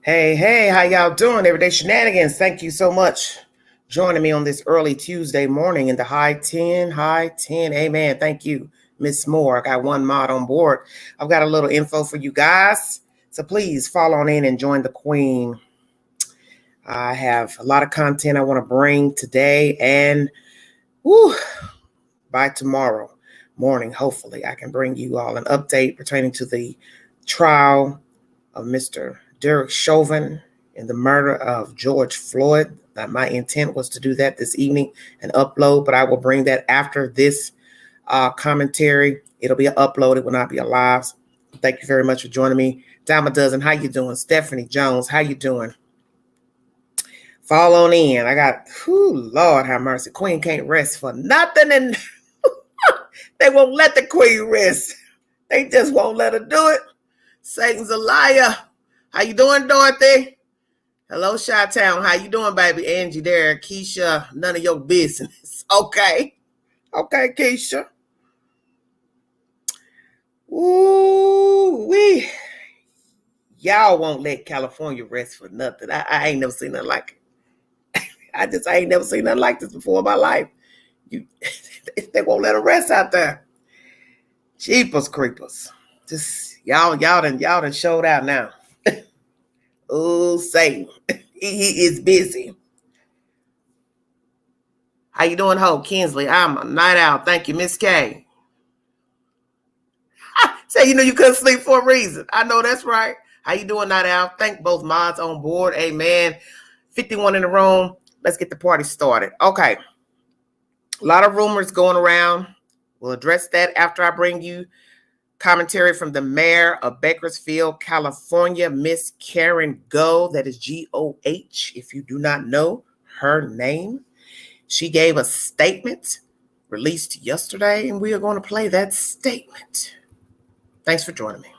Hey, how y'all doing? Everyday Shenanigans. Thank you so much joining me on this early Tuesday morning in the high 10. Amen. Thank you, Miss Moore. I got one mod on board. I've got a little info for you guys. So please fall on in and join the queen. I have a lot of content I want to bring today and by tomorrow morning, hopefully, I can bring you all an update pertaining to the trial of Mr. Derek Chauvin in the murder of George Floyd. My intent was to do that this evening and upload, but I will bring that after this commentary. It'll be an upload. It will not be a live. Thank you very much for joining me. Dime a dozen. How you doing? Stephanie Jones. How you doing? Fall on in. I got, Lord have mercy. Queen can't rest for nothing, and they won't let the queen rest. They just won't let her do it. Satan's a liar. How you doing, Dorothy? Hello, Chi-Town. How you doing, baby? Angie there. Keisha, none of your business. Okay, Keisha. Ooh-wee. Y'all won't let California rest for nothing. I ain't never seen nothing like it. I ain't never seen nothing like this before in my life. They won't let her rest out there. Jeepers creepers. Just y'all done showed out now. Oh, Satan. He is busy. How you doing, Hope Kinsley? I'm a night owl. Thank you, Miss K. Say you couldn't sleep for a reason. I know that's right. How you doing, night owl? Thank both mods on board. Amen. 51 in the room. Let's get the party started. Okay. A lot of rumors going around. We'll address that after I bring you commentary from the mayor of Bakersfield, California, Miss Karen Goh. That is Goh, if you do not know her name. She gave a statement released yesterday, and we are going to play that statement. Thanks for joining me.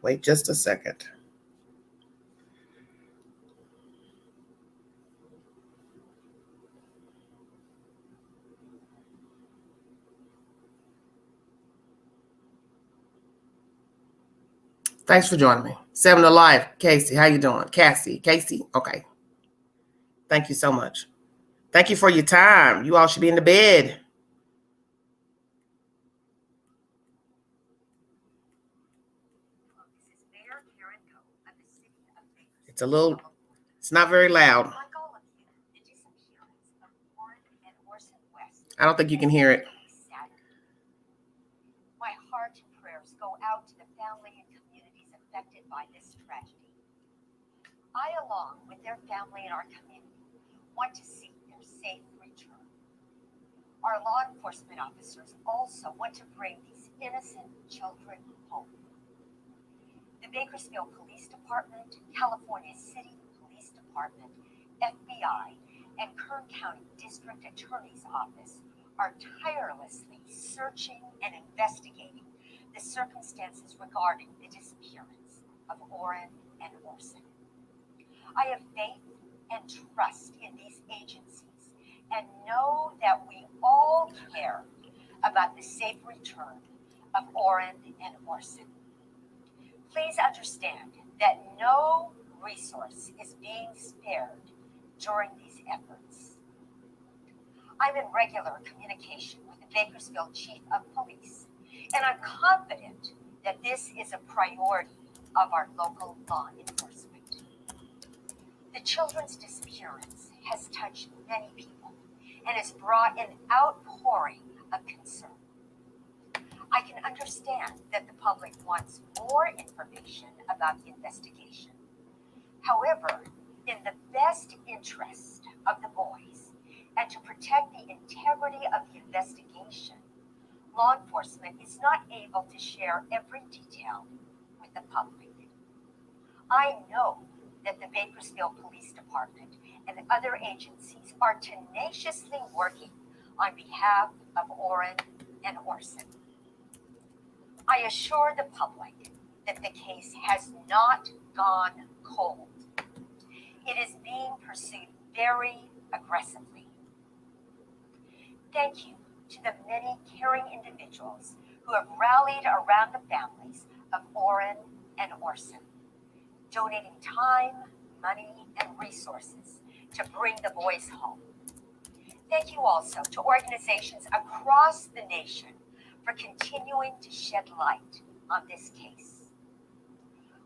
Wait just a second. Thanks for joining me. 7 to Life, Casey. How you doing? Cassie. Okay. Thank you so much. Thank you for your time. You all should be in the bed. It's not very loud. I don't think you can hear it. My heart and prayers go out to the family and communities affected by this tragedy. I, along with their family and our community, want to see their safe return. Our law enforcement officers also want to bring these innocent children home. The Bakersfield Police Department, California City Police Department, FBI, and Kern County District Attorney's Office are tirelessly searching and investigating the circumstances regarding the disappearance of Orrin and Orson. I have faith and trust in these agencies and know that we all care about the safe return of Orrin and Orson. Please understand that no resource is being spared during these efforts. I'm in regular communication with the Bakersfield Chief of Police, and I'm confident that this is a priority of our local law enforcement. The children's disappearance has touched many people and has brought an outpouring of concern. I can understand that the public wants more information about the investigation. However, in the best interest of the boys and to protect the integrity of the investigation, law enforcement is not able to share every detail with the public. I know that the Bakersfield Police Department and other agencies are tenaciously working on behalf of Orrin and Orson. I assure the public that the case has not gone cold. It is being pursued very aggressively. Thank you to the many caring individuals who have rallied around the families of Orrin and Orson. donating time, money, and resources to bring the boys home. Thank you also to organizations across the nation for continuing to shed light on this case.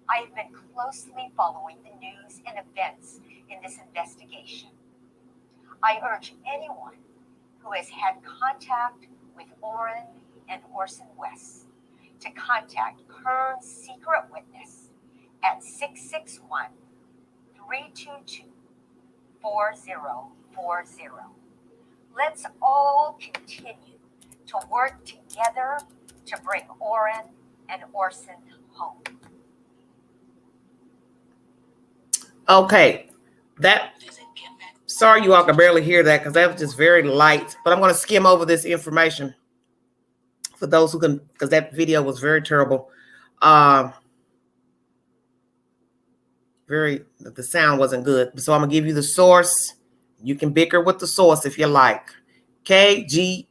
I have been closely following the news and events in this investigation. I urge anyone who has had contact with Orrin and Orson West to contact Kern's secret witness at 661-322-4040. Let's all continue to work together to bring Orrin and Orson home. Okay, sorry you all can barely hear that because that was just very light, but I'm going to skim over this information for those who can, because that video was very terrible. The sound wasn't good. So I'm going to give you the source. You can bicker with the source if you like. KGET.com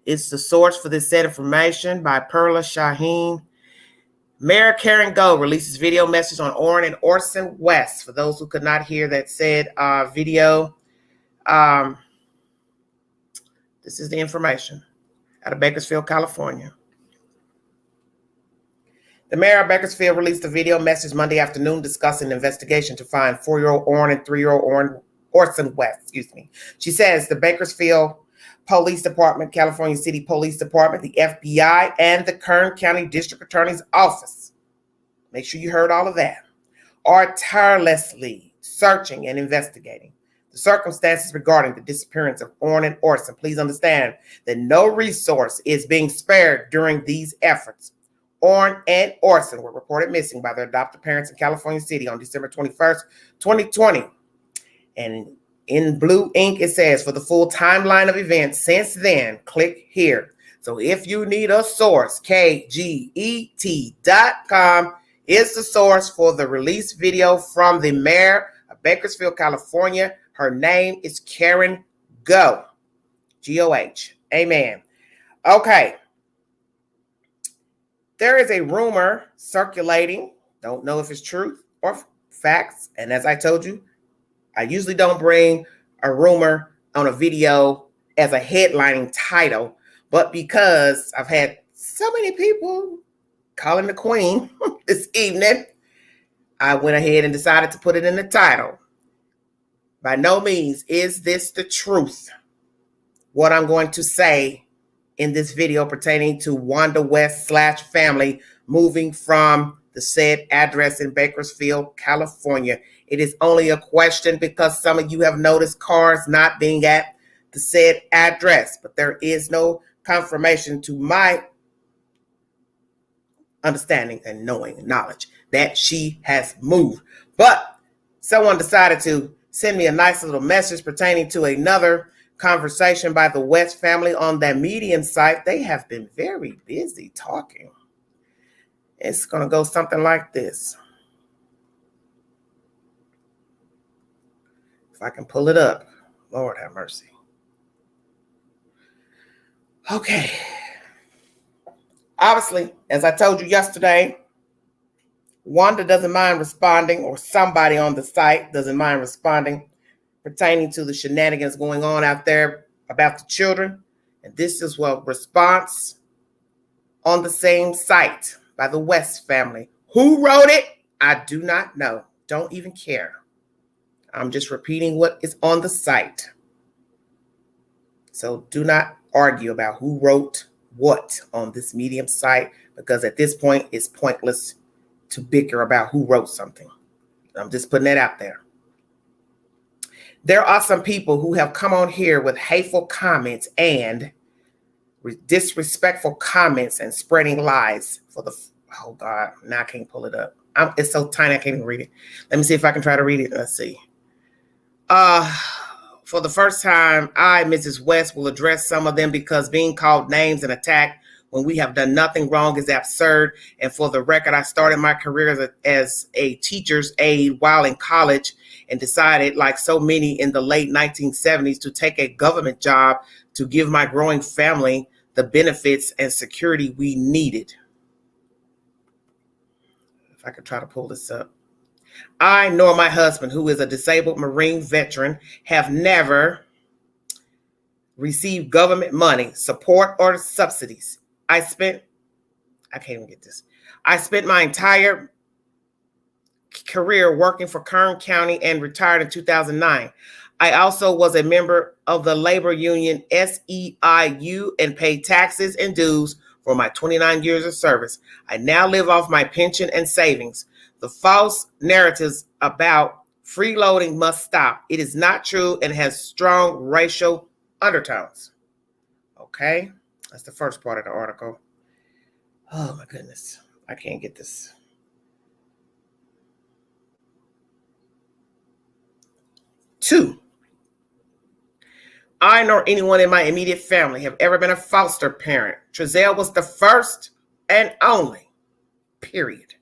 is the source for this set information by Perla Shaheen. Mayor Karen Go releases video message on Orrin and Orson West. For those who could not hear that said video, this is the information out of Bakersfield, California. The mayor of Bakersfield released a video message Monday afternoon discussing the investigation to find 4-year-old Orrin and 3-year-old Orson West. She says the Bakersfield Police Department, California City Police Department, the FBI, and the Kern County District Attorney's Office, make sure you heard all of that, are tirelessly searching and investigating the circumstances regarding the disappearance of Orrin and Orson. Please understand that no resource is being spared during these efforts. Orrin and Orson were reported missing by their adoptive parents in California City on December 21st, 2020. And in blue ink, it says, for the full timeline of events since then, click here. So if you need a source, KGET.com is the source for the release video from the mayor of Bakersfield, California. Her name is Karen Go. G-O-H. Amen. Okay. There is a rumor circulating. Don't know if it's truth or facts. And as I told you, I usually don't bring a rumor on a video as a headlining title, but because I've had so many people calling the queen this evening, I went ahead and decided to put it in the title. By no means is this the truth, what I'm going to say in this video pertaining to Wanda West / family moving from the said address in Bakersfield, California. It is only a question because some of you have noticed cars not being at the said address, but there is no confirmation to my understanding and knowing and knowledge that she has moved. But someone decided to send me a nice little message pertaining to another conversation by the West family on that Medium site. They have been very busy talking. It's going to go something like this. If I can pull it up. Lord have mercy. Okay. Obviously, as I told you yesterday, Wanda doesn't mind responding, or somebody on the site doesn't mind responding pertaining to the shenanigans going on out there about the children. And this is a response on the same site by the West family. Who wrote it? I do not know. Don't even care. I'm just repeating what is on the site. So do not argue about who wrote what on this Medium site, because at this point it's pointless to bicker about who wrote something. I'm just putting that out there. There are some people who have come on here with hateful comments and disrespectful comments and spreading lies for the, oh God, now I can't pull it up. It's so tiny I can't even read it. Let me see if I can try to read it. Let's see. For the first time, I, Mrs. West, will address some of them because being called names and attacked when we have done nothing wrong is absurd. And for the record, I started my career as a teacher's aide while in college and decided, like so many in the late 1970s, to take a government job to give my growing family the benefits and security we needed. If I can try to pull this up. I nor my husband, who is a disabled Marine veteran, have never received government money, support, or subsidies. I can't even get this. I spent my entire career working for Kern County and retired in 2009. I also was a member of the labor union SEIU and paid taxes and dues for my 29 years of service. I now live off my pension and savings. The false narratives about freeloading must stop. It is not true and has strong racial undertones. Okay, that's the first part of the article. Oh my goodness, I can't get this. 2, I nor anyone in my immediate family have ever been a foster parent. Trezell was the first and only, period.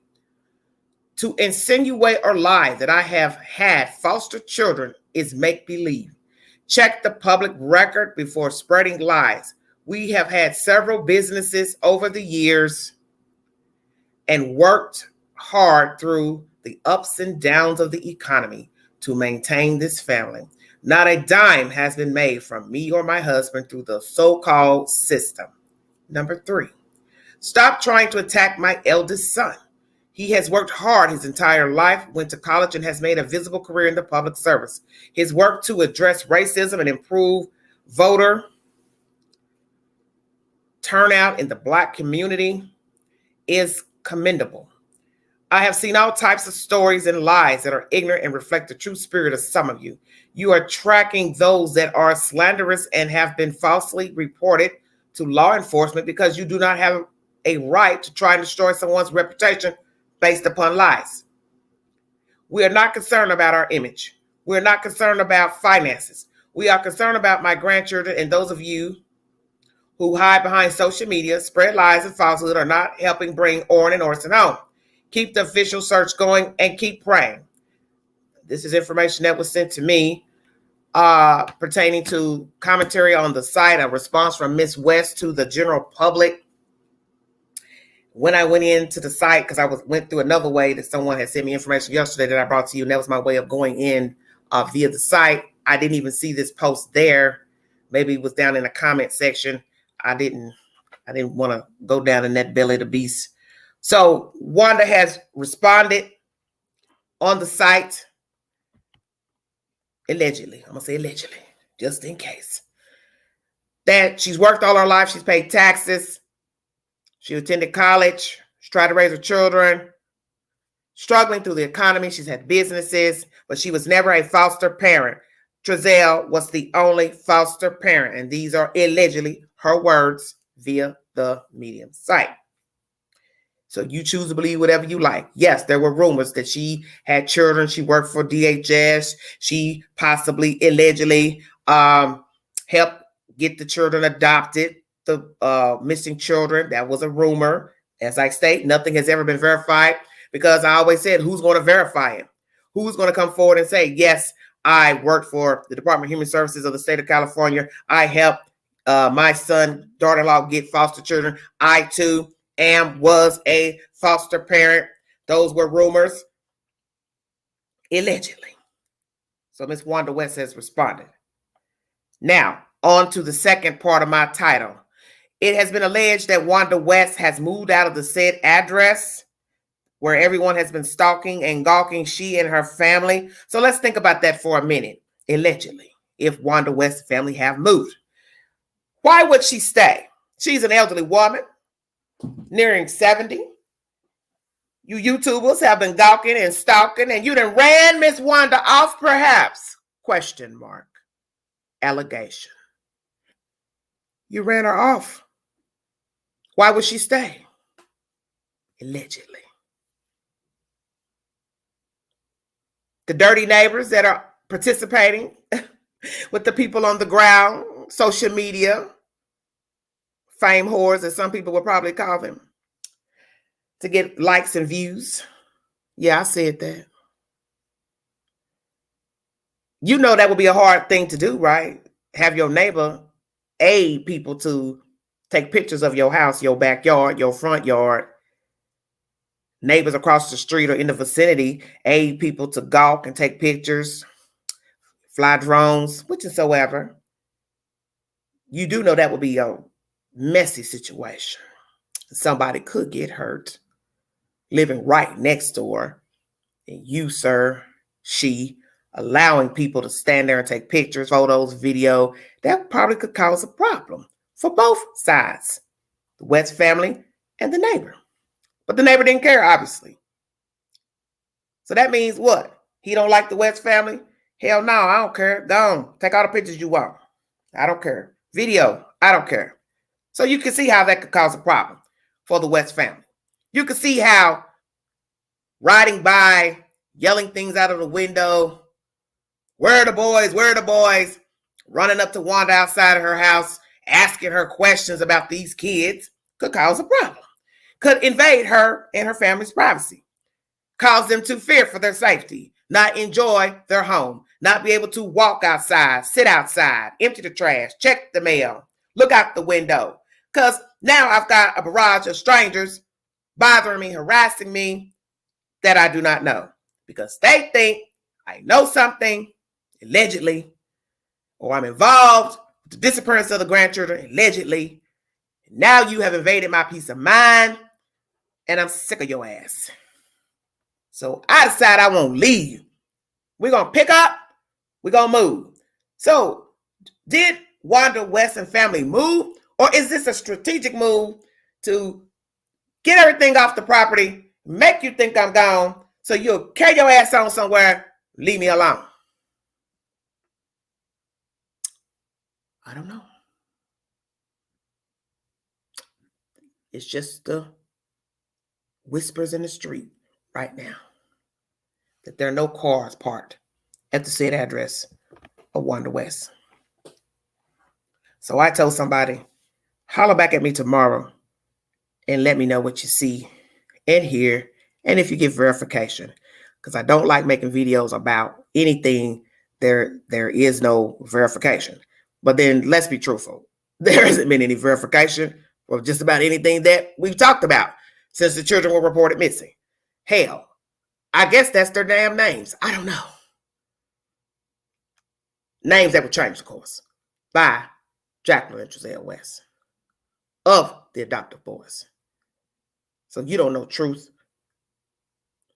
To insinuate or lie that I have had foster children is make-believe. Check the public record before spreading lies. We have had several businesses over the years and worked hard through the ups and downs of the economy to maintain this family. Not a dime has been made from me or my husband through the so-called system. Number 3, stop trying to attack my eldest son. He has worked hard his entire life, went to college, and has made a visible career in the public service. His work to address racism and improve voter turnout in the Black community is commendable. I have seen all types of stories and lies that are ignorant and reflect the true spirit of some of you. You are tracking those that are slanderous and have been falsely reported to law enforcement because you do not have a right to try and destroy someone's reputation based upon lies. We are not concerned about our image. We're not concerned about finances. We are concerned about my grandchildren, and those of you who hide behind social media, spread lies and falsehood, are not helping bring Orrin and Orson home. Keep the official search going and keep praying. This is information that was sent to me pertaining to commentary on the site, a response from Miss West to the general public. When I went into the site, because I went through another way that someone had sent me information yesterday that I brought to you, and that was my way of going in via the site. I didn't even see this post there. Maybe it was down in the comment section. I didn't want to go down in that belly of the beast. So Wanda has responded on the site, allegedly. I'm going to say allegedly, just in case. That she's worked all her life. She's paid taxes. She attended college. She tried to raise her children. Struggling through the economy. She's had businesses, but she was never a foster parent. Trezell was the only foster parent. And these are allegedly her words via the Medium site. So you choose to believe whatever you like. Yes, there were rumors that she had children. She worked for DHS. She possibly, allegedly, helped get the children adopted, the missing children. That was a rumor. As I state, nothing has ever been verified because I always said, who's going to verify it? Who's going to come forward and say, yes, I worked for the Department of Human Services of the state of California. I helped my son, daughter-in-law get foster children. I, too, was a foster parent. Those were rumors, allegedly. So Miss Wanda West has responded. Now, on to the second part of my title. It has been alleged that Wanda West has moved out of the said address where everyone has been stalking and gawking she and her family. So let's think about that for a minute. Allegedly, if Wanda West's family have moved, why would she stay? She's an elderly woman, nearing 70. You YouTubers have been gawking and stalking, and you done ran Miss Wanda off, perhaps? Question mark. Allegation. You ran her off. Why would she stay? Allegedly. The dirty neighbors that are participating with the people on the ground, social media, fame whores, as some people would probably call them, to get likes and views. Yeah, I said that. You know that would be a hard thing to do, right? Have your neighbor aid people to take pictures of your house, your backyard, your front yard, Neighbors across the street or in the vicinity aid people to gawk and take pictures, fly drones, whatsoever. You do know that would be a messy situation. Somebody could get hurt living right next door. And you, sir, she, allowing people to stand there and take pictures, photos, video, that probably could cause a problem for both sides, the West family and the neighbor. But the neighbor didn't care, obviously. So that means what? He don't like the West family? Hell no, I don't care. Go on. Take all the pictures you want. I don't care. Video, I don't care. So you can see how that could cause a problem for the West family. You can see how riding by, yelling things out of the window, where are the boys? Where are the boys? Running up to Wanda outside of her house, asking her questions about these kids could cause a problem. Could invade her and her family's privacy. Cause them to fear for their safety, not enjoy their home, not be able to walk outside, sit outside, empty the trash, check the mail, look out the window. Because now I've got a barrage of strangers bothering me, harassing me that I do not know. Because they think I know something, allegedly, or I'm involved with the disappearance of the grandchildren, allegedly. Now you have invaded my peace of mind, and I'm sick of your ass. So I decide I won't leave. We're going to pick up. We're going to move. So did Wanda West and family move? Or is this a strategic move to get everything off the property, make you think I'm gone, so you'll carry your ass on somewhere, leave me alone? I don't know. It's just the whispers in the street right now that there are no cars parked at the said address of Wanda West. So I told somebody, holler back at me tomorrow and let me know what you see and hear, and if you get verification, because I don't like making videos about anything there is no verification. But then let's be truthful, there hasn't been any verification for just about anything that we've talked about since the children were reported missing. Hell, I guess that's their damn names. I don't know. Names that were changed, of course, by Jacqueline and Giselle West, of the adoptive boys. So you don't know truth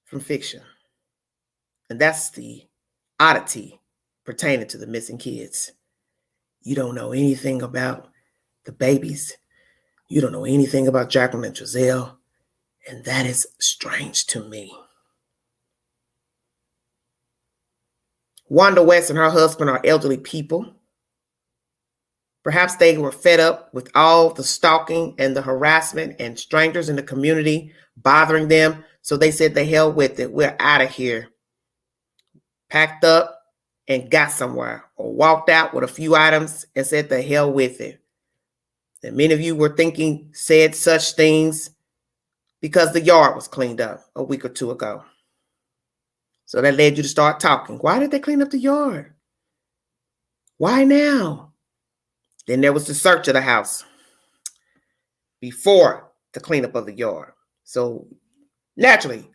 from fiction. And that's the oddity pertaining to the missing kids. You don't know anything about the babies. You don't know anything about Jacqueline and Giselle. And that is strange to me. Wanda West and her husband are elderly people. Perhaps they were fed up with all the stalking and the harassment and strangers in the community bothering them. So they said, the hell with it. We're out of here. Packed up and got somewhere, or walked out with a few items and said, the hell with it. And many of you were thinking, said such things because the yard was cleaned up a week or two ago. So that led you to start talking. Why did they clean up the yard? Why now? Then there was the search of the house before the cleanup of the yard. So naturally,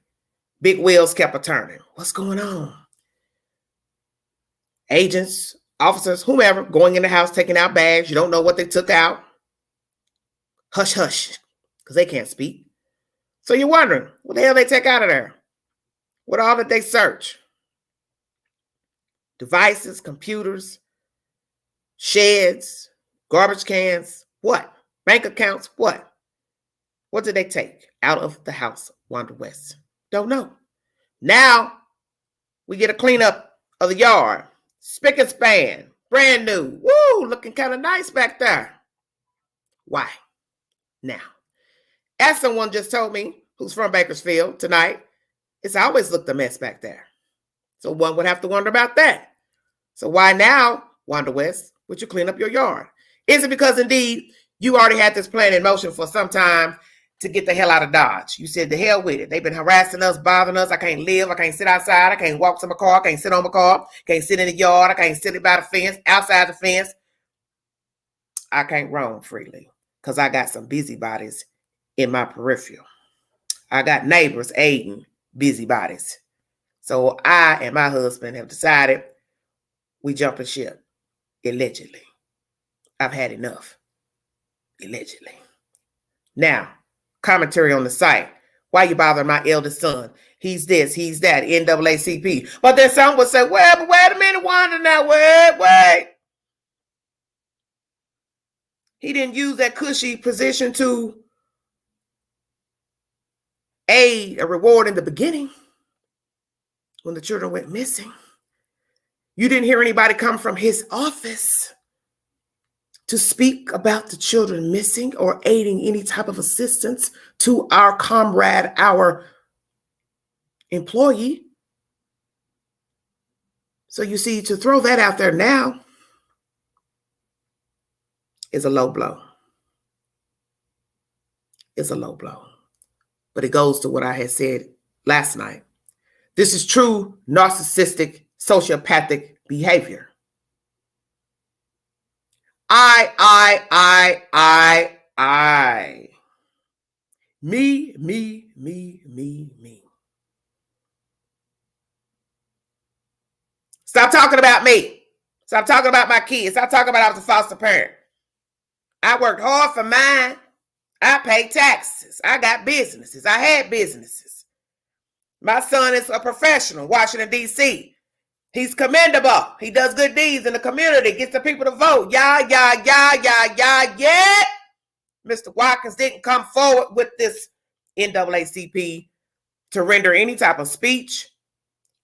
big wheels kept a turning. What's going on? Agents, officers, whomever, going in the house, taking out bags. You don't know what they took out. Hush, hush, because they can't speak. So you're wondering, what the hell they take out of there? What all did they search? Devices, computers, sheds, garbage cans, what? Bank accounts, what? What did they take out of the house, Wanda West? Don't know. Now we get a cleanup of the yard. Spick and span, brand new. Woo, looking kind of nice back there. Why? Now, as someone just told me, who's from Bakersfield tonight, it's always looked a mess back there. So one would have to wonder about that. So why now, Wanda West, would you clean up your yard? Is it because indeed you already had this plan in motion for some time to get the hell out of Dodge? You said the hell with it. They've been harassing us, bothering us. I can't live. I can't sit outside. I can't walk to my car. I can't sit on my car. Can't sit in the yard. I can't sit by the fence, outside the fence. I can't roam freely because I got some busybodies in my peripheral. I got neighbors aiding busybodies. So I and my husband have decided we jumping ship. Allegedly. I've had enough. Allegedly. Now, commentary on the site. Why you bothering my eldest son? He's this, he's that, NAACP. But then some would say, well, but wait a minute, Wanda, now, wait. He didn't use that cushy position to aid a reward in the beginning when the children went missing. You didn't hear anybody come from his office to speak about the children missing or aiding any type of assistance to our comrade, our employee. So you see, to throw that out there now is a low blow. It's a low blow. But it goes to what I had said last night. This is true narcissistic, sociopathic behavior. I. Me. Stop talking about me. Stop talking about my kids. Stop talking about I was a foster parent. I worked hard for mine. I pay taxes. I got businesses. I had businesses. My son is a professional, Washington, D.C. He's commendable. He does good deeds in the community, gets the people to vote. Yeah. Mr. Watkins didn't come forward with this NAACP to render any type of speech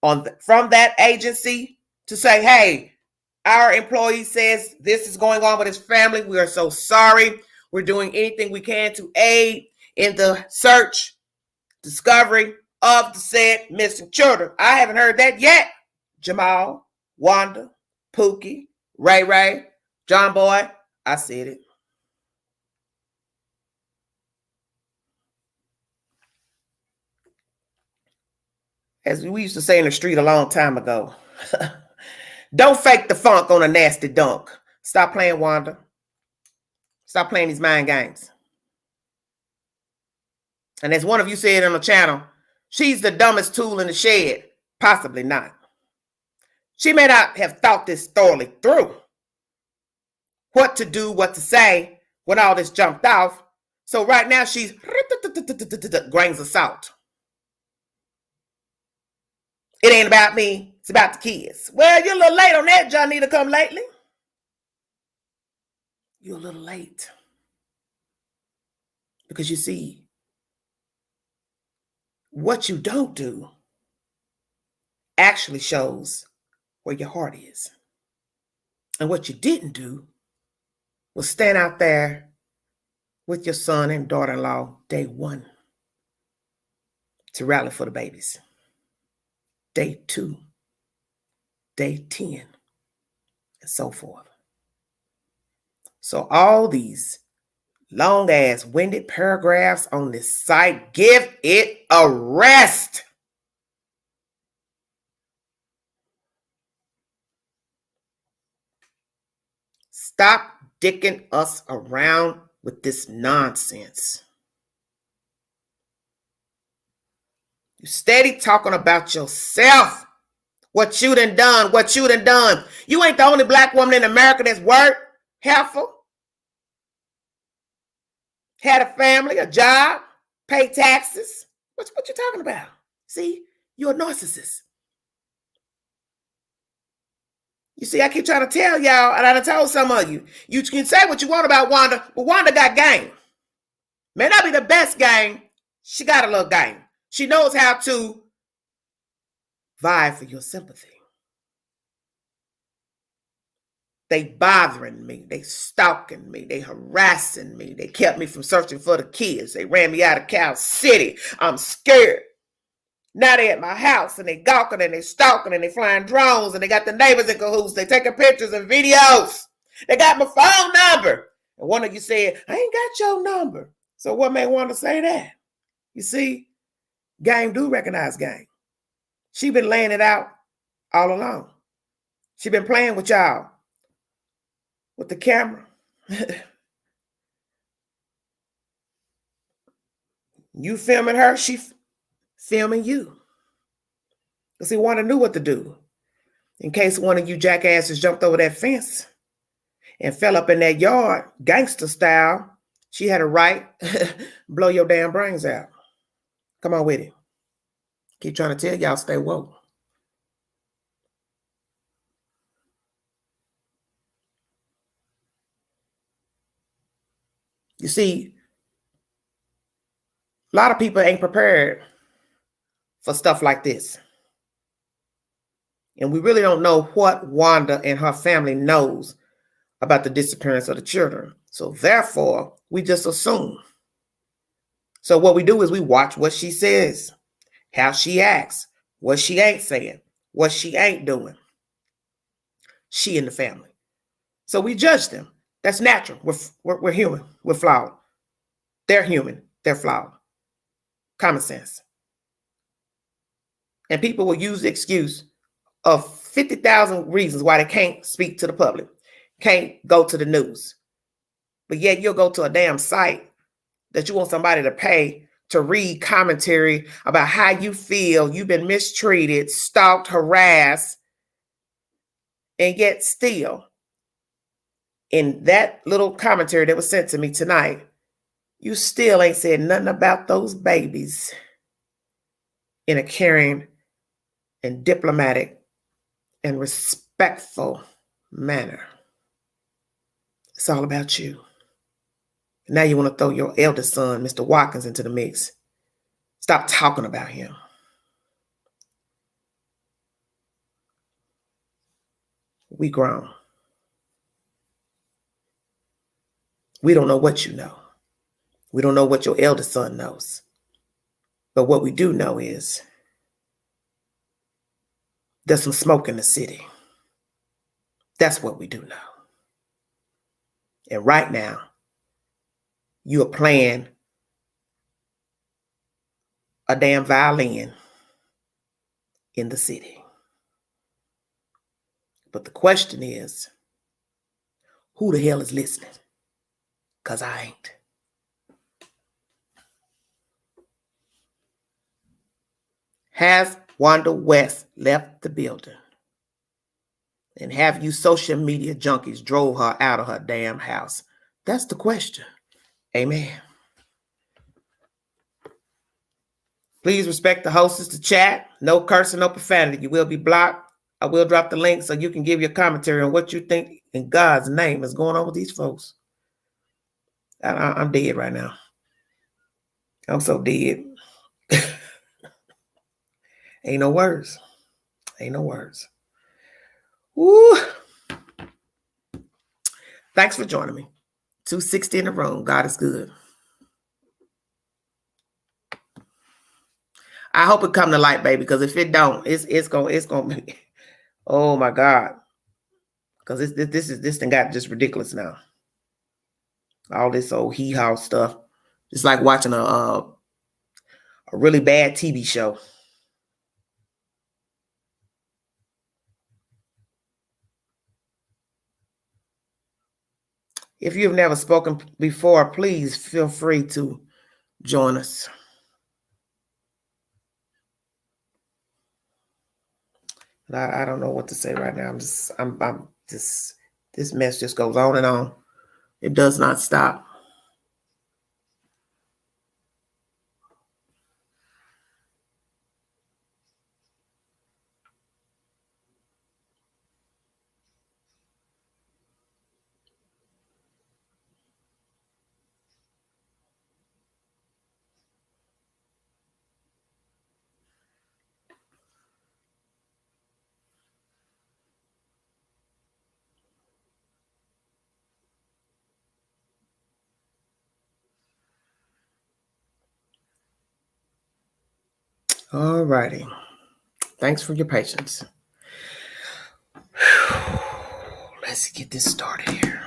from that agency to say, hey, our employee says this is going on with his family. We are so sorry. We're doing anything we can to aid in the search, discovery of the said missing children. I haven't heard that yet. Jamal, Wanda, Pookie, Ray, John Boy, I said it. As we used to say in the street a long time ago, don't fake the funk on a nasty dunk. Stop playing, Wanda. Stop playing these mind games. And as one of you said on the channel, she's the dumbest tool in the shed. Possibly not. She may not have thought this thoroughly through. What to do, what to say when all this jumped off. So right now she's grains of salt. It ain't about me. It's about the kids. Well, you're a little late on that, Johnny, to come lately. You're a little late. Because you see, what you don't do actually shows where your heart is. And what you didn't do was stand out there with your son and daughter-in-law day 1 to rally for the babies. Day 2, day 10, and so forth. So all these long-ass winded paragraphs on this site, give it a rest. Stop dicking us around with this nonsense. You steady talking about yourself. What you done done. You ain't the only black woman in America that's worked, helpful, had a family, a job, paid taxes. What you talking about? See, you're a narcissist. You see, I keep trying to tell y'all, and I done told some of you, you can say what you want about Wanda, but Wanda got game. May not be the best game. She got a little game. She knows how to vie for your sympathy. They bothering me. They stalking me. They harassing me. They kept me from searching for the kids. They ran me out of Cal City. I'm scared. Now they at my house and they gawking and they stalking and they flying drones and they got the neighbors in cahoots. They taking pictures and videos. They got my phone number. And one of you said, I ain't got your number. So what made Wanda say that? You see, game do recognize game. She been laying it out all along. She been playing with y'all with the camera. You filming her, she filming you. Because see, Wanda knew what to do. In case one of you jackasses jumped over that fence and fell up in that yard, gangster style, she had a right blow your damn brains out. Come on with it. Keep trying to tell y'all, stay woke. You see, a lot of people ain't prepared for stuff like this. And we really don't know what Wanda and her family knows about the disappearance of the children. So therefore, we just assume. So what we do is we watch what she says, how she acts, what she ain't saying, what she ain't doing. She and the family. So we judge them. That's natural. We're human. We're flawed. They're human. They're flawed. Common sense. And people will use the excuse of 50,000 reasons why they can't speak to the public, can't go to the news. But yet you'll go to a damn site that you want somebody to pay to read commentary about how you feel, you've been mistreated, stalked, harassed, and yet still, in that little commentary that was sent to me tonight, you still ain't said nothing about those babies in a caring and diplomatic and respectful manner. It's all about you. Now you want to throw your eldest son, Mr. Watkins, into the mix. Stop talking about him. We grown. We don't know what you know. We don't know what your eldest son knows. But what we do know is there's some smoke in the city. That's what we do know. And right now, you are playing a damn violin in the city. But the question is, who the hell is listening? Because I ain't. Has Wanda West left the building? And have you social media junkies drove her out of her damn house? That's the question. Amen. Please respect the hostess to chat. No cursing, no profanity. You will be blocked. I will drop the link so you can give your commentary on what you think in God's name is going on with these folks. I'm dead right now. I'm so dead. Ain't no words. Ain't no words. Woo. Thanks for joining me. 260 in the room. God is good. I hope it come to light, baby, because if it don't, it's gonna be, oh my God. Because this thing got just ridiculous now. All this old hee-haw stuff. It's like watching a really bad TV show. If you've never spoken before, please feel free to join us. I don't know what to say right now. I'm just, this mess just goes on and on. It does not stop. All righty. Thanks for your patience. Let's get this started here.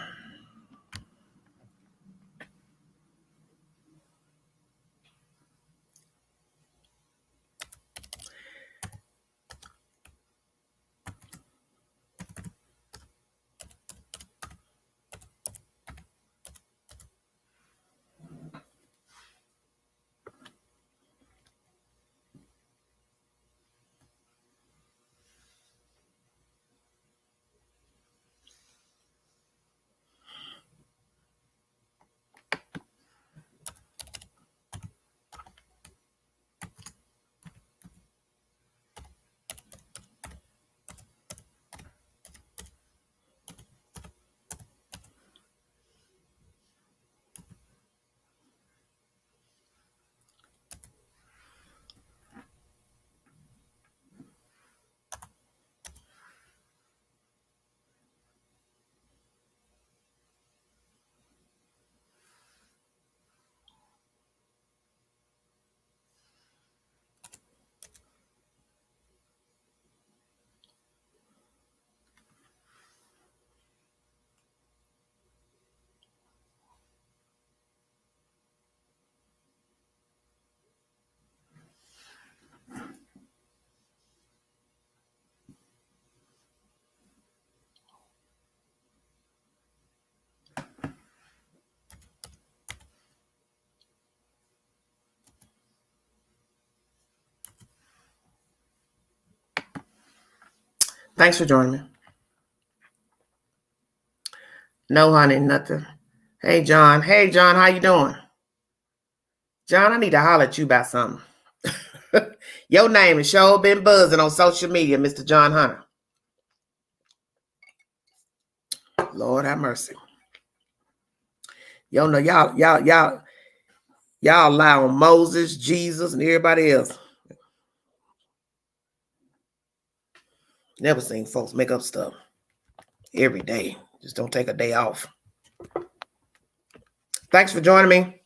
Thanks for joining me. No, honey, nothing. Hey, John. Hey, John, how you doing? John, I need to holler at you about something. Your name has sure been buzzing on social media, Mr. John Hunter. Lord have mercy. Y'all know y'all lie on Moses, Jesus, and everybody else. Never seen folks make up stuff every day. Just don't take a day off. Thanks for joining me.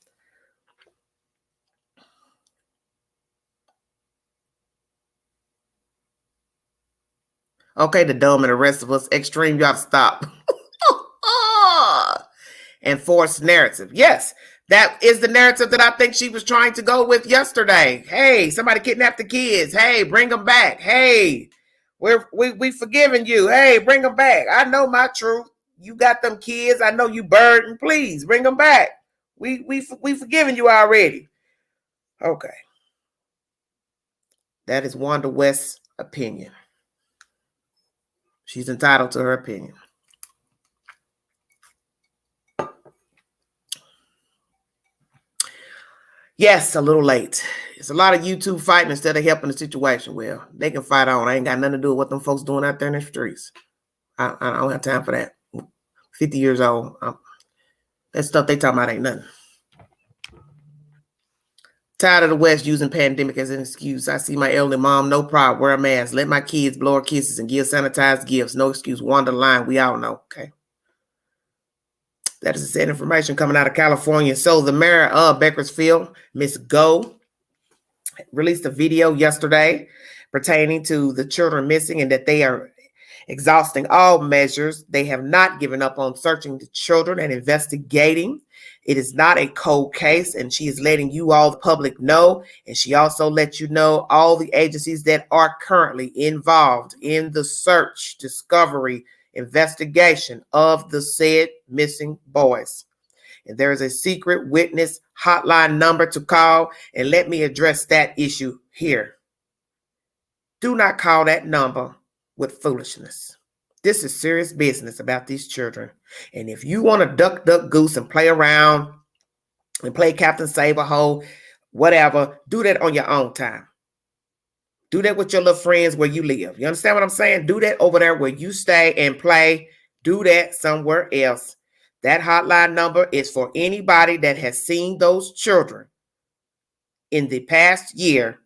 Okay, the dumb and the rest of us, extreme, you got to stop. And forced narrative. Yes, that is the narrative that I think she was trying to go with yesterday. Hey, somebody kidnapped the kids. Hey, bring them back. Hey, we forgiving you. Hey, bring them back. I know my truth. You got them kids. I know you burdened. Please bring them back. We forgiving you already. Okay. That is Wanda West's opinion. She's entitled to her opinion. Yes, a little late. It's a lot of YouTube fighting instead of helping the situation. Well, they can fight on. I ain't got nothing to do with what them folks doing out there in the streets. I don't have time for that. 50 years old. That stuff they talking about ain't nothing. Tired of the West using pandemic as an excuse. I see my elderly mom, no problem, wear a mask. Let my kids blow her kisses and give sanitized gifts. No excuse. Wanda line, we all know. Okay. That is the sad information coming out of California. So the mayor of Bakersfield, Miss Go, released a video yesterday pertaining to the children missing and that they are exhausting all measures. They have not given up on searching the children and investigating. It is not a cold case, and she is letting you all, the public, know. And she also let you know all the agencies that are currently involved in the search, discovery, investigation of the said missing boys. And there is a secret witness hotline number to call, and let me address that issue here. Do not call that number with foolishness. This is serious business about these children. And if you want to duck goose and play around and play Captain Save-A-Hole, whatever, do that on your own time. Do that with your little friends where you live. You understand what I'm saying? Do that over there where you stay and play. Do that somewhere else. That hotline number is for anybody that has seen those children in the past year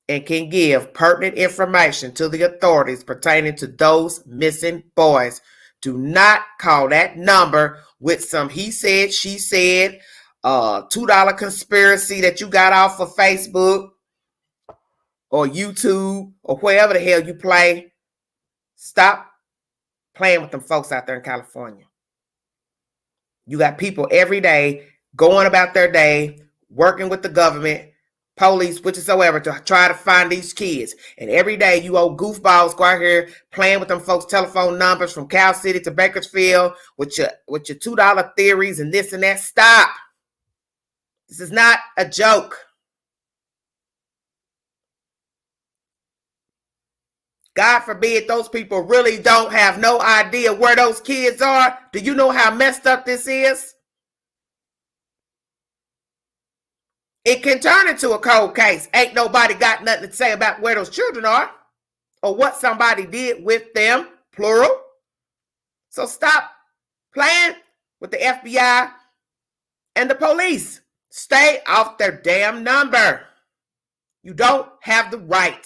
and can give pertinent information to the authorities pertaining to those missing boys. Do not call that number with some he said, she said, $2 conspiracy that you got off of Facebook or YouTube or wherever the hell you play. Stop playing with them folks out there in California. You got people every day going about their day, working with the government, police, whichsoever, to try to find these kids. And every day you old goofballs go out here playing with them folks' telephone numbers from Cal City to Bakersfield with your $2 theories and this and that. Stop. This is not a joke. God forbid those people really don't have no idea where those kids are. Do you know how messed up this is? It can turn into a cold case. Ain't nobody got nothing to say about where those children are or what somebody did with them, plural. So stop playing with the FBI and the police. Stay off their damn number. You don't have the right.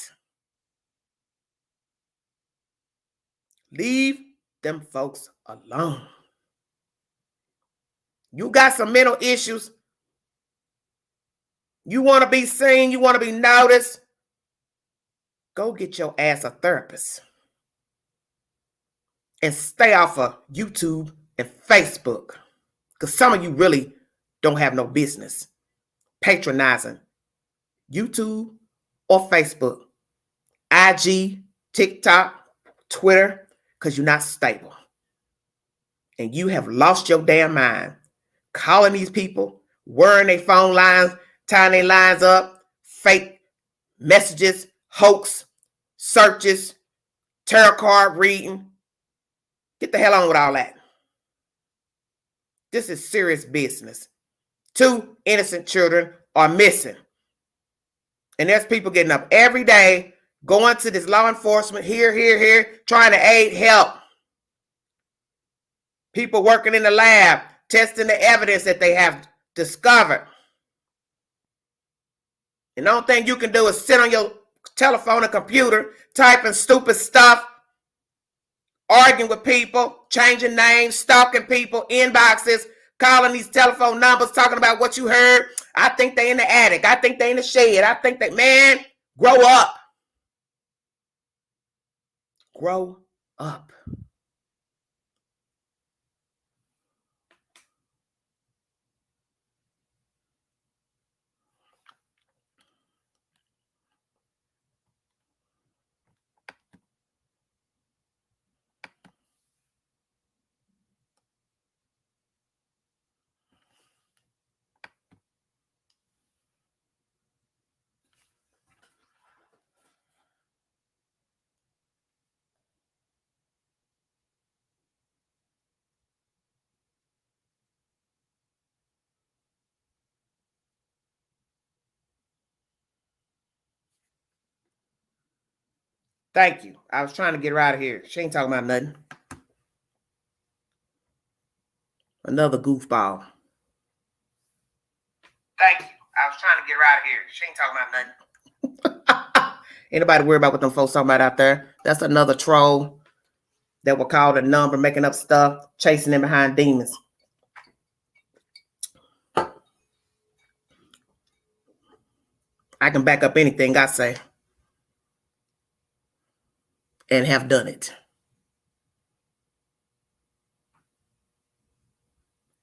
Leave them folks alone. You got some mental issues. You want to be seen, you want to be noticed, go get your ass a therapist. And stay off of YouTube and Facebook. Because some of you really don't have no business patronizing YouTube or Facebook, IG, TikTok, Twitter, because you're not stable. And you have lost your damn mind calling these people, wearing their phone lines, tying their lines up, fake messages, hoax, searches, tarot card reading. Get the hell on with all that. This is serious business. 2 innocent children are missing. And there's people getting up every day, going to this law enforcement here, trying to aid, help. People working in the lab, testing the evidence that they have discovered. And the only thing you can do is sit on your telephone and computer, typing stupid stuff, arguing with people, changing names, stalking people, inboxes, calling these telephone numbers, talking about what you heard. I think they in the attic. I think they in the shed. I think that, man, grow up. Grow up. Thank you. I was trying to get her out of here. She ain't talking about nothing. Another goofball. Thank you. I was trying to get her out of here. She ain't talking about nothing. Anybody worry about what them folks talking about out there? That's another troll that will call the number, making up stuff, chasing them behind demons. I can back up anything I say. And have done it.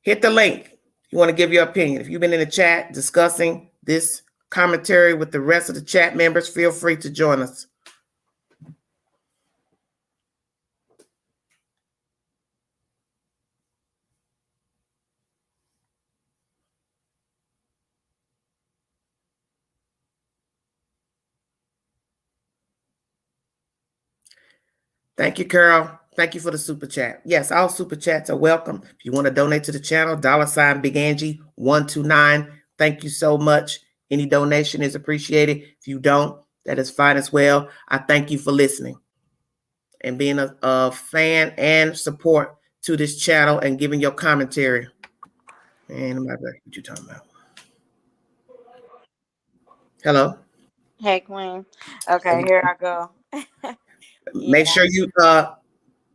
Hit the link. If you want to give your opinion. If you've been in the chat discussing this commentary with the rest of the chat members, feel free to join us. Thank you, Carol. Thank you for the super chat. Yes, all super chats are welcome. If you want to donate to the channel, $ Big Angie 129. Thank you so much. Any donation is appreciated. If you don't, that is fine as well. I thank you for listening and being a fan and support to this channel and giving your commentary. And I'm not what you talking about. Hello. Hey, Queen. Okay, here I go. Make sure you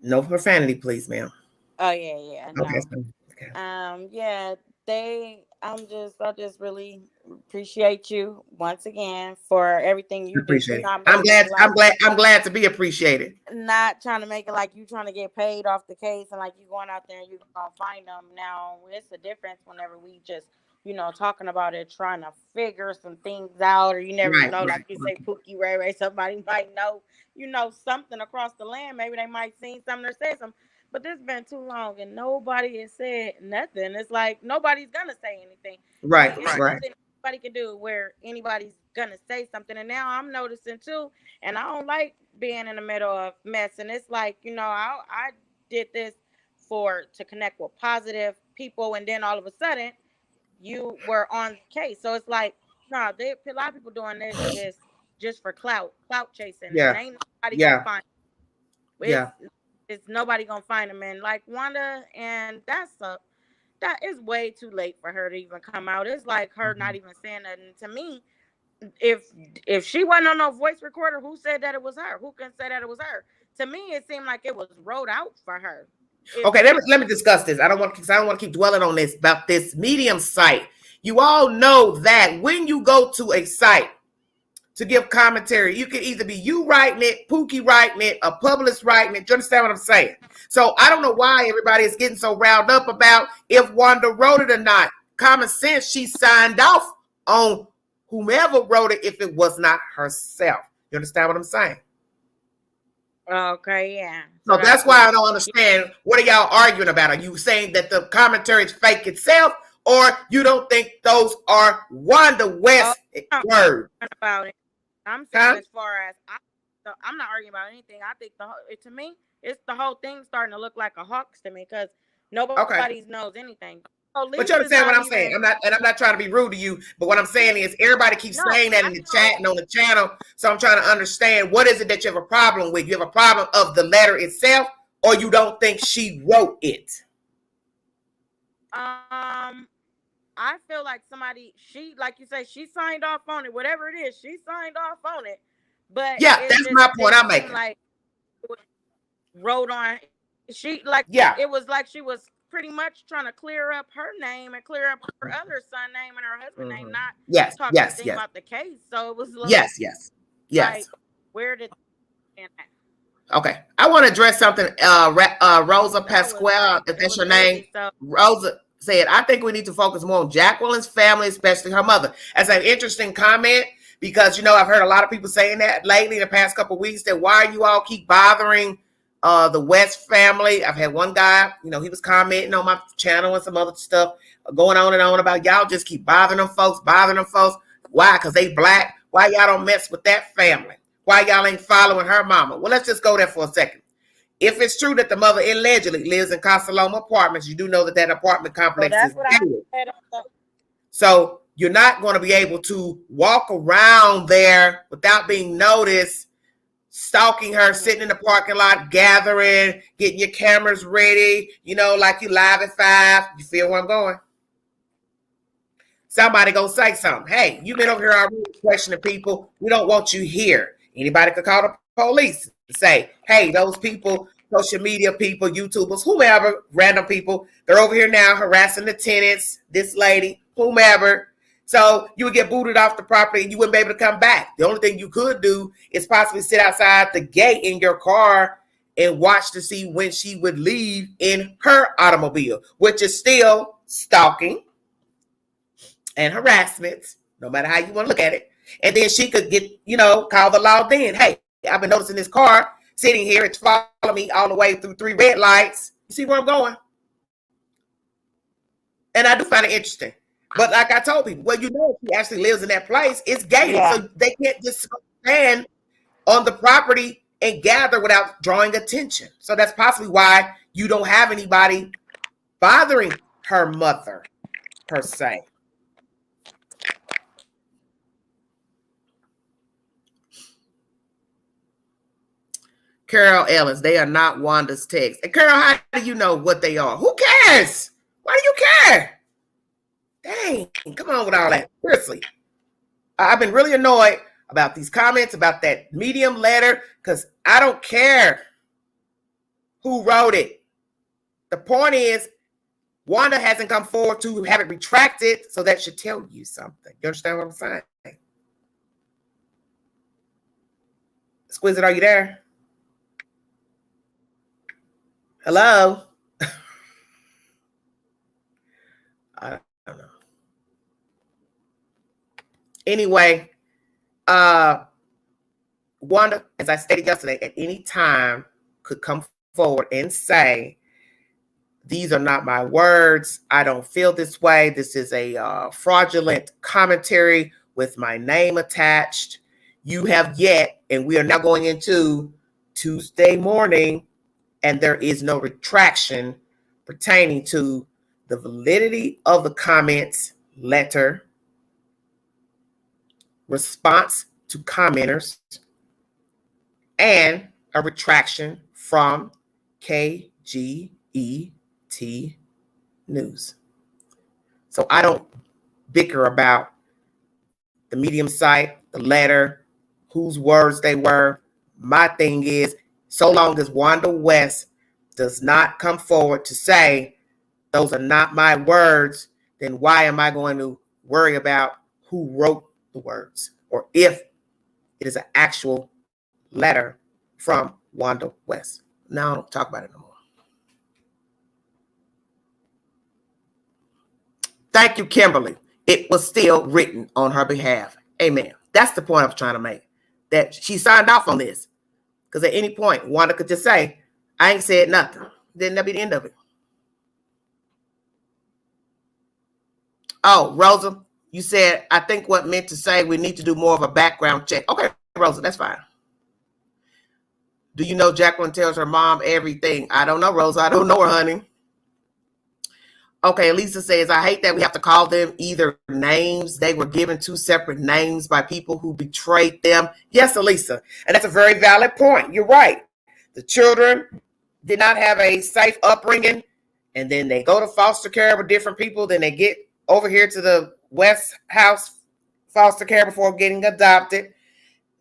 no profanity, please, ma'am. Oh yeah, no. Okay. Yeah, I just really appreciate you once again for everything you do. Appreciate it. I'm glad to be appreciated. Not trying to make it like you trying to get paid off the case and like you going out there and you gonna find them. Now it's a difference whenever we just talking about it, trying to figure some things out, or you never know, like you say, Pookie Ray, somebody might know, something across the land. Maybe they might seen something or said something. But this has been too long and nobody has said nothing. It's like nobody's gonna say anything. Right. Nothing anybody can do where anybody's gonna say something. And now I'm noticing too, and I don't like being in the middle of mess. And it's like, I did this to connect with positive people, and then all of a sudden you were on the case. So it's like, a lot of people doing this just for clout chasing. Yeah. And ain't nobody gonna find it's nobody gonna find them. And like Wanda, and that is way too late for her to even come out. It's like her not even saying nothing. To me, if she wasn't on no voice recorder, who said that it was her? Who can say that it was her? To me, it seemed like it was wrote out for her. Okay, let me discuss this. I don't want to keep dwelling on this about this Medium site. You all know that when you go to a site to give commentary, you can either be you writing it, Pookie writing it, a publicist writing it. Do you understand what I'm saying? So I don't know why everybody is getting so riled up about if Wanda wrote it or not. Common sense, she signed off on whomever wrote it if it was not herself. You understand what I'm saying? Okay, yeah. So that's why I don't understand. What are y'all arguing about? Are you saying that the commentary is fake itself, or you don't think those are Wanda West words? About it. I'm saying as far as I'm not arguing about anything. I think to me, it's the whole thing starting to look like a hoax to me because nobody knows anything. But you understand what I'm saying? I'm not trying to be rude to you, but what I'm saying is everybody keeps saying that in the chat and on the channel. So I'm trying to understand, what is it that you have a problem with? You have a problem of the letter itself, or you don't think she wrote it? I feel like she, like you say, she signed off on it. Whatever it is, she signed off on it. But yeah, that's my point I'm making. Like wrote on it was like she was pretty much trying to clear up her name and clear up her other son name and her husband name, not talking anything about the case. So it was yes. Like, where did okay, I want to address something. Rosa Pasquale, if that's your name. Rosa said, I think we need to focus more on Jacqueline's family, especially her mother. That's an interesting comment because, I've heard a lot of people saying that lately in the past couple of weeks, that why you all keep bothering the West family. I've had one guy, he was commenting on my channel and some other stuff going on and on about y'all just keep bothering them folks. Why? Because they Black. Why y'all don't mess with that family? Why y'all ain't following her mama? Well, let's just go there for a second. If it's true that the mother allegedly lives in Casa Loma Apartments, you do know that apartment complex is gated. So you're not going to be able to walk around there without being noticed, stalking her, sitting in the parking lot, gathering, getting your cameras ready, like you live at 5. You feel where I'm going? Somebody go say something. Hey, you've been over here already questioning people. We don't want you here. Anybody could call the police and say, hey, those people, social media people, YouTubers, whomever, random people, they're over here now harassing the tenants, this lady, whomever. So you would get booted off the property and you wouldn't be able to come back. The only thing you could do is possibly sit outside the gate in your car and watch to see when she would leave in her automobile, which is still stalking and harassment, no matter how you want to look at it. And then she could get, call the law then. Hey, I've been noticing this car sitting here. It's following me all the way through 3 red lights. You see where I'm going? And I do find it interesting. But like I told people, well, she actually lives in that place. It's gated. Yeah. So they can't just stand on the property and gather without drawing attention. So that's possibly why you don't have anybody bothering her mother, per se. Carol Ellis, they are not Wanda's texts. And Carol, how do you know what they are? Who cares? Why do you care? Dang, come on with all that. Seriously. I've been really annoyed about these comments, about that Medium letter, because I don't care who wrote it. The point is, Wanda hasn't come forward to have it retracted, so that should tell you something. You understand what I'm saying? Squizit, are you there? Hello? I don't know. Anyway, Wanda, as I stated yesterday, at any time could come forward and say, these are not my words. I don't feel this way. This is a fraudulent commentary with my name attached. You have yet, and we are now going into Tuesday morning, and there is no retraction pertaining to the validity of the comments, letter, response to commenters, and a retraction from KGET News. So I don't bicker about the Medium site, the letter, whose words they were. My thing is, so long as Wanda West does not come forward to say, those are not my words, then why am I going to worry about who wrote the words or if it is an actual letter from Wanda West? Now I don't talk about it no more. Thank you, Kimberly. It was still written on her behalf. Amen. That's the point I was trying to make, that she signed off on this. Because at any point, Wanda could just say, I ain't said nothing. Then that'll be the end of it. Oh, Rosa, you said, I think what meant to say we need to do more of a background check. Okay, Rosa, that's fine. Do you know Jacqueline tells her mom everything? I don't know, Rosa. I don't know her, honey. Okay, Lisa says, I hate that we have to call them either names. They were given two separate names by people who betrayed them. Yes, Elisa. And that's a very valid point. You're right. The children did not have a safe upbringing. And then they go to foster care with different people. Then they get over here to the West House foster care before getting adopted.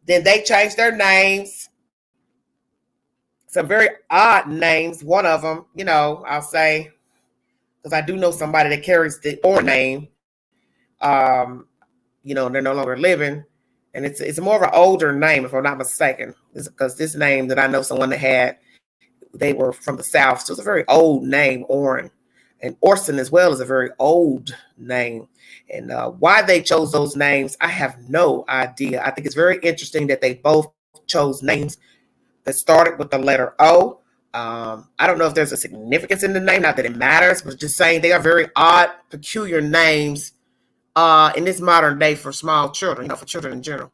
Then they change their names. Some very odd names. One of them, I'll say, because I do know somebody that carries the or name, they're no longer living. And it's more of an older name, if I'm not mistaken, because this name that I know someone that had, they were from the South. So it's a very old name, Orrin. And Orson as well is a very old name. And why they chose those names, I have no idea. I think it's very interesting that they both chose names that started with the letter O. I don't know if there's a significance in the name, not that it matters, but just saying they are very odd, peculiar names in this modern day for small children, for children in general.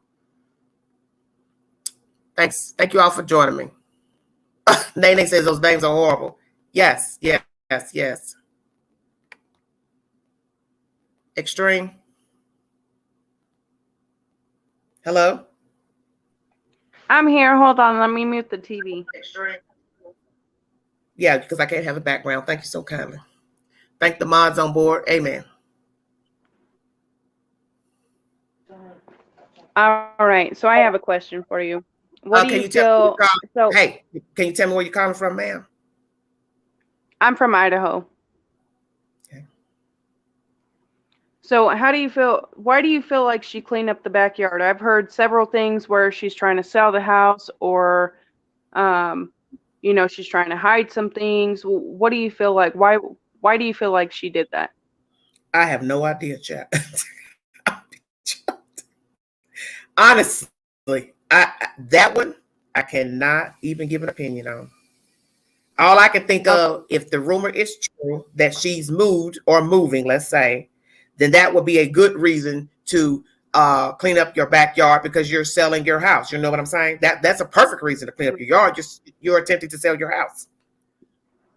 Thanks. Thank you all for joining me. Nene says those names are horrible. Yes. Extreme. Hello? I'm here. Hold on. Let me mute the TV. Extreme. Yeah, because I can't have a background. Thank you so kindly. Thank the mods on board. Amen. All right. So I have a question for you. What do you feel? Hey, can you tell me where you're calling from, ma'am? I'm from Idaho. Okay. So how do you feel? Why do you feel like she cleaned up the backyard? I've heard several things where she's trying to sell the house, or, she's trying to hide some things. What do you feel like? Why do you feel like she did that? I have no idea, chat. Honestly, that one I cannot even give an opinion on. All I can think of, if the rumor is true that she's moved or moving, let's say, then that would be a good reason to clean up your backyard because you're selling your house. You know what I'm saying? That's a perfect reason to clean up your yard. You're attempting to sell your house.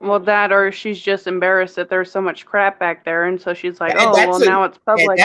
Well, that, or she's just embarrassed that there's so much crap back there, and so she's like, now it's public.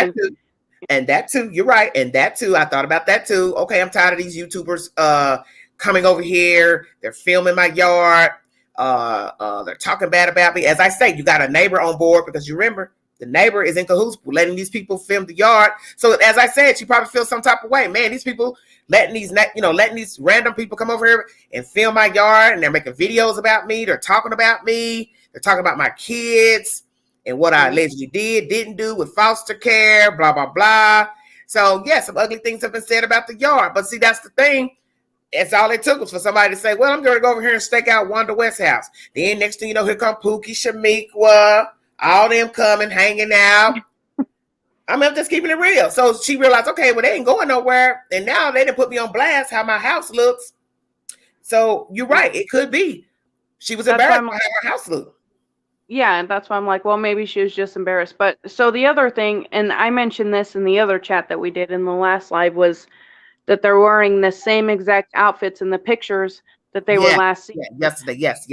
And that too, you're right. And that too, I thought about that too. Okay, I'm tired of these YouTubers coming over here. They're filming my yard. They're talking bad about me. As I say, you got a neighbor on board because you remember the neighbor is in cahoots letting these people film the yard. So as I said, she probably feels some type of way. Man, these people letting these random people come over here and film my yard, and they're making videos about me. They're talking about me. They're talking about my kids and what I allegedly didn't do with foster care, blah, blah, blah. So, yes, some ugly things have been said about the yard. But see, that's the thing. That's all it took was for somebody to say, well, I'm going to go over here and stake out Wanda West house. Then next thing you know, here come Pookie, Shamiqua, all them coming, hanging out. I'm just keeping it real. So she realized, okay, well, they ain't going nowhere. And now they didn't put me on blast how my house looks. So you're right. It could be. She was embarrassed by how her house looked. Yeah, and that's why I'm like, well, maybe she was just embarrassed. But so the other thing, and I mentioned this in the other chat that we did in the last live, was that they're wearing the same exact outfits in the pictures that they were last seen. Yeah, yesterday. Yes.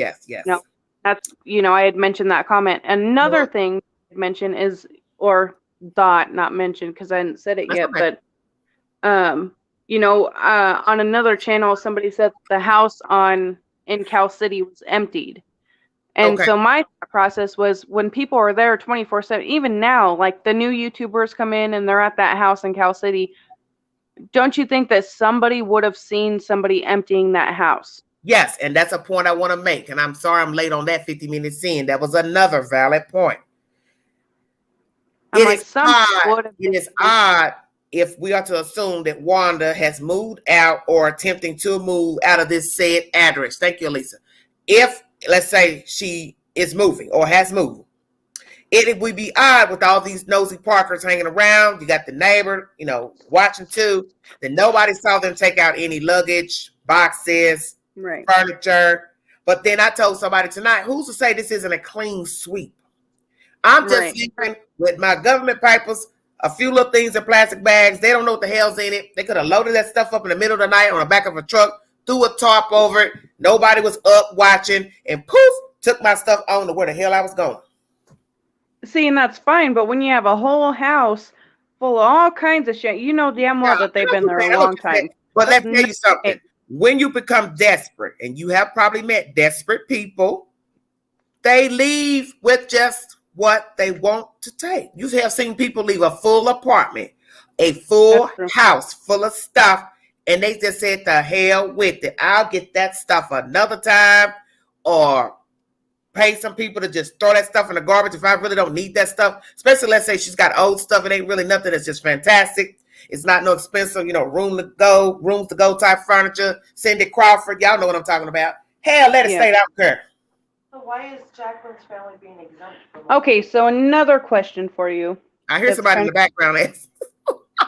That's, I had mentioned that comment. Another thing I mentioned is, or thought, not mentioned because I hadn't said it yet, okay. But, on another channel, somebody said the house in Cal City was emptied. And so my process was, when people are there 24/7, even now, like the new YouTubers come in and they're at that house in Cal City, don't you think that somebody would have seen somebody emptying that house? Yes, and that's a point I want to make. And I'm sorry I'm late on that 50 minutes in. That was another valid point. It is odd if we are to assume that Wanda has moved out or attempting to move out of this said address. Thank you, Lisa. If, let's say, she is moving or has moved, it would be odd with all these nosy Parkers hanging around. You got the neighbor, watching too. Then nobody saw them take out any luggage, boxes, furniture. But then I told somebody tonight, who's to say this isn't a clean sweep? I'm just sleeping with my government papers, a few little things in plastic bags. They don't know what the hell's in it. They could have loaded that stuff up in the middle of the night on the back of a truck, threw a tarp over it. Nobody was up watching, and poof, took my stuff on to where the hell I was going. See, and that's fine, but when you have a whole house full of all kinds of shit, you know damn well that they've been there a long time. But let me tell you something. When you become desperate, and you have probably met desperate people, they leave with just what they want to take. You have seen people leave a full apartment, a full house full of stuff, and they just said, the hell with it. I'll get that stuff another time, or pay some people to just throw that stuff in the garbage if I really don't need that stuff. Especially, let's say she's got old stuff. It ain't really nothing that's just fantastic. It's not no expensive, rooms to go type furniture. Cindy Crawford, y'all know what I'm talking about. Hell, let it stay. I don't care. So why is Jacqueline's family being exempt? Okay, so another question for you. I hear somebody in the background.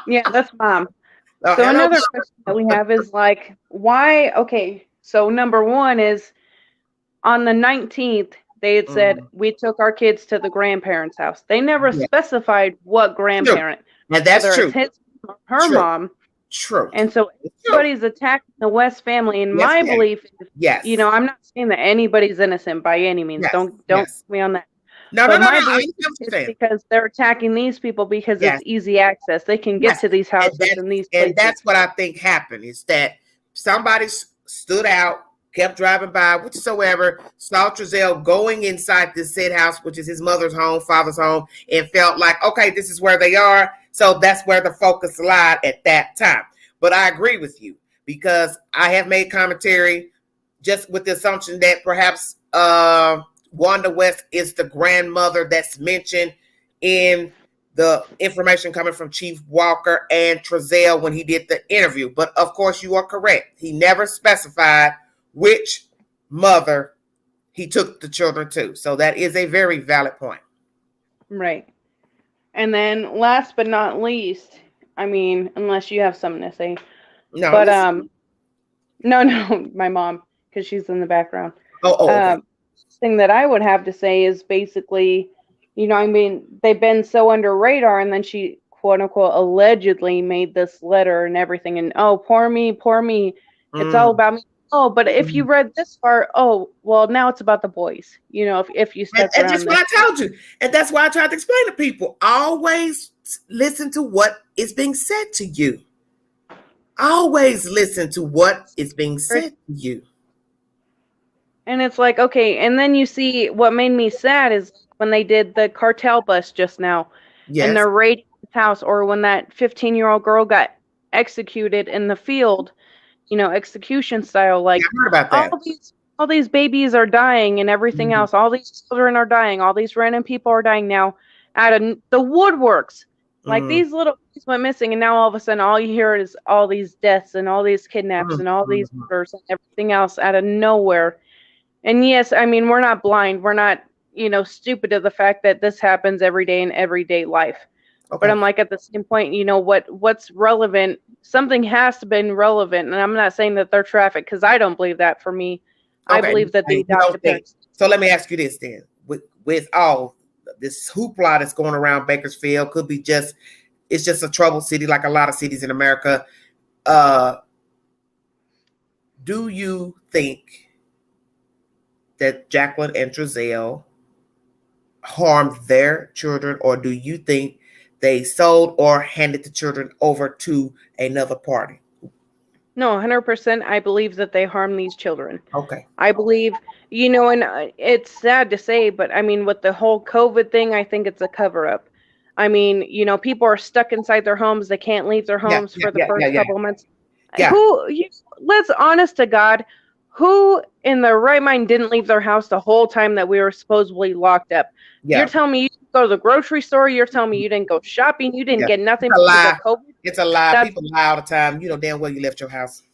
Yeah, that's Mom. So another question that we have is like, why? Okay, so number one is on the 19th, they had said we took our kids to the grandparents' house. They never specified what grandparent. And that's true. His, her mom. True. And so everybody's attacking the West family. And my belief is, I'm not saying that anybody's innocent by any means. Don't get me on that. No. It's because they're attacking these people because it's easy access. They can get to these houses and these places. And that's what I think happened, is that somebody stood out, kept driving by, whatsoever, saw Trezell going inside this said house, which is his mother's home, father's home, and felt like, okay, this is where they are. So that's where the focus lied at that time. But I agree with you, because I have made commentary just with the assumption that perhaps Wanda West is the grandmother that's mentioned in the information coming from Chief Walker and Trezell when he did the interview. But of course, you are correct. He never specified which mother he took the children to. So that is a very valid point. Right. And then last but not least, I mean, unless you have something to say. No. But no, my mom, because she's in the background. Okay. Thing that I would have to say is basically, I mean, they've been so under radar, and then she, quote unquote, allegedly made this letter and everything, and poor me, it's all about me. Oh, but if you read this part, well, now it's about the boys. If you stuck around. And that's what I told you. And that's why I tried to explain to people. Always listen to what is being said to you. Always listen to what is being said to you. And it's like, okay, and then you see what made me sad is when they did the cartel bust just now. Yes. And they're raiding his house, or when that 15-year-old girl got executed in the field, execution style. Like, I heard about that. All these babies are dying and everything else. All these children are dying. All these random people are dying now out of the woodworks. Like, these little kids went missing, and now all of a sudden all you hear is all these deaths and all these kidnaps and all these murders and everything else out of nowhere. And yes, I mean, we're not blind. We're not, stupid to the fact that this happens every day in everyday life. Okay. But I'm like, at the same point, what's relevant? Something has to be relevant. And I'm not saying that they're trafficked, because I don't believe that. For me, I believe that they adopted parents. So let me ask you this then. With all this hoopla that's going around Bakersfield, could be it's just a troubled city like a lot of cities in America. Do you think that Jacqueline and Trezell harmed their children, or do you think they sold or handed the children over to another party? No, 100%. I believe that they harmed these children. Okay. I believe, and it's sad to say, but I mean, with the whole COVID thing, I think it's a cover up. I mean, people are stuck inside their homes. They can't leave their homes for the first couple of months. Yeah. Let's honest to God, who in their right mind didn't leave their house the whole time that we were supposedly locked up? Yeah. You're telling me you didn't go to the grocery store? You're telling me you didn't go shopping? You didn't get nothing? It's a lie. It's a lie. People lie all the time. You know damn well you left your house.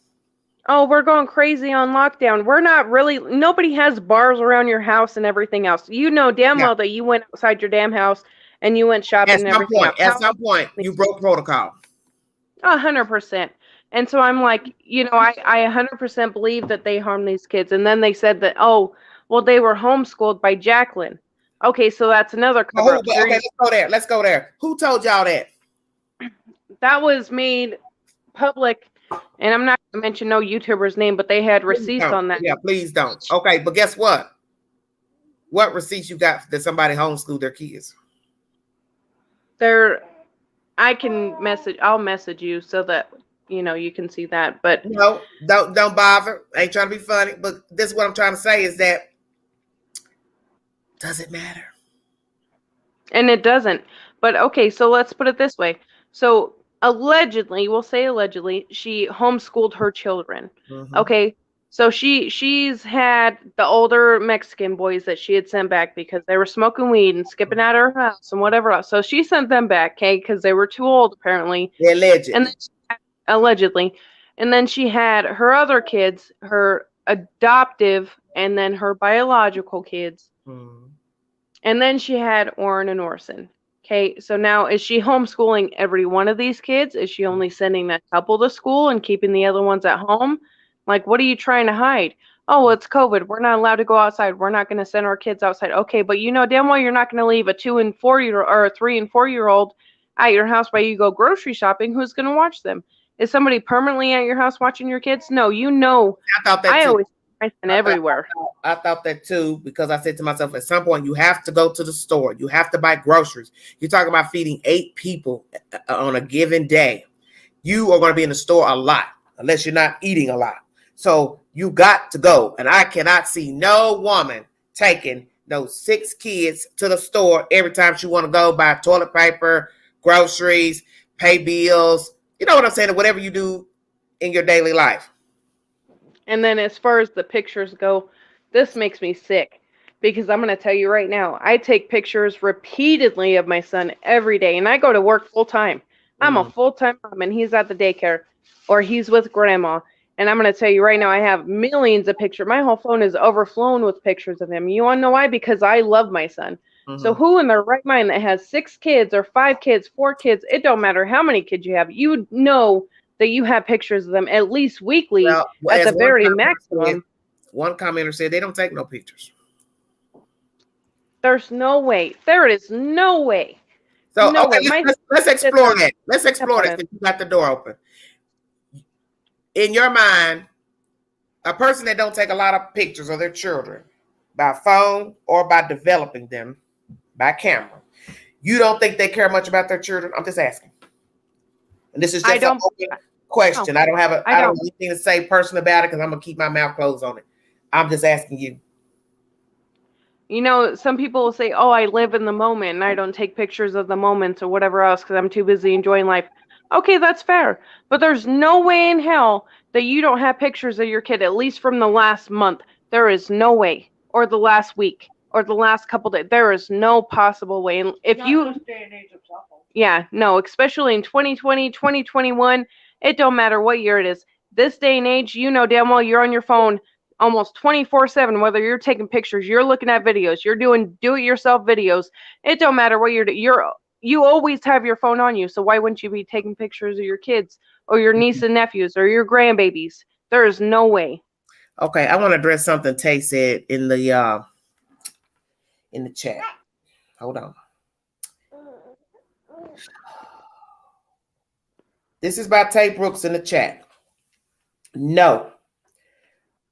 Oh, we're going crazy on lockdown. We're not really. Nobody has bars around your house and everything else. You know damn well that you went outside your damn house and you went shopping and everything else. At some point, you broke protocol. 100%. And so I'm like, I 100% believe that they harmed these kids. And then they said that, they were homeschooled by Jacqueline. Okay, so that's another cover up. Okay, let's go there. Who told y'all that? That was made public And I'm not going to mention no YouTuber's name, but they had receipts on that. Yeah, please don't. Okay, but guess what? What receipts you got that somebody homeschooled their kids? I'll message you so that you can see that. But no, don't bother. I ain't trying to be funny, but this is what I'm trying to say is that does it matter? And it doesn't. But okay, so let's put it this way. So allegedly, we'll say allegedly, she homeschooled her children. Mm-hmm. Okay. So she's had the older Mexican boys that she had sent back because they were smoking weed and skipping out of her house and whatever else. So she sent them back, okay, because they were too old apparently. Allegedly. And then allegedly. And then she had her other kids, her adoptive and then her biological kids. Mm-hmm. And then she had Orrin and Orson. Okay, so now is she homeschooling every one of these kids? Is she only sending that couple to school and keeping the other ones at home? Like, what are you trying to hide? Oh, it's COVID. We're not allowed to go outside. We're not going to send our kids outside. Okay, but damn well you're not going to leave a 2 and 4 year or a 3 and 4 year old at your house while you go grocery shopping. Who's going to watch them? Is somebody permanently at your house watching your kids? No, I thought that too. always everywhere. I thought that too, because I said to myself, at some point you have to go to the store. You have to buy groceries. You're talking about feeding 8 people on a given day. You are going to be in the store a lot, unless you're not eating a lot. So you got to go. And I cannot see no woman taking those 6 kids to the store every time she want to go buy toilet paper, groceries, pay bills. You know what I'm saying? Whatever you do in your daily life. And then as far as the pictures go, this makes me sick because I'm going to tell you right now, I take pictures repeatedly of my son every day and I go to work full time. I'm a full-time mom and he's at the daycare or he's with grandma. And I'm going to tell you right now, I have millions of pictures. My whole phone is overflowing with pictures of him. You want to know why? Because I love my son. Mm-hmm. So who in their right mind that has 6 kids or 5 kids, 4 kids, it don't matter how many kids you have. You know that you have pictures of them at least weekly at the very maximum. One commenter said they don't take no pictures. There's no way. There is no way. So no okay, let's explore that. Let's explore that since you got the door open. In your mind, a person that don't take a lot of pictures of their children by phone or by developing them by camera, you don't think they care much about their children? I'm just asking. And this is just an open question. I don't have anything to say personal about it because I'm gonna keep my mouth closed on it. I'm just asking you. Some people will say, "Oh, I live in the moment and I don't take pictures of the moments or whatever else because I'm too busy enjoying life." Okay, that's fair. But there's no way in hell that you don't have pictures of your kid, at least from the last month. There is no way. Or the last week. Or the last couple days. There is no possible way. And if you... Yeah, no, especially in 2020, 2021, it don't matter what year it is. This day and age, damn well you're on your phone almost 24/7, whether you're taking pictures, you're looking at videos, you're doing do-it-yourself videos. It don't matter what you're doing. You always have your phone on you, so why wouldn't you be taking pictures of your kids or your niece and nephews or your grandbabies? There is no way. Okay, I want to address something Tay said in the chat. Hold on. This is by Tay Brooks in the chat. No.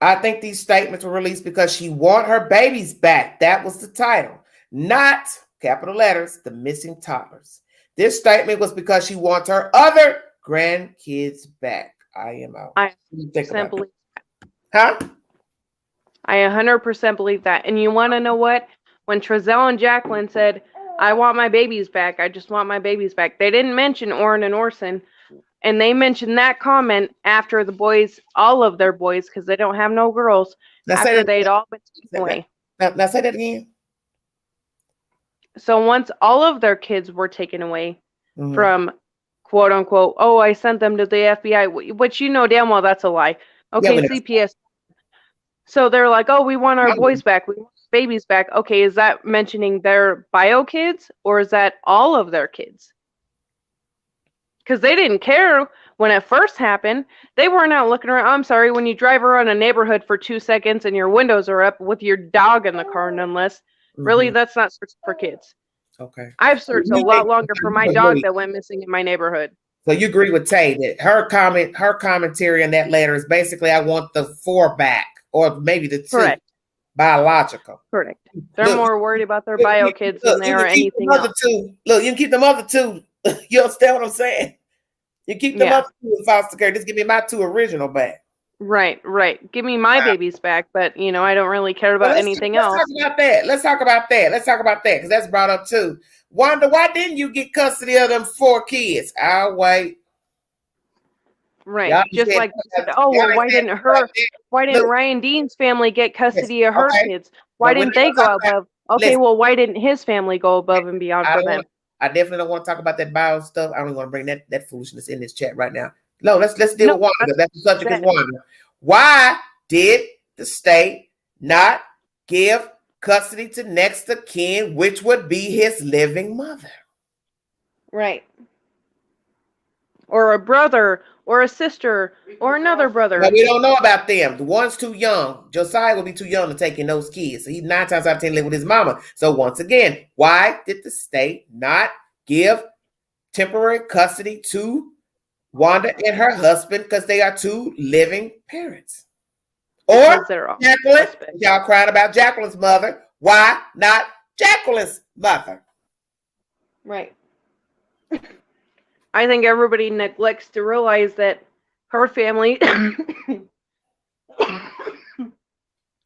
I think these statements were released because she want her babies back. That was the title. Not, capital letters, the missing toddlers. This statement was because she wants her other grandkids back. I am out. I 100% believe that. Huh? I 100% believe that. And you want to know what? When Trezell and Jacqueline said, "I want my babies back. I just want my babies back," they didn't mention Orrin and Orson. And they mentioned that comment after the boys, all of their boys, because they don't have no girls, after they'd all been taken away. Now say that again. So once all of their kids were taken away from, quote unquote, "Oh, I sent them to the FBI," which damn well that's a lie. Okay, yeah, CPS. So they're like, "Oh, we want our boys back. We want babies back." Okay, is that mentioning their bio kids or is that all of their kids? Because they didn't care when it first happened. They weren't out looking around. I'm sorry, when you drive around a neighborhood for 2 seconds and your windows are up with your dog in the car, nonetheless. Really, that's not searching for kids. Okay. I've searched a lot longer for my dog that went missing in my neighborhood. So you agree with Tay that her commentary in that letter is basically, I want the 4 back, or maybe the 2 Correct. biological. Correct. They're more worried about their bio kids than they are anything else. Look, you can keep them other 2. You understand what I'm saying? You keep them other 2 in foster care. Just give me my 2 original back. Right. Give me my babies back, but I don't really care about anything else. Let's talk about that because that's brought up too. Wanda, why didn't you get custody of them 4 kids? I'll wait. Right. Just like why didn't Ryan Dean's family get custody of her kids? Why didn't they go above? Okay, well, why didn't his family go above and beyond for them? I definitely don't want to talk about that bio stuff. I don't want to bring that foolishness in this chat right now. No, let's deal with Wanda. That's the subject is Wanda. Why did the state not give custody to next of kin, which would be his living mother? Right. Or a brother, or a sister, or another brother. But we don't know about them. The one's too young. Josiah will be too young to take in those kids. So he's 9 times out of 10 live with his mama. So once again, why did the state not give temporary custody to Wanda and her husband? Because they are 2 living parents. Or Jacqueline, y'all crying about Jacqueline's mother. Why not Jacqueline's mother? Right. I think everybody neglects to realize that her family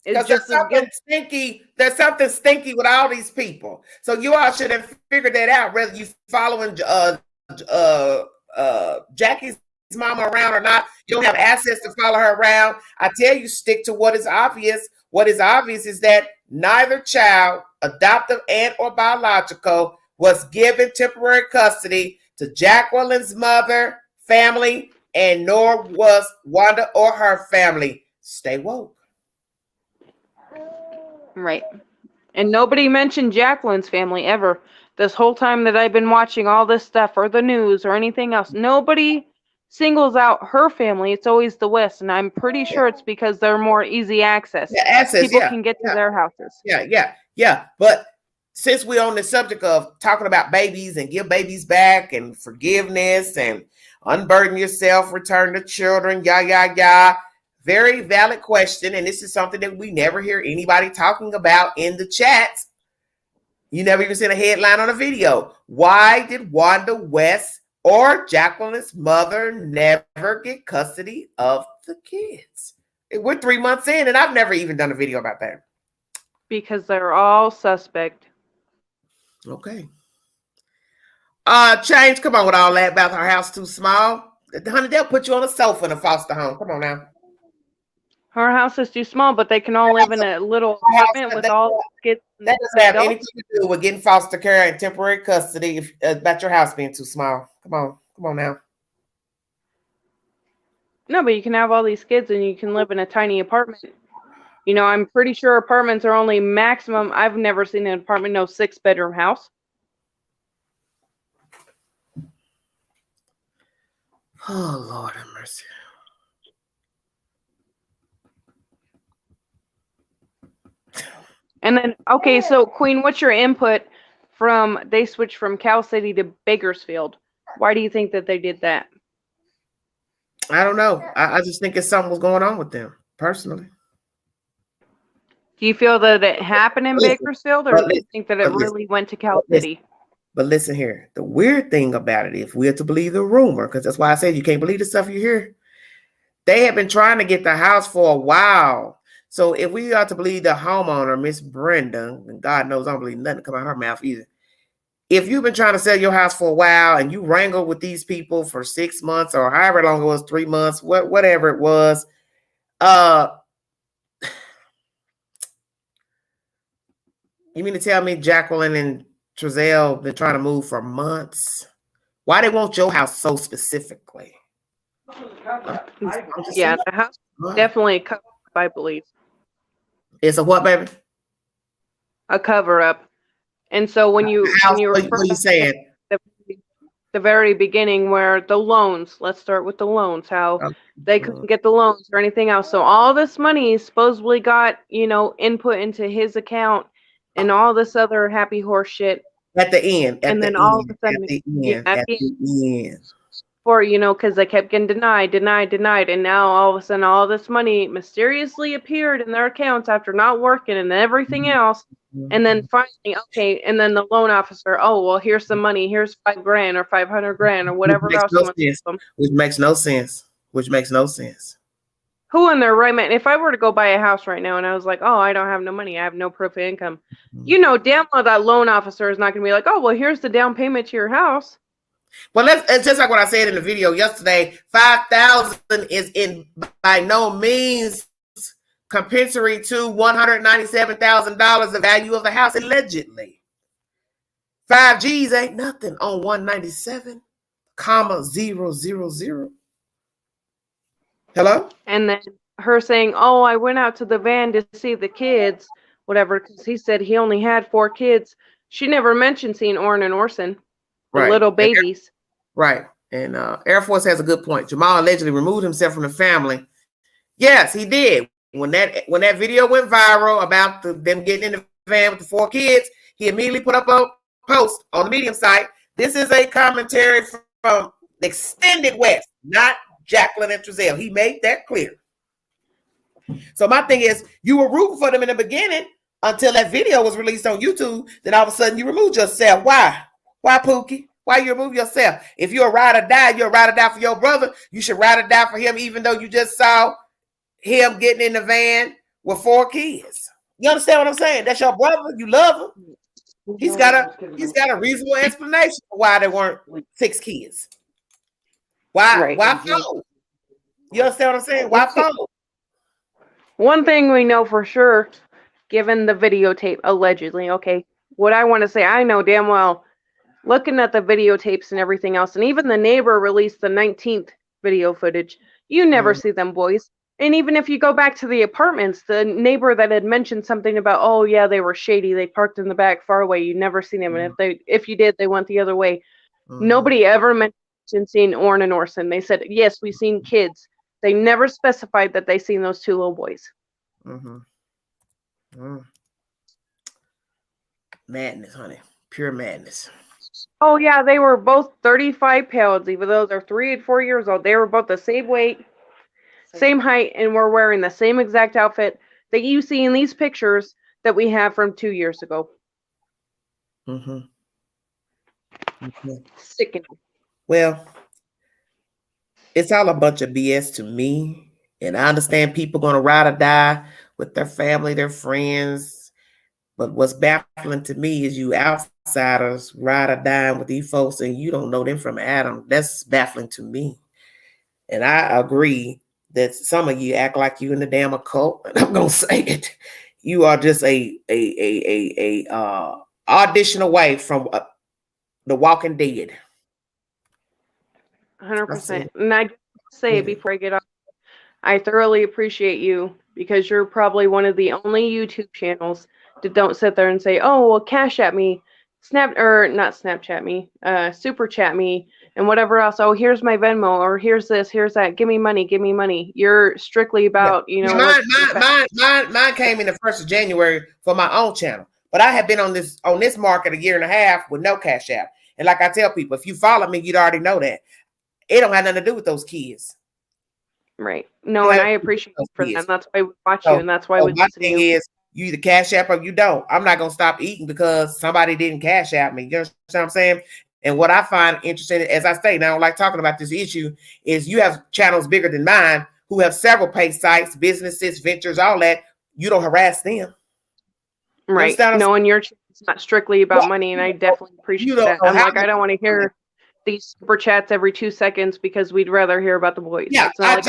is just something stinky. There's something stinky with all these people. So you all should have figured that out, whether you following Jackie's mama around or not. You don't have access to follow her around. I tell you, stick to what is obvious. What is obvious is that neither child, adoptive and or biological, was given temporary custody to Jacqueline's mother, family, and nor was Wanda or her family. Stay woke. Right. And nobody mentioned Jacqueline's family ever. This whole time that I've been watching all this stuff or the news or anything else, nobody singles out her family. It's always the West, and I'm pretty sure it's because they're more easy access. People can get to their houses. Yeah. But since we're on the subject of talking about babies and give babies back and forgiveness and unburden yourself, return to children, very valid question. And this is something that we never hear anybody talking about in the chats. You never even seen a headline on a video. Why did Wanda West or Jacqueline's mother never get custody of the kids? We're 3 months in, and I've never even done a video about that. Because they're all suspect. Okay. Change, come on with all that about her house too small. Honey, they'll put you on a sofa in a foster home. Come on now. Her house is too small, but they can all live in a little apartment with all kids. That doesn't have anything to do with getting foster care and temporary custody about your house being too small. Come on now. No, but you can have all these kids and you can live in a tiny apartment. I'm pretty sure apartments are only maximum. I've never seen an apartment, no 6-bedroom house. Oh, Lord have mercy. And then, okay, so Queen, what's your input they switched from Cal City to Bakersfield? Why do you think that they did that? I don't know. I just think it's something was going on with them, personally. Do you feel that it happened in Bakersfield, or do you think that it really went to Cal City? But listen here. The weird thing about it, if we're to believe the rumor, because that's why I said you can't believe the stuff you hear, they have been trying to get the house for a while. So if we are to believe the homeowner, Miss Brenda, and God knows I don't believe nothing come out of her mouth either. If you've been trying to sell your house for a while and you wrangle with these people for 6 months or however long it was, 3 months, whatever it was, you mean to tell me Jacqueline and Trezell been trying to move for months? Why they want your house so specifically? Yeah, the house definitely a cover-up, I believe. It's a what, baby? A cover-up. And so when you what are you saying? The very beginning where the loans, let's start with the loans, how they couldn't get the loans or anything else. So all this money supposedly got, input into his account and all this other happy horse shit. At the end. All of a sudden, at the end. for, because they kept getting denied. And now all of a sudden, all this money mysteriously appeared in their accounts after not working and everything else. And then finally, okay, and then the loan officer, oh, well, here's some money. Here's $5,000 or $500,000 or whatever else you want to give them. Which makes no sense. Who in their right mind? If I were to go buy a house right now and I was like, oh, I don't have no money, I have no proof of income, damn well that loan officer is not going to be like, oh, well, here's the down payment to your house. Well, it's just like what I said in the video yesterday. $5,000 is in by no means compensatory to $197,000 the value of the house allegedly. 5 G's ain't nothing on 197,000. Hello? And then her saying, oh, I went out to the van to see the kids, whatever, because he said he only had 4 kids. She never mentioned seeing Orrin and Orson. The little babies. Right. And Air Force has a good point. Jamal allegedly removed himself from the family. Yes, he did. When that video went viral about them getting in the van with the 4 kids, he immediately put up a post on the Medium site. This is a commentary from the extended West, not Jacqueline and Trezell. He made that clear. So my thing is, you were rooting for them in the beginning until that video was released on YouTube. Then all of a sudden you removed yourself. Why? Why, Pookie? Why you remove yourself? If you're a ride or die, you're a ride or die for your brother. You should ride or die for him, even though you just saw him getting in the van with 4 kids. You understand what I'm saying? That's your brother. You love him. He's got a reasonable explanation for why there weren't 6 kids. Why? Why 4? You understand what I'm saying? Why 4? One thing we know for sure, given the videotape allegedly, okay, what I want to say, I know damn well, looking at the videotapes and everything else, and even the neighbor released the 19th video footage, you never see them boys. And even if you go back to the apartments, the neighbor that had mentioned something about, oh yeah, they were shady, they parked in the back far away, you never seen them. And if you did, they went the other way. Nobody ever mentioned seeing Orrin and Orson. They said, yes, we've seen kids. They never specified that they seen those 2 little boys. Madness, honey. Pure madness. Oh yeah, they were both 35 pounds, even though they're 3 and 4 years old. They were both the same weight, same height, and were wearing the same exact outfit that you see in these pictures that we have from 2 years ago. Sickening. Well, it's all a bunch of BS to me. And I understand people going to ride or die with their family, their friends. But what's baffling to me is you outsiders ride or die with these folks and you don't know them from Adam. That's baffling to me. And I agree that some of you act like you in the damn occult. And I'm going to say it. You are just a audition away from The Walking Dead. 100%. And I say before I get off, I thoroughly appreciate you because you're probably one of the only YouTube channels that don't sit there and say, oh, well, cash at me, not Snapchat me, super chat me, and whatever else. Oh, here's my Venmo, or here's this, here's that. Give me money. You're strictly about, Mine came in the 1st of January for my own channel. But I have been on this market a year and a half with no cash app. And like I tell people, if you follow me, you'd already know that. It don't have nothing to do with those kids. Right. No, and I appreciate you for that. That's why we watch you, and that's why we listen to you. Is you either cash app or you don't. I'm not gonna stop eating because somebody didn't cash app me. You understand what I'm saying? And what I find interesting, as I say, now I don't like talking about this issue, is you have channels bigger than mine who have several paid sites, businesses, ventures, all that. You don't harass them. Right. No, and your channel is not strictly about money, and I definitely appreciate that. I'm like, I don't want to hear these super chats every 2 seconds because we'd rather hear about the boys. Yeah, it's not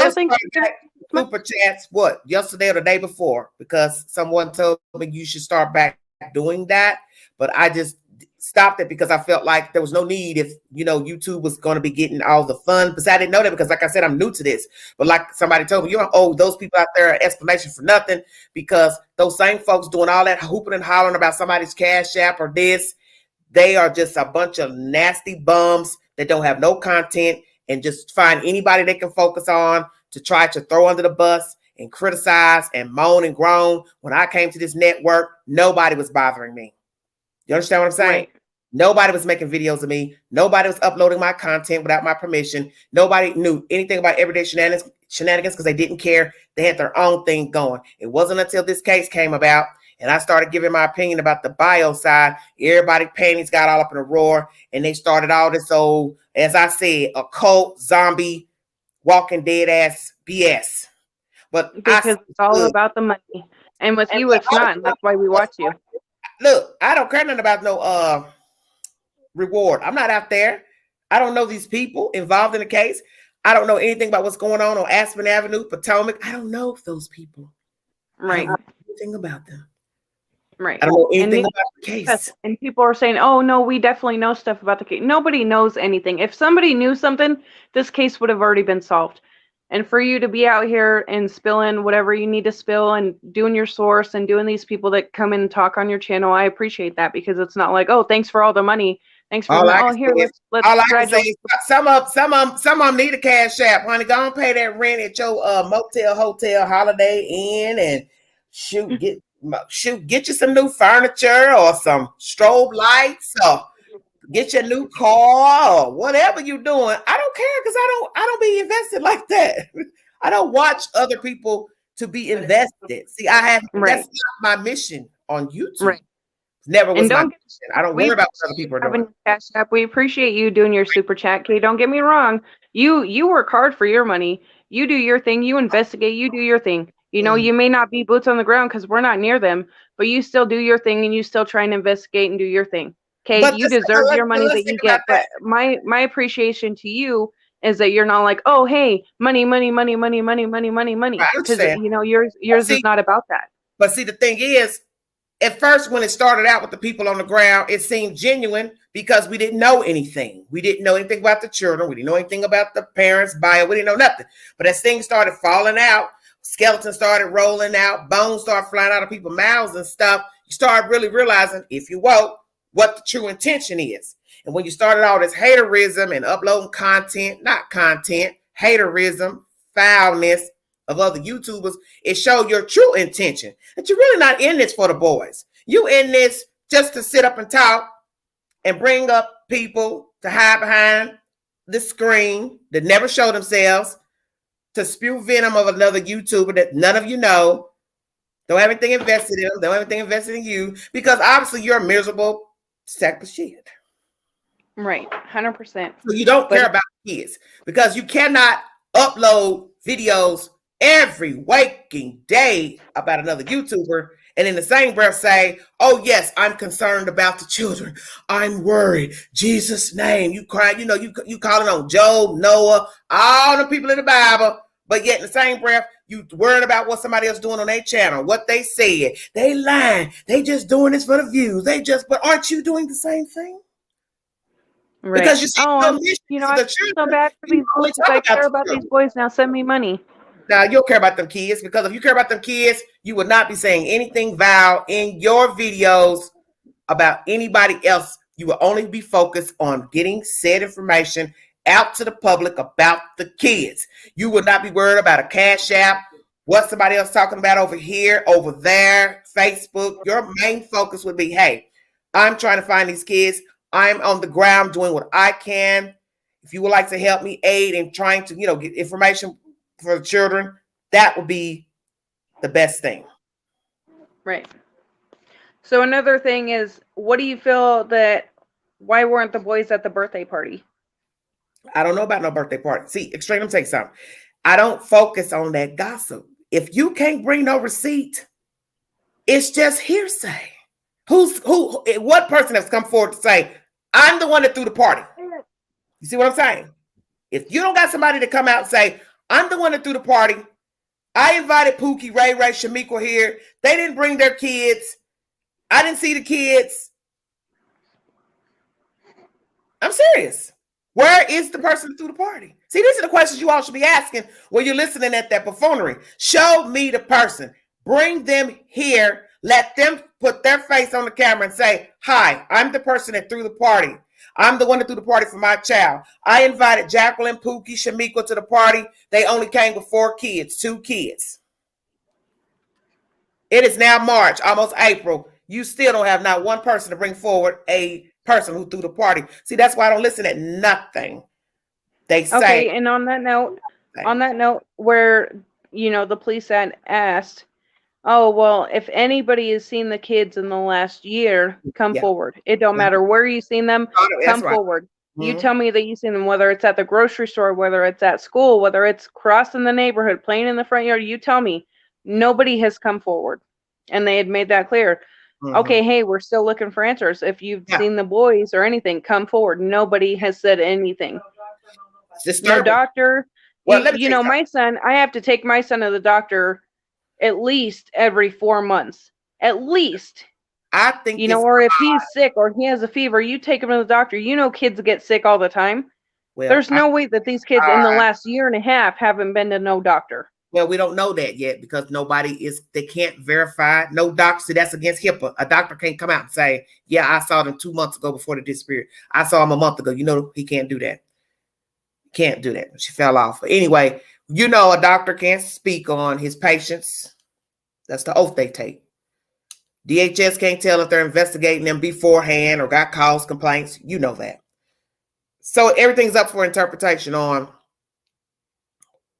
super chats, what, yesterday or the day before, because someone told me you should start back doing that. But I just stopped it because I felt like there was no need if, YouTube was going to be getting all the fun. Because I didn't know that because, like I said, I'm new to this. But like somebody told me, you don't owe those people out there an explanation for nothing because those same folks doing all that hooping and hollering about somebody's cash app or this, they are just a bunch of nasty bums that don't have no content and just find anybody they can focus on to try to throw under the bus and criticize and moan and groan. When I came to this network, nobody was bothering me. You understand what I'm saying? Right. Nobody was making videos of me. Nobody was uploading my content without my permission. Nobody knew anything about everyday shenanigans because they didn't care. They had their own thing going. It wasn't until this case came about and I started giving my opinion about the bio side. Everybody panties got all up in a roar and they started all this old, as I said, occult, zombie, Walking Dead ass BS. But because it's all about the money. And with you, it's not. And that's why we watch you. Look, I don't care nothing about no reward. I'm not out there. I don't know these people involved in the case. I don't know anything about what's going on Aspen Avenue, Potomac. I don't know those people. Right. I don't know anything about them. Right. I don't know anything about the case. Yes, and people are saying, oh, no, we definitely know stuff about the case. Nobody knows anything. If somebody knew something, this case would have already been solved. And for you to be out here and spilling whatever you need to spill and doing your source and doing these people that come in and talk on your channel, I appreciate that because it's not like, oh, thanks for all the money. Thanks for let's graduate. Some of them need a cash app, honey. Go and pay that rent at your motel, hotel, Holiday Inn, and get you some new furniture or some strobe lights or get your new car or whatever you're doing. I don't care because I don't be invested like that. I don't watch other people to be invested. See, that's not my mission on YouTube. Right. Never was my mission. I don't worry about what other people are doing. Cash app. We appreciate you doing your super chat, Kay. Don't get me wrong. You work hard for your money. You do your thing. You investigate. You do your thing. You know, you may not be boots on the ground because we're not near them, but you still do your thing and you still try and investigate and do your thing. Okay, you deserve your money that you get. But my appreciation to you is that you're not like, oh, hey, money. Because you know yours is not about that. But see, the thing is, at first, when it started out with the people on the ground, it seemed genuine because we didn't know anything. We didn't know anything about the children. We didn't know anything about the parents' bio. We didn't know nothing. But as things started falling out, skeletons started rolling out, bones started flying out of people's mouths and stuff, you start really realizing, if you woke, what the true intention is. And when you started all this haterism and uploading haterism, foulness of other YouTubers, it showed your true intention. That you're really not in this for the boys. You in this just to sit up and talk and bring up people to hide behind the screen that never show themselves, to spew venom of another YouTuber that none of you know, don't have anything invested in them, don't have anything invested in you, because obviously you're a miserable sack of shit. Right, 100%. So you don't care about kids because you cannot upload videos every waking day about another YouTuber and in the same breath say, oh yes, I'm concerned about the children. I'm worried. Jesus' name. You cry, you know, you calling on Job, Noah, all the people in the Bible, but yet in the same breath, you worried about what somebody else doing on their channel, what they said. They lying. They just doing this for the views. But aren't you doing the same thing? Right. Because you see, you know, I feel so bad for these boys. I care about these boys now. Send me money. Now, you don't care about them kids, because if you care about them kids, you would not be saying anything vile in your videos about anybody else. You will only be focused on getting said information out to the public about the kids. You would not be worried about a cash app, what somebody else talking about over here, over there, Facebook. Your main focus would be, hey, I'm trying to find these kids. I'm on the ground doing what I can. If you would like to help me aid in trying to, get information for the children, that would be the best thing. Right. So another thing is, what do you feel why weren't the boys at the birthday party? I don't know about no birthday party. See, Extreme, let me tell you something. I don't focus on that gossip. If you can't bring no receipt, it's just hearsay. What person has come forward to say, I'm the one that threw the party? You see what I'm saying? If you don't got somebody to come out and say, I'm the one that threw the party, I invited Pookie, Ray, Shamiko here. They didn't bring their kids. I didn't see the kids. I'm serious. Where is the person that threw the party? See, these are the questions you all should be asking when you're listening at that buffoonery. Show me the person. Bring them here. Let them put their face on the camera and say, hi, I'm the person that threw the party. I'm the one that threw the party for my child. I invited Jacqueline, Pookie, Shamiko to the party. They only came with 2 kids. It is now March, almost April. You still don't have not one person to bring forward a person who threw the party. See, that's why I don't listen to nothing they say. Okay, and on that note, where the police had asked, oh well, if anybody has seen the kids in the last year, come forward. It don't matter where you've seen them, come forward. You tell me that you've seen them, whether it's at the grocery store, whether it's at school, whether it's crossing the neighborhood, playing in the front yard. You tell me. Nobody has come forward, and they had made that clear. Okay, hey, we're still looking for answers. If you've seen the boys or anything, come forward. Nobody has said anything. No doctor. Well, my son, I have to take my son to the doctor at least every 4 months. At least. I think or if he's sick or he has a fever, you take him to the doctor. Kids get sick all the time. Well, there's no way that these kids in the last year and a half haven't been to no doctor. Well, we don't know that yet because they can't verify. No doctor, that's against HIPAA. A doctor can't come out and say, yeah, I saw them 2 months ago before they disappeared. I saw him a month ago. He can't do that. Can't do that. She fell off. But anyway, a doctor can't speak on his patients. That's the oath they take. DHS can't tell if they're investigating them beforehand or got calls, complaints. You know that. So everything's up for interpretation on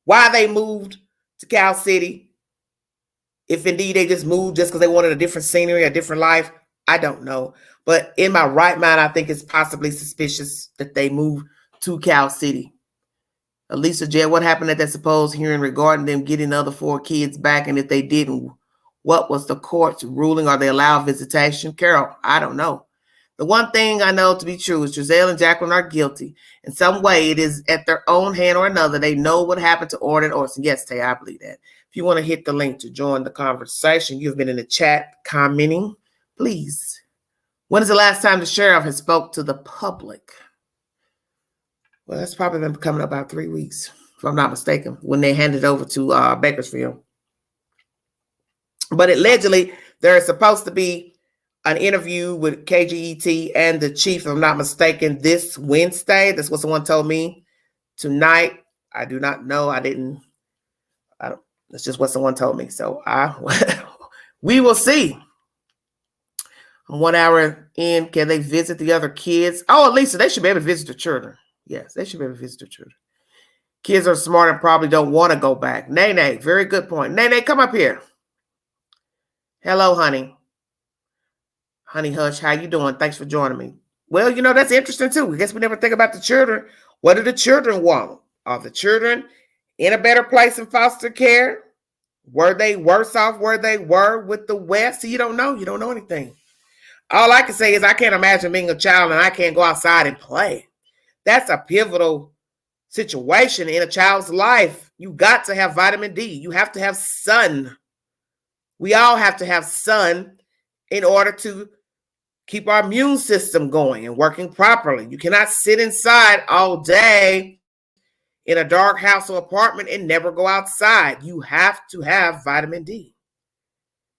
why they moved to Cal City. If indeed they just moved just because they wanted a different scenery, a different life, I don't know. But in my right mind, I think it's possibly suspicious that they moved to Cal City. Elisa J., what happened at that supposed hearing regarding them getting the other 4 kids back? And if they didn't, what was the court's ruling? Are they allowed visitation? Carol, I don't know. The one thing I know to be true is Giselle and Jacqueline are guilty. In some way, it is at their own hand or another. They know what happened to Orrin and Orson. Yes, Tay, I believe that. If you want to hit the link to join the conversation, you've been in the chat commenting, please. When is the last time the sheriff has spoke to the public? Well, that's probably been coming up about 3 weeks, if I'm not mistaken, when they handed over to Bakersfield. But allegedly, there is supposed to be an interview with KGET and the chief, if I'm not mistaken, this Wednesday. That's what someone told me. Tonight, I do not know. That's just what someone told me. So we will see. 1 hour in, can they visit the other kids? Oh, Lisa, they should be able to visit the children. Yes, they should be able to visit the children. Kids are smart and probably don't want to go back. Nene, very good point. Nene, come up here. Hello, honey. Honey Hush, how you doing? Thanks for joining me. Well, that's interesting too. I guess we never think about the children. What do the children want? Are the children in a better place in foster care? Were they worse off where they were with the West? So you don't know. You don't know anything. All I can say is I can't imagine being a child and I can't go outside and play. That's a pivotal situation in a child's life. You got to have vitamin D. You have to have sun. We all have to have sun in order to keep our immune system going and working properly. You cannot sit inside all day in a dark house or apartment and never go outside. You have to have vitamin D.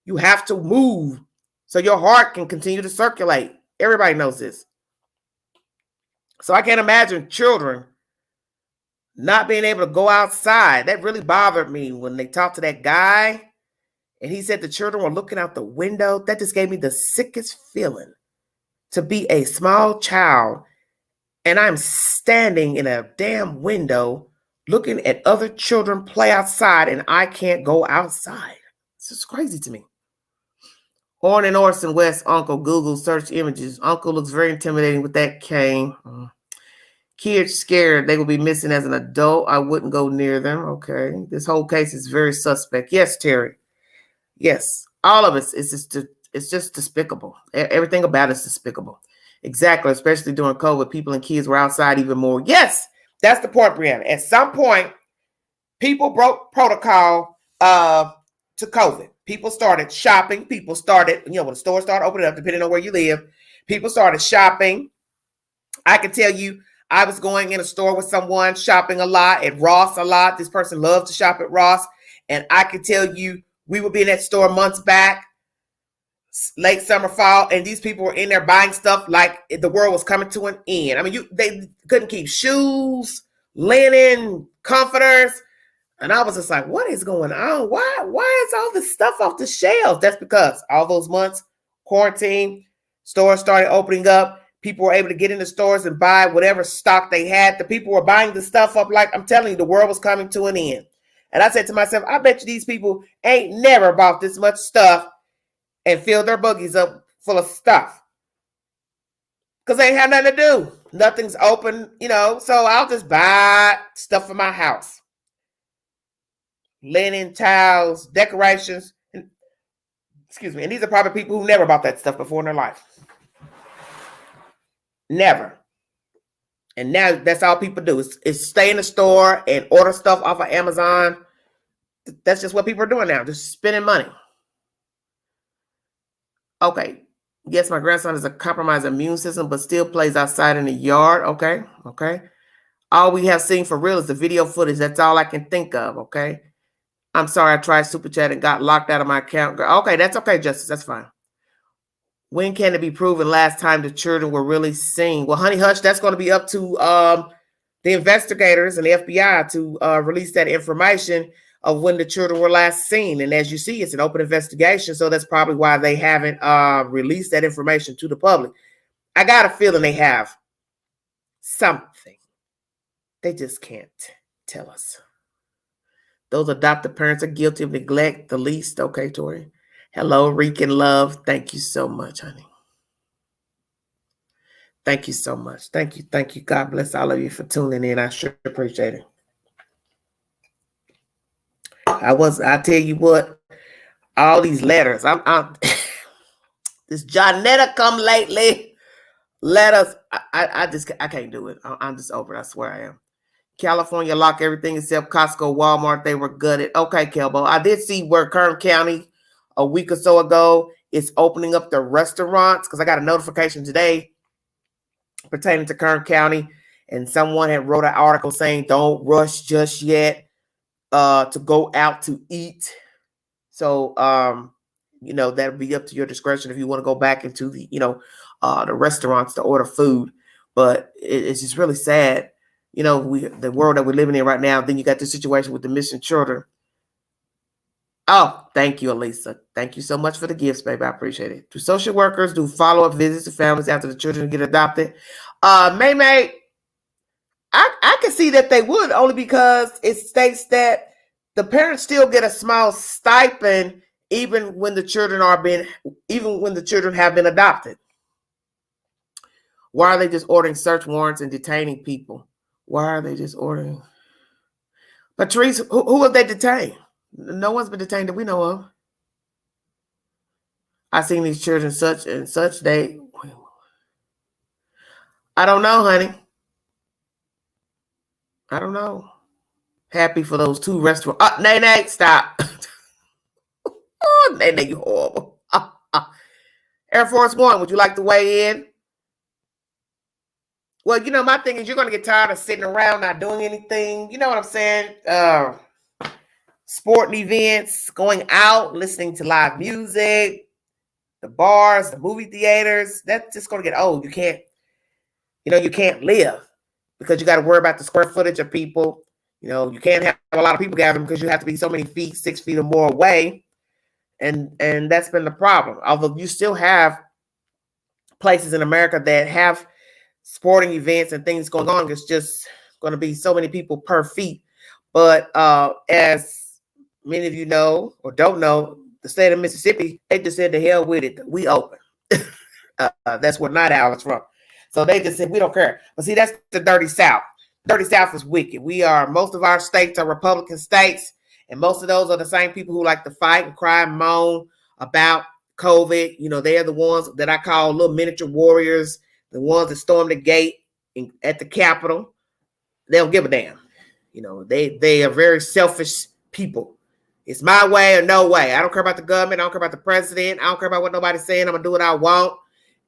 You have to move so your heart can continue to circulate. Everybody knows this. So I can't imagine children not being able to go outside. That really bothered me when they talked to that guy and he said the children were looking out the window. That just gave me the sickest feeling to be a small child and I'm standing in a damn window looking at other children play outside and I can't go outside. This is crazy to me. Orrin and Orson West uncle, Google search images. Uncle looks very intimidating with that cane. Kids scared they will be missing as an adult. I wouldn't go near them. Okay. This whole case is very suspect. Yes, Terry. Yes. All of it is just despicable. Everything about it is despicable. Exactly. Especially during COVID, people and kids were outside even more. Yes. That's the point, Brianna. At some point, people broke protocol to COVID. People started shopping. People started, when the stores started opening up, depending on where you live, people started shopping. I can tell you, I was going in a store with someone shopping a lot at Ross a lot. This person loved to shop at Ross. And I can tell you, we would be in that store months back, late summer, fall, and these people were in there buying stuff like the world was coming to an end. I mean, they couldn't keep shoes, linen, comforters. And I was just like, what is going on? Why is all this stuff off the shelves? That's because all those months, quarantine, stores started opening up. People were able to get in the stores and buy whatever stock they had. The people were buying the stuff up like, I'm telling you, the world was coming to an end. And I said to myself, I bet you these people ain't never bought this much stuff and filled their buggies up full of stuff. Because they ain't have nothing to do. Nothing's open, so I'll just buy stuff for my house. Linen, towels, decorations. Excuse me. And these are probably people who never bought that stuff before in their life. Never. And now that's all people do is stay in the store and order stuff off of Amazon. That's just what people are doing now, just spending money. Okay. Yes, my grandson has a compromised immune system, but still plays outside in the yard. Okay. All we have seen for real is the video footage. That's all I can think of. Okay. I'm sorry, I tried Super Chat and got locked out of my account. Okay, that's okay, Justice. That's fine. When can it be proven last time the children were really seen? Well, honey hush, that's going to be up to the investigators and the FBI to release that information of when the children were last seen. And as you see, it's an open investigation, so that's probably why they haven't released that information to the public. I got a feeling they have something. They just can't tell us. Those adopted parents are guilty of neglect, the least. Okay, Tori. Hello, Rican Love. Thank you so much, honey. Thank you so much. Thank you. God bless all of you for tuning in. I sure appreciate it. I tell you what, all these letters. This Johnetta come lately. Letters. I can't do it. I'm just over it. I swear I am. California locked everything except Costco, Walmart. They were gutted. Okay, Kelbo. I did see where Kern County a week or so ago is opening up the restaurants, because I got a notification today pertaining to Kern County, and someone had wrote an article saying don't rush just yet to go out to eat. So that'll be up to your discretion if you want to go back into the the restaurants to order food. But it's just really sad. The world that we're living in right now. Then you got the situation with the missing children. Oh, thank you, Elisa. Thank you so much for the gifts, baby. I appreciate it. Do social workers do follow-up visits to families after the children get adopted? May, I can see that they would, only because it states that the parents still get a small stipend even when the children have been adopted. Why are they just ordering search warrants and detaining people? Why are they just ordering? Patrice, who have they detained? No one's been detained that we know of. I seen these children such and such. I don't know, honey. I don't know. Happy for those two restaurants. Nay, stop. Oh, Nay, you horrible. Air Force One, would you like to weigh in? Well, my thing is you're going to get tired of sitting around not doing anything. You know what I'm saying? Sporting events, going out, listening to live music, the bars, the movie theaters. That's just going to get old. You can't live because you got to worry about the square footage of people. You can't have a lot of people gathering because you have to be so many feet, 6 feet or more away. And that's been the problem. Although you still have places in America that have sporting events and things going on, it's just going to be so many people per feet. But as many of you know or don't know, the state of Mississippi, they just said, the hell with it. We open. That's where Night Owl is from. So they just said, we don't care. But see, that's the dirty South. Dirty South is wicked. Most of our states are Republican states, and most of those are the same people who like to fight and cry and moan about COVID. They are the ones that I call little miniature warriors, the ones that storm the gate at the Capitol. They don't give a damn. They are very selfish people. It's my way or no way. I don't care about the government. I don't care about the president. I don't care about what nobody's saying. I'm going to do what I want.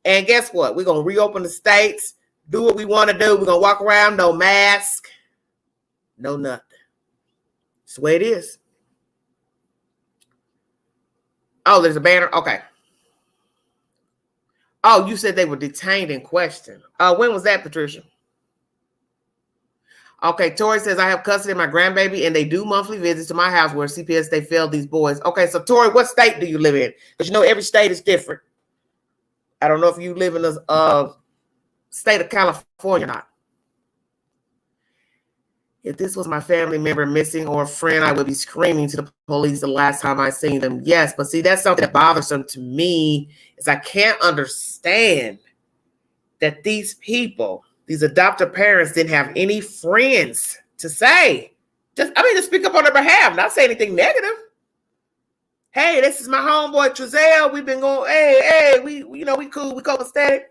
And guess what? We're going to reopen the states, do what we want to do. We're going to walk around, no mask, no nothing. It's the way it is. Oh, there's a banner. Okay. Oh, you said they were detained and questioned. When was that, Patricia? Okay, Tori says, I have custody of my grandbaby, and they do monthly visits to my house where CPS, they failed these boys. Okay, so Tori, what state do you live in? Because every state is different. I don't know if you live in state of California or not. If this was my family member missing or a friend, I would be screaming to the police the last time I seen them. Yes, but see, that's something that bothers them to me is I can't understand that these people, these adoptive parents, didn't have any friends to say. Just speak up on their behalf, not say anything negative. Hey, this is my homeboy Trezell. We've been going, hey, we cool, we copacetic.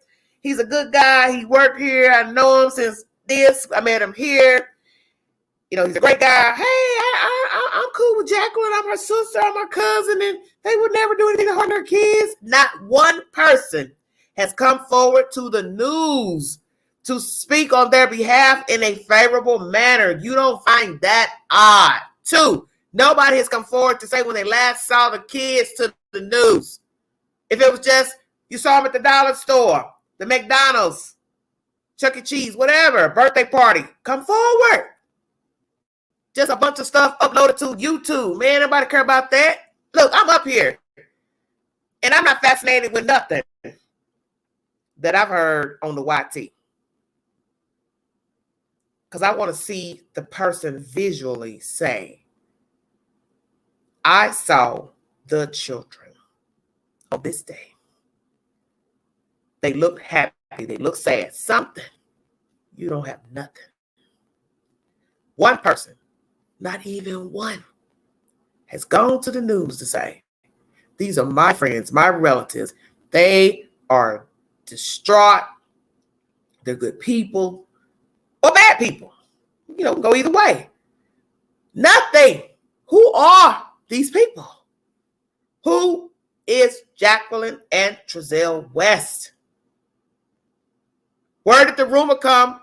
He's a good guy. He worked here. I know him since this. I met him here. He's a great guy. Hey, I'm cool with Jacqueline. I'm her sister. I'm her cousin. And they would never do anything to harm their kids. Not one person has come forward to the news to speak on their behalf in a favorable manner. You don't find that odd. 2, nobody has come forward to say when they last saw the kids to the news. If it was just, you saw them at the dollar store, the McDonald's, Chuck E. Cheese, whatever, birthday party, come forward. Just a bunch of stuff uploaded to YouTube. Man, nobody care about that. Look, I'm up here. And I'm not fascinated with nothing that I've heard on the YT. Because I want to see the person visually say, I saw the children on this day. They look happy. They look sad. Something. You don't have nothing. One person, not even one, has gone to the news to say, these are my friends, my relatives. They are distraught. They're good people or bad people. Go either way. Nothing. Who are these people? Who is Jacqueline and Trezell West? Where did the rumor come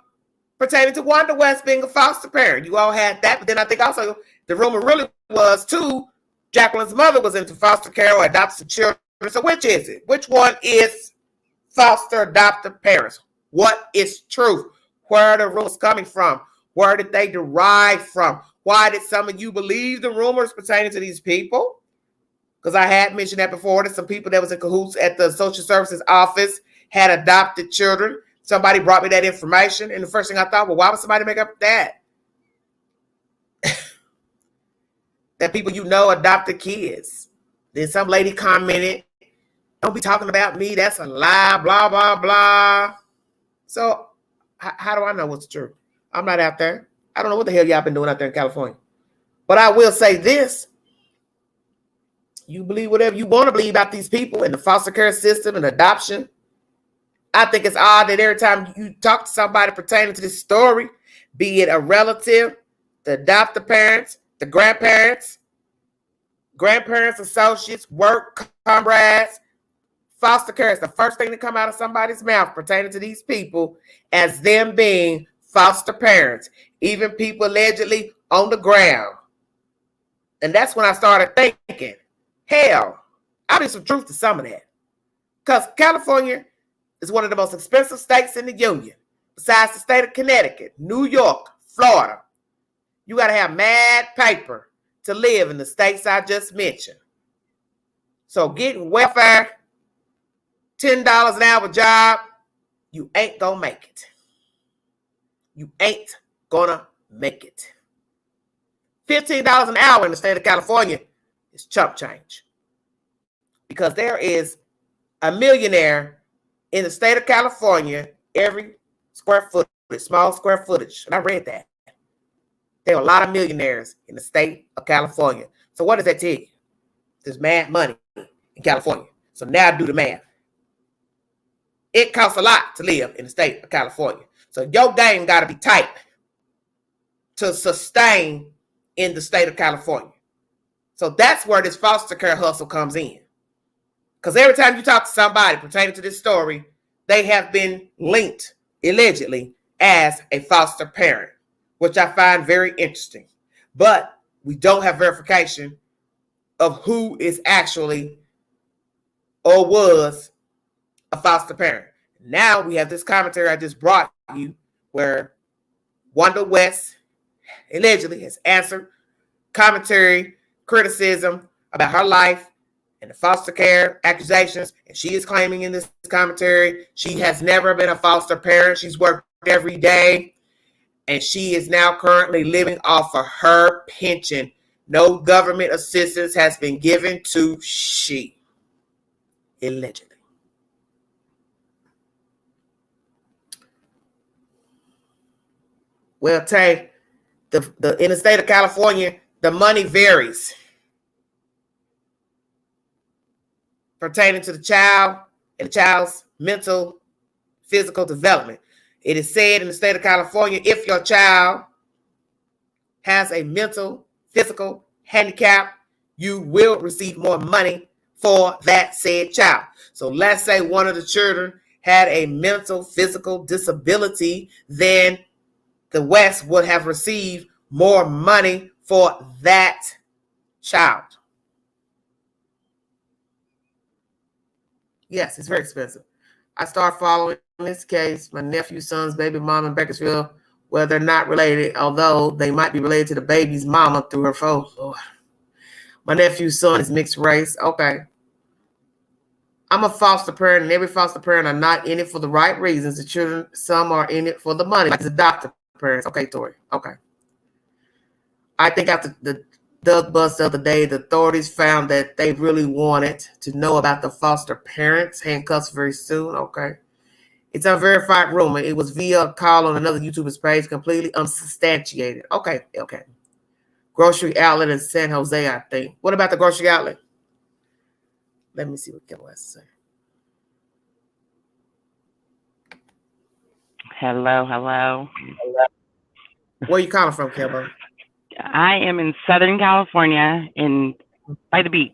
pertaining to Wanda West being a foster parent? You all had that, but then I think also the rumor really was too, Jacqueline's mother was into foster care or adopted children. So which is it? Which one is foster adoptive parents? What is truth? Where are the rumors coming from? Where did they derive from? Why did some of you believe the rumors pertaining to these people? Because I had mentioned that before, that some people that was in cahoots at the social services office had adopted children. Somebody brought me that information, and the first thing I thought, well, why would somebody make up that? That people adopted kids. Then some lady commented, don't be talking about me, that's a lie, blah, blah, blah. So how do I know what's true? I'm not out there. I don't know what the hell y'all been doing out there in California. But I will say this. You believe whatever you want to believe about these people and the foster care system and adoption. I think it's odd that every time you talk to somebody pertaining to this story, be it a relative, the adoptive parents, the grandparents, associates, work comrades, foster care is the first thing to come out of somebody's mouth pertaining to these people as them being foster parents, even people allegedly on the ground. And that's when I started thinking, hell, I need some truth to some of that. Because California is one of the most expensive states in the union, besides the state of Connecticut, New York, Florida. You got to have mad paper to live in the states I just mentioned. So getting welfare, $10 an hour job, you ain't going to make it. You ain't going to make it. $15 an hour in the state of California is chump change. Because there is a millionaire in the state of California every square footage, small square footage. And I read that. There are a lot of millionaires in the state of California. So what does that tell you? There's mad money in California. So now do the math. It costs a lot to live in the state of California. So your game got to be tight to sustain in the state of California. So that's where this foster care hustle comes in. Because every time you talk to somebody pertaining to this story, they have been linked, allegedly, as a foster parent, which I find very interesting. But we don't have verification of who is actually or was a foster parent. Now we have this commentary I just brought you where Wanda West allegedly has answered commentary, criticism about her life and the foster care accusations, and she is claiming in this commentary she has never been a foster parent. She's worked every day, and she is now currently living off of her pension. No government assistance has been given to she, allegedly. Well, Tay, in the state of California, the money varies pertaining to the child and the child's mental, physical development. It is said in the state of California, if your child has a mental, physical handicap, you will receive more money for that said child. So let's say one of the children had a mental, physical disability, then the West would have received more money for that child. Yes, it's very expensive. I start following this case, my nephew's son's baby mom in Bakersfield, well, they're not related, although they might be related to the baby's mama through her phone. Lord. My nephew's son is mixed race. Okay. I'm a foster parent, and every foster parent are not in it for the right reasons. The children, some are in it for the money, like the adoptive parents. Okay, Tori. Okay. I think after the Doug bust the other day, the authorities found that they really wanted to know about the foster parents. Handcuffs very soon. Okay. It's a verified rumor. It was via a call on another YouTuber's page, completely unsubstantiated. Okay. Okay. Grocery outlet in San Jose, I think. What about the grocery outlet? Let me see what Kelbo has to say. Hello. Where you calling from, Kelbo? I am in Southern California, by the beach.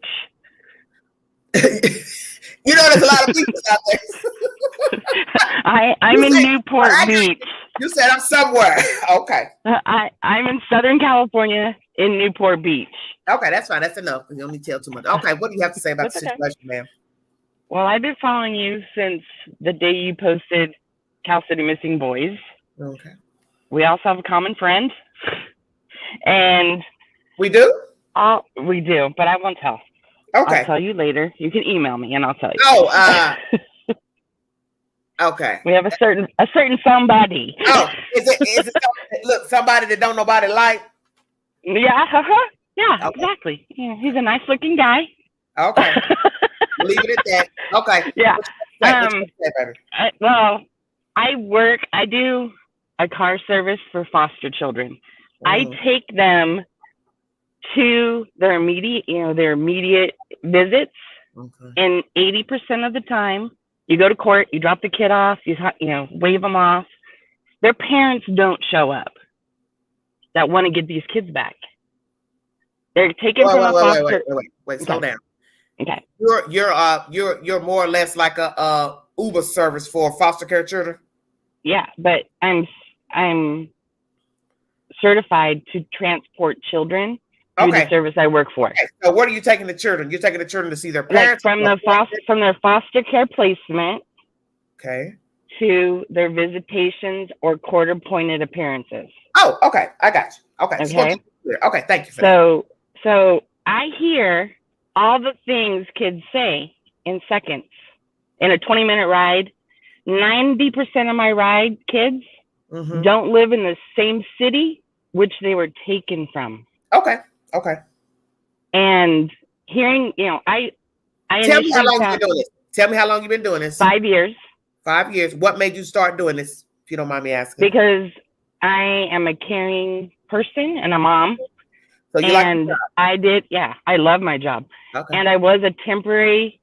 You know, there's a lot of people out there. I'm in Newport Beach. You said I'm somewhere. Okay. I'm in Southern California in Newport Beach. Okay, that's fine. That's enough. You don't need to tell too much. Okay, what do you have to say about the situation, ma'am? Well, I've been following you since the day you posted Cal City Missing Boys. Okay. We also have a common friend. And we do? We do, but I won't tell. Okay. I'll tell you later. You can email me and I'll tell you. Oh, okay. We have a certain somebody. Oh, is it look, somebody that don't nobody like? Yeah, yeah, okay. Exactly. Yeah, he's a nice looking guy. Okay. Leave it at that. Okay. Yeah. Well, I do a car service for foster children. I take them to their immediate visits, and 80% of the time, you go to court, you drop the kid off, you wave them off. Their parents don't show up that want to get these kids back. They're taken from a foster. Wait, slow down. Okay. You're more or less like a Uber service for foster care children. Yeah, but I'm certified to transport children through the service I work for. Okay. So where are you taking the children? You're taking the children to see their parents? Like from their foster care placement. Okay. To their visitations or court-appointed appearances. Oh, okay. I got you. Okay. Okay. Okay, thank you for that. So I hear all the things kids say in seconds. In a 20-minute ride, 90% of my ride kids don't live in the same city which they were taken from. Okay. And hearing, I tell me how long you've been doing this. Tell me how long you've been doing this. 5 years. 5 years. What made you start doing this, if you don't mind me asking? Because I am a caring person and a mom. So you and I love my job. Okay. And I was a temporary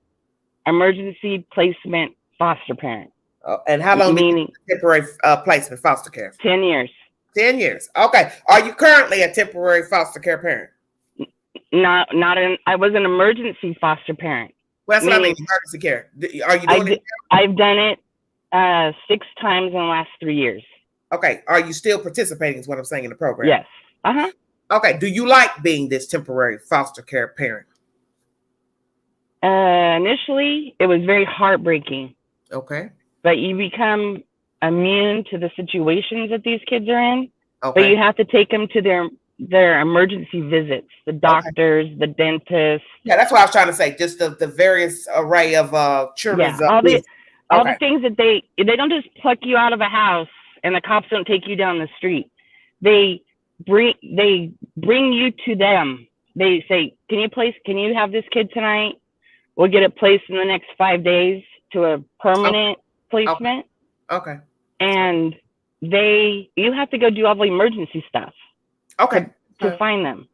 emergency placement foster parent. And how long did you temporary placement foster care? 10 years. 10 years. Okay. Are you currently a temporary foster care parent? I was an emergency foster parent. Well, that's what I mean, emergency care. Are you doing it? I've done it 6 times in the last 3 years. Okay. Are you still participating is what I'm saying in the program? Yes. Okay. Do you like being this temporary foster care parent? Initially, it was very heartbreaking. Okay. But you become immune to the situations that these kids are in. Okay. But you have to take them to their emergency visits, the doctors, the dentists. Yeah, that's what I was trying to say. Just the various array of children's. Yeah, all the things that they don't just pluck you out of a house and the cops don't take you down the street. They bring you to them. They say, can you have this kid tonight? We'll get it placed in the next 5 days to a permanent placement. Okay. And you have to go do all the emergency stuff. Okay. To find them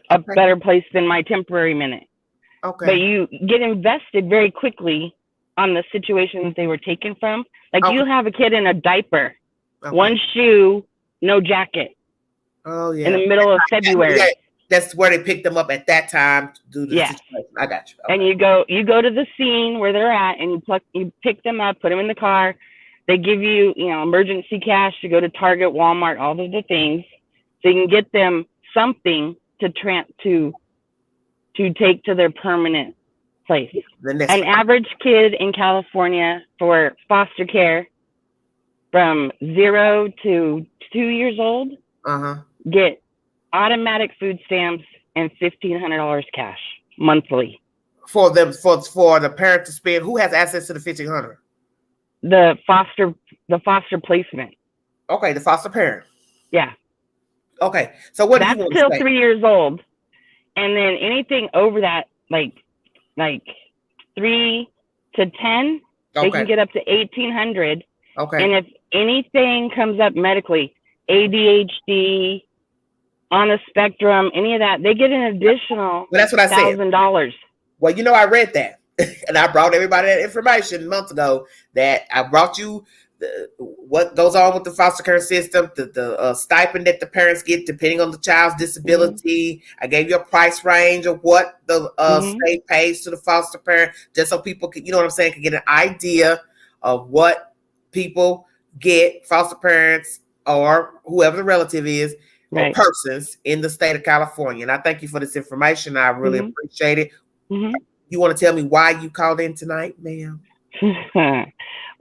a better place than my temporary minute. Okay. But you get invested very quickly on the situations they were taken from. Like you have a kid in a diaper, one shoe, no jacket. Oh yeah. In the middle of February. Yeah, that's where they picked them up at that time to do the situation. I got you. Okay. And you go to the scene where they're at, and you pick them up, put them in the car. They give you, emergency cash to go to Target, Walmart, all of the things, so you can get them something to take to their permanent place. An average kid in California for foster care from 0 to 2 years old get automatic food stamps and $1,500 cash monthly for the parent to spend. Who has access to the $1,500? The foster placement. Okay, the foster parent. Yeah. Okay, so what do you want to say? That's till 3 years old, and then anything over that, like 3 to 10, they can get up to $1,800. Okay. And if anything comes up medically, ADHD, on the spectrum, any of that, they get an additional that's what I said. $1,000. Well, I read that, and I brought everybody that information months ago. That I brought you what goes on with the foster care system, the stipend that the parents get depending on the child's disability. I gave you a price range of what the state pays to the foster parent, just so people can, can get an idea of what people get, foster parents or whoever the relative is, or persons in the state of California. And I thank you for this information. I really appreciate it. You want to tell me why you called in tonight, ma'am?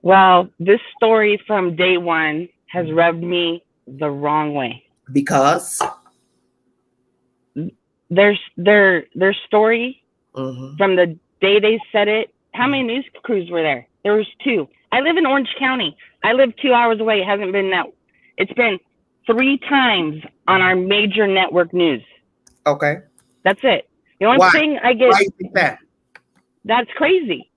Well, this story from day one has rubbed me the wrong way. Because their story from the day they said it. How many news crews were there? There was 2. I live in Orange County. I live 2 hours away. It hasn't been that. It's been 3 times on our major network news. Okay. That's it. The only thing I get. Why do you think that? That's crazy.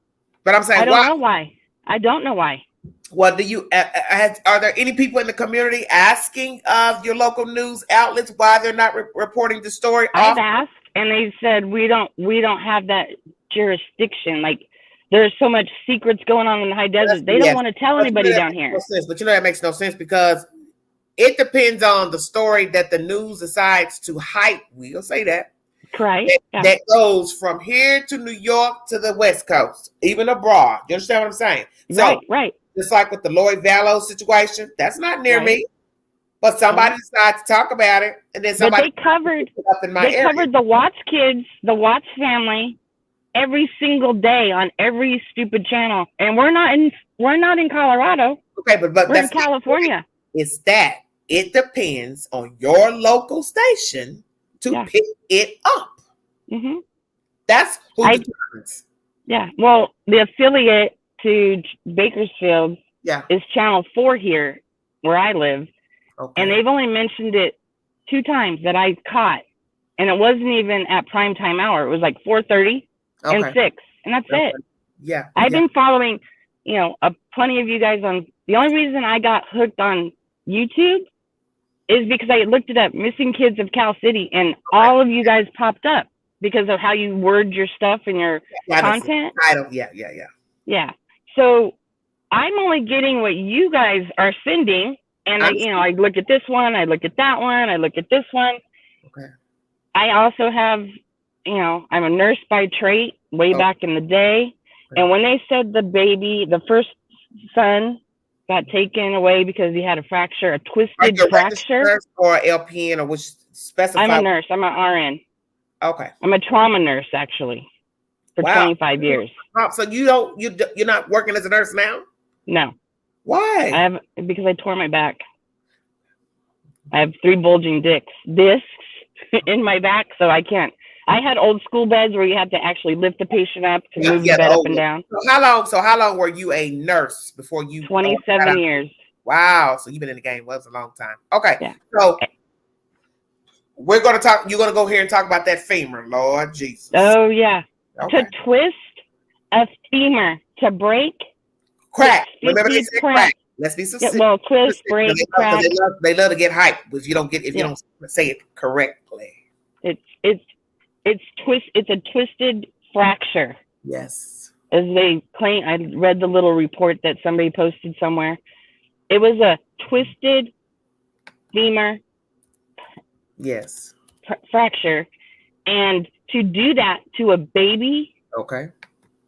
But I'm saying, I don't know why. I don't know why. Well, are there any people in the community asking your local news outlets why they're not reporting the story? I've asked, and they said we don't have that jurisdiction. Like, there's so much secrets going on in the high desert. They don't want to tell anybody down here. But that makes no sense, because it depends on the story that the news decides to hype. We'll say that. Correct. That goes from here to New York to the West Coast, even abroad. You understand what I'm saying? Right. Just like with the Lloyd Vallow situation, that's not near me, but somebody decided to talk about it, and then somebody covered the Watts kids, the Watts family, every single day on every stupid channel, and we're not in Colorado. Okay, but we're in California. It's that it depends on your local station to pick it up. That's who determines. Yeah. Well, the affiliate to Bakersfield is Channel 4 here where I live. Okay. And they've only mentioned it 2 times that I caught. And it wasn't even at prime time hour. It was like 4:30 and 6. And that's it. Yeah. I've been following, plenty of you guys on. The only reason I got hooked on YouTube is because I looked it up, Missing Kids of Cal City, and all of you guys popped up because of how you word your stuff and your content. Yeah. So I'm only getting what you guys are sending, and I look at this one, I look at that one, I look at this one. Okay. I also have, I'm a nurse by trade way back in the day, and when they said the first son got taken away because he had a fracture, a twisted fracture. Nurse or LPN, or which specified? I'm a nurse. I'm an RN. Okay. I'm a trauma nurse actually for 25 years. So you're not working as a nurse now? No. Why? Because I tore my back. I have 3 bulging discs, in my back, so I can't. I had old school beds where you had to actually lift the patient up to move the bed up and down. So how long were you a nurse before you? 27 years. Wow. So you've been in the game. Well, it's a long time. Okay. Yeah. So we're going to talk. You're going to go here and talk about that femur, Lord Jesus. Oh, yeah. Okay. To twist a femur, to break. Crack. Remember they said crack. Let's be specific. Yeah, well, twist, break, crack. They love to get hyped if you don't say it correctly. It's a twisted fracture. Yes. As they claim, I read the little report that somebody posted somewhere. It was a twisted femur. Yes. Fracture, and to do that to a baby,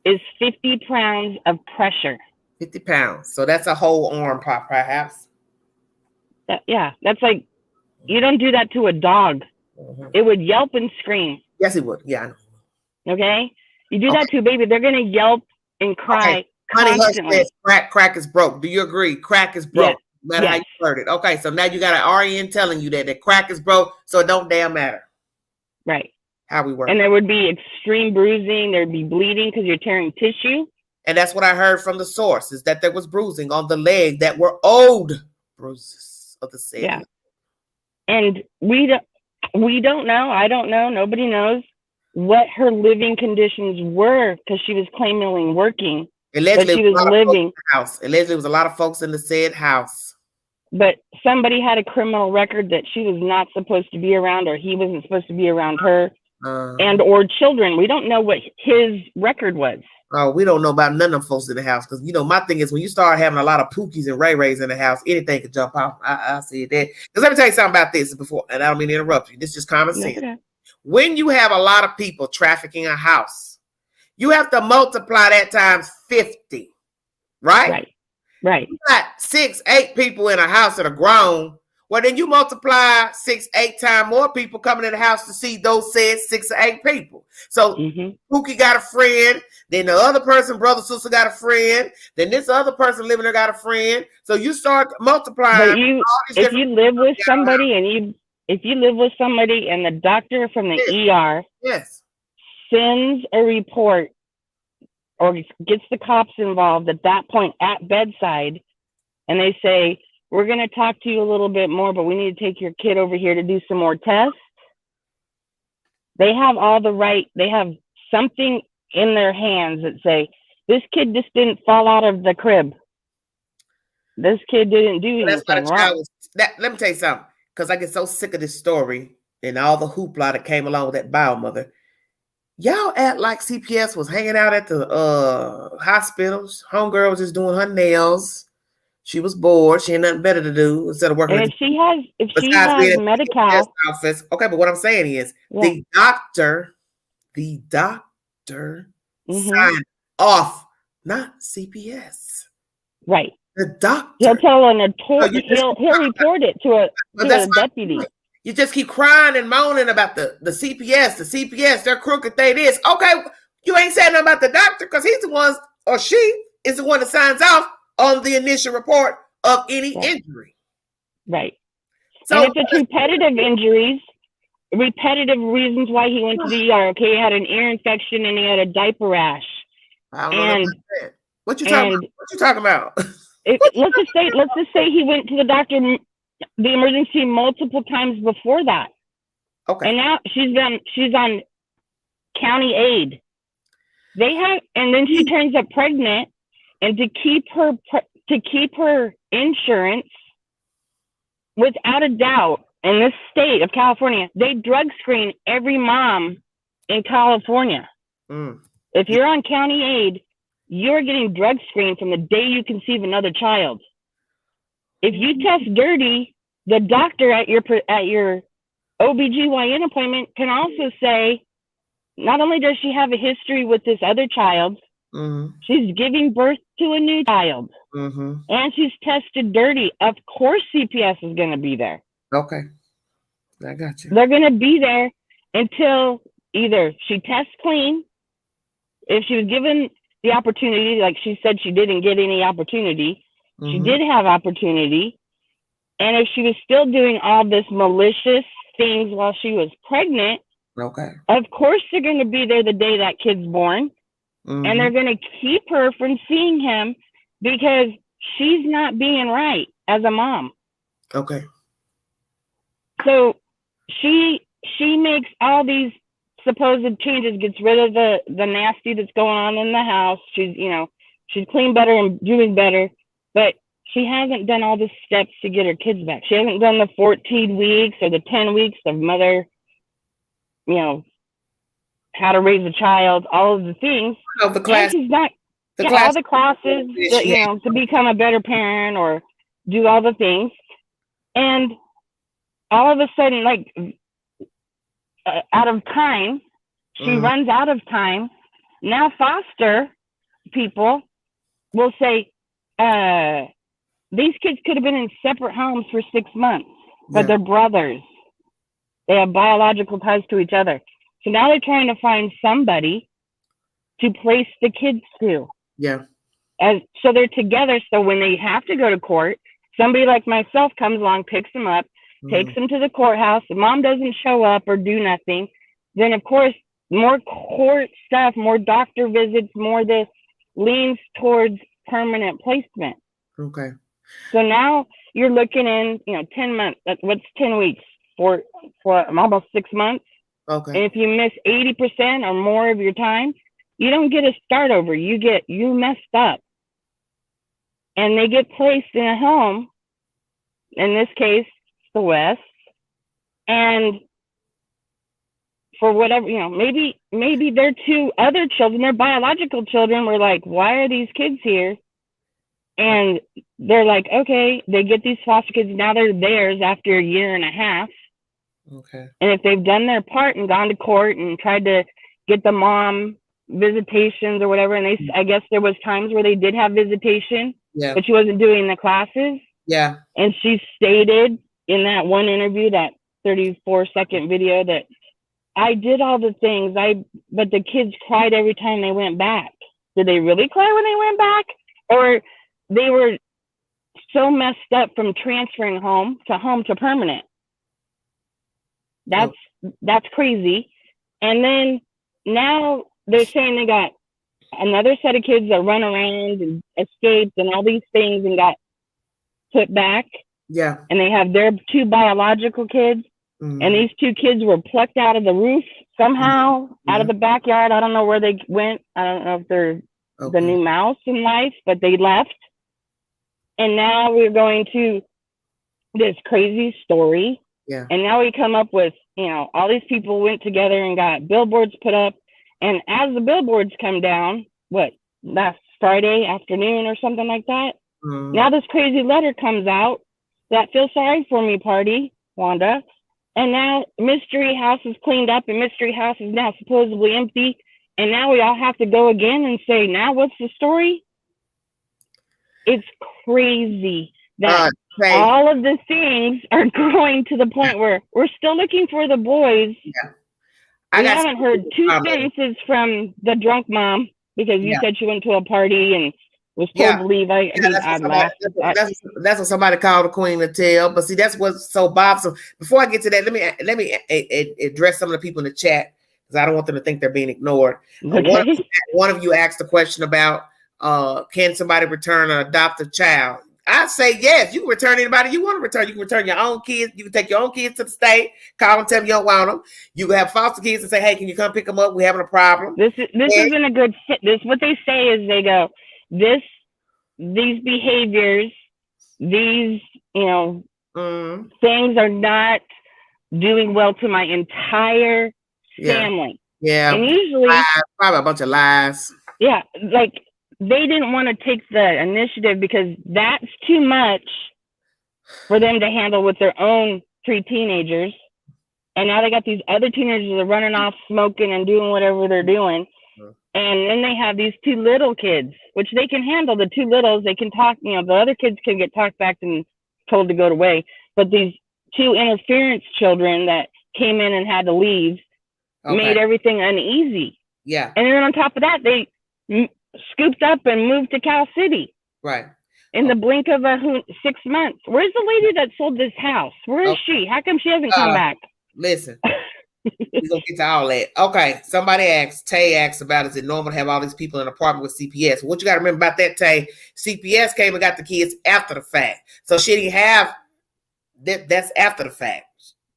is 50 pounds of pressure. 50 pounds. So that's a whole arm, perhaps. That's like, you don't do that to a dog. It would yelp and scream. Yes, it would. Yeah, I know. Okay? You do that to a baby, they're going to yelp and cry constantly. Honey, crack is broke. Do you agree? Crack is broke. No matter how you heard it. Okay, so now you got an RN telling you that crack is broke, so it don't damn matter. Right. How we work. And there would be extreme bruising. There'd be bleeding because you're tearing tissue. And that's what I heard from the source, is that there was bruising on the leg that were old bruises of the said. Yeah. And we don't know. I don't know. Nobody knows what her living conditions were, because she was claiming working. Allegedly, she was living. Allegedly, it was a lot of folks in the said house. But somebody had a criminal record that she was not supposed to be around, or he wasn't supposed to be around her, and or children. We don't know what his record was. Oh, we don't know about none of them folks in the house, because my thing is, when you start having a lot of Pookies and Ray Rays in the house, anything could jump off. I see that. Because let me tell you something about this before, and I don't mean to interrupt you. This is just common sense. Okay. When you have a lot of people trafficking a house, you have to multiply that times 50, right? Right. You got 6-8 people in a house that are grown. Well, then you multiply 6-8 times more people coming in the house to see those said 6 or 8 people. So Pookie got a friend. Then the other person, brother, sister, got a friend. Then this other person living there got a friend. So you start multiplying. But if you live with somebody and the doctor from the ER sends a report or gets the cops involved at that point at bedside, and they say, we're going to talk to you a little bit more, but we need to take your kid over here to do some more tests. They have all the right. They have something in their hands that say, this kid just didn't fall out of the crib. This kid didn't do anything wrong. Let me tell you something, because I get so sick of this story and all the hoopla that came along with that bio mother. Y'all act like CPS was hanging out at the hospitals. Homegirl was just doing her nails. She was bored. She had nothing better to do instead of working. And if she has Medi-Cal office. Okay, but what I'm saying is the doctor signed off, not CPS. Right. The doctor. He'll tell he'll report it to a deputy. You just keep crying and moaning about the CPS. The CPS, they're crooked, they this. Okay, you ain't saying nothing about the doctor, because he's the one, or she is the one that signs off on the initial report of any injury. Right. So and if it's repetitive injuries, repetitive reasons why he went to the ER. Okay, he had an ear infection and he had a diaper rash. I don't know that. What you talking about? Let's just say he went to the doctor, the emergency, multiple times before that. Okay. And now she's on county aid. And then she turns up pregnant, and to keep her insurance, without a doubt, in this state of California, they drug screen every mom in California. If you're on county aid, you're getting drug screened from the day you conceive another child. If you test dirty, the doctor at your OBGYN appointment can also say, not only does she have a history with this other child, she's giving birth to a new child, and she's tested dirty. Of course, CPS is going to be there. Okay, I got you. They're going to be there until either she tests clean, if she was given the opportunity, like she said she didn't get any opportunity, she did have opportunity, and if she was still doing all this malicious things while she was pregnant. Okay. Of course, they're going to be there the day that kid's born. And they're going to keep her from seeing him because she's not being right as a mom. Okay. So she makes all these supposed changes, gets rid of the nasty that's going on in the house. She's clean better and doing better, but she hasn't done all the steps to get her kids back. She hasn't done the 14 weeks or the 10 weeks of mother, how to raise a child, all of the things. The class, all the classes, to become a better parent or do all the things. And all of a sudden, like, out of time, she runs out of time. Now foster people will say, these kids could have been in separate homes for 6 months, but they're brothers. They have biological ties to each other. So now they're trying to find somebody to place the kids to. Yeah. So they're together. So when they have to go to court, somebody like myself comes along, picks them up, takes them to the courthouse. The mom doesn't show up or do nothing. Then, of course, more court stuff, more doctor visits, more this leans towards permanent placement. Okay. So now you're looking in, 10 months. What's 10 weeks? For almost 6 months. Okay. And if you miss 80% or more of your time, you don't get a start over. You messed up. And they get placed in a home, in this case, the West. And for whatever, maybe their two other children, their biological children, were like, why are these kids here? And they're like, okay, they get these foster kids. Now they're theirs after a year and a half. Okay. And if they've done their part and gone to court and tried to get the mom visitations or whatever, and I guess there was times where they did have visitation, but she wasn't doing the classes. Yeah. And she stated in that one interview, that 34-second video, that I did all the things, but the kids cried every time they went back. Did they really cry when they went back? Or they were so messed up from transferring home to permanent? That's crazy. And then now they're saying they got another set of kids that run around and escaped and all these things and got put back. Yeah. And they have their two biological kids. And these two kids were plucked out of the roof somehow, out of the backyard. I don't know where they went. I don't know if they're the new mouse in life, but they left. And now we're going to this crazy story. Yeah. And now we come up with, all these people went together and got billboards put up. And as the billboards come down, last Friday afternoon or something like that, now this crazy letter comes out that Feel Sorry For Me party, Wanda. And now Mystery House is cleaned up and Mystery House is now supposedly empty. And now we all have to go again and say, now what's the story? It's crazy that all of the things are growing to the point where we're still looking for the boys. Yeah. We haven't heard two sentences from the drunk mom because you said she went to a party and was told to leave. That's what somebody called the queen to tell. But see, that's what's so bothersome. Before I get to that, let me address some of the people in the chat because I don't want them to think they're being ignored. Okay. One of you asked a question about can somebody return an adopted child? I say yes. You can return anybody you want to return. You can return your own kids. You can take your own kids to the state. Call them, tell them you don't want them. You can have foster kids and say, "Hey, can you come pick them up? We're having a problem." This isn't a good fit. What they say is they go, these behaviors, these things are not doing well to my entire family. Yeah, and usually probably a bunch of lies. Yeah, like. They didn't want to take the initiative because that's too much for them to handle with their own 3 teenagers. And now they got these other teenagers that are running off smoking and doing whatever they're doing. And then they have these 2 little kids, which they can handle. The 2 littles, they can talk, the other kids can get talked back and told to go away. But these 2 interference children that came in and had to leave made everything uneasy. Yeah. And then on top of that, they scooped up and moved to Cal City. Right. In the blink of 6 months. Where's the lady that sold this house? Where is she? How come she hasn't come back? Listen. We're gonna get to all that. Okay, somebody asked, Tay asked about, is it normal to have all these people in an apartment with CPS? What you gotta remember about that, Tay, CPS came and got the kids after the fact. So she didn't have that, that's after the fact.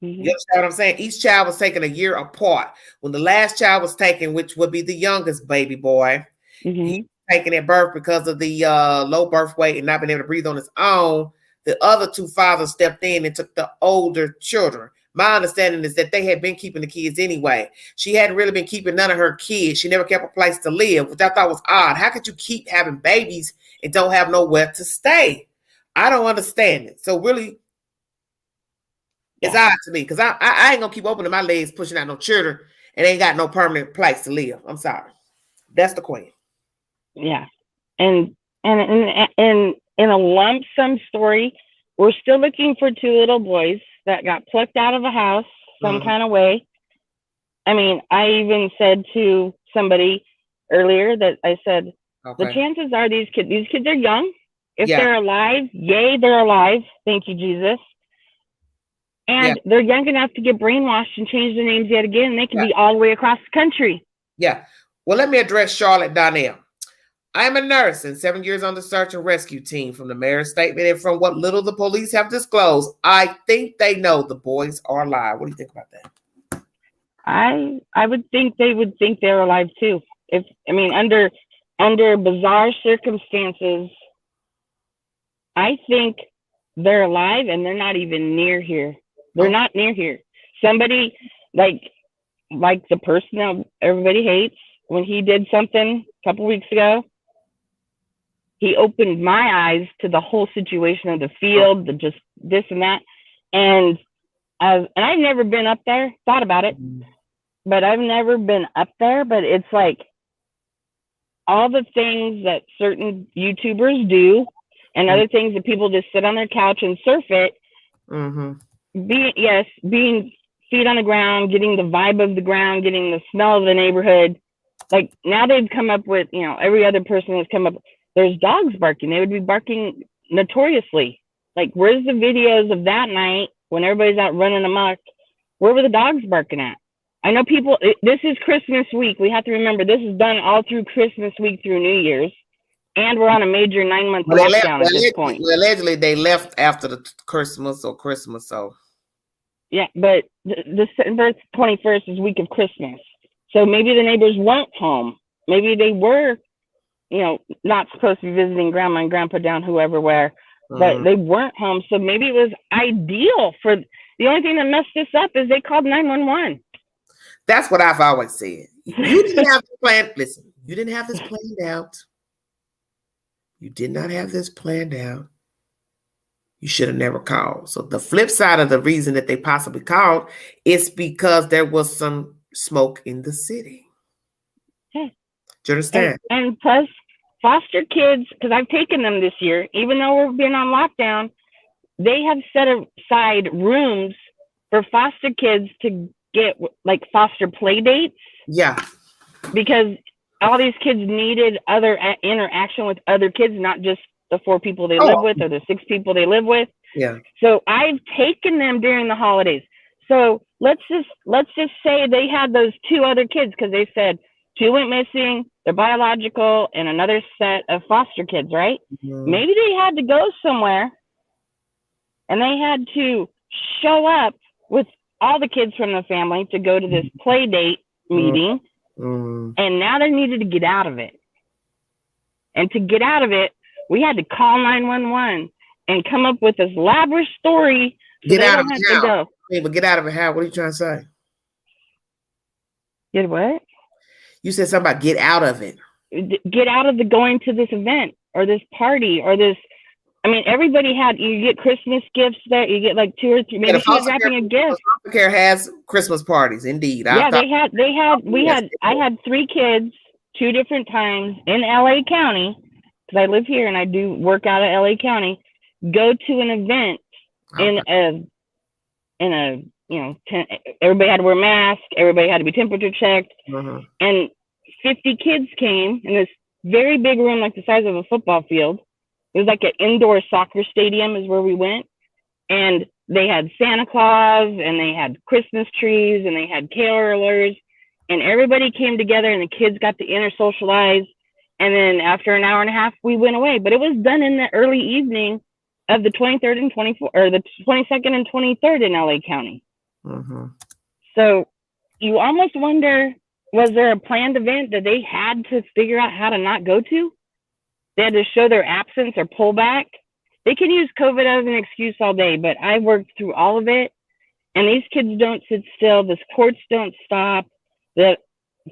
Mm-hmm. You understand what I'm saying? Each child was taken a year apart. When the last child was taken, which would be the youngest baby boy, he taken at birth because of the low birth weight and not being able to breathe on his own. The other two fathers stepped in and took the older children. My understanding is that they had been keeping the kids anyway. She hadn't really been keeping none of her kids. She never kept a place to live, which I thought was odd. How could you keep having babies and don't have nowhere to stay? I don't understand it. So really, it's odd to me because I ain't gonna keep opening my legs, pushing out no children, and ain't got no permanent place to live. I'm sorry. That's the queen. Yeah, and in a lump sum story, we're still looking for two little boys that got plucked out of a house some kind of way. I mean, I even said to somebody earlier that I said, the chances are these kids are young. If they're alive, yay, they're alive. Thank you, Jesus. And they're young enough to get brainwashed and change their names yet again. And they can be all the way across the country. Yeah. Well, let me address Charlotte Donnell. I am a nurse and 7 years on the search and rescue team. From the mayor's statement and from what little the police have disclosed, I think they know the boys are alive. What do you think about that? I would think they would think they're alive too. Under bizarre circumstances, I think they're alive and they're not even near here. They're not near here. Somebody like the person that everybody hates, when he did something a couple weeks ago, he opened my eyes to the whole situation of the field, the just this and that. And I've never been up there, thought about it, but I've never been up there. But it's like all the things that certain YouTubers do and other things that people just sit on their couch and surf it. Being feet on the ground, getting the vibe of the ground, getting the smell of the neighborhood. Like now they've come up with, every other person has come up. There's dogs barking. They would be barking notoriously. Like, where's the videos of that night when everybody's out running amok? Where were the dogs barking at? I know people, this is Christmas week. We have to remember this is done all through Christmas week through New Year's. And we're on a major 9-month lockdown at this point. Well, allegedly, they left after the Christmas. So. Yeah, but December 21st is week of Christmas. So maybe the neighbors weren't home. Maybe they were, not supposed to be visiting grandma and grandpa down whoever where, but they weren't home. So maybe it was ideal for, the only thing that messed this up is they called 911. That's what I've always said. You didn't have this plan. Listen, you didn't have this planned out. You did not have this planned out. You should have never called. So the flip side of the reason that they possibly called is because there was some smoke in the city. Yeah. Do you understand? And plus, foster kids, because I've taken them this year, even though we're being on lockdown, they have set aside rooms for foster kids to get like foster play dates. Yeah. Because all these kids needed other interaction with other kids, not just the 4 people they live with or the 6 people they live with. Yeah. So I've taken them during the holidays. So let's just say they had those 2 other kids because they said 2 went missing, they're biological, and another set of foster kids, right? Maybe they had to go somewhere and they had to show up with all the kids from the family to go to this play date meeting. And now they needed to get out of it. And to get out of it, we had to call 911 and come up with this elaborate story. So get out of it how? Hey, but get out of it how? What are you trying to say? Get what? You said something about get out of it. Get out of the going to this event or this party or this. I mean, everybody had, you get Christmas gifts there. You get like 2 or 3. Maybe she was wrapping a gift. Foster care has Christmas parties, indeed. Yeah, I had 3 kids, 2 different times in LA County, because I live here and I do work out of LA County, go to an event everybody had to wear masks, everybody had to be temperature checked, and 50 kids came in this very big room, like the size of a football field. It was like an indoor soccer stadium is where we went. And they had Santa Claus, and they had Christmas trees, and they had carolers, and everybody came together, and the kids got to intersocialize. And then after an hour and a half, we went away. But it was done in the early evening of the 23rd and 24th, or the 22nd and 23rd in LA County. Mm-hmm. So you almost wonder, was there a planned event that they had to figure out how to not go to? They had to show their absence or pull back. They can use COVID as an excuse all day, but I worked through all of it, and these kids don't sit still. The courts don't stop. The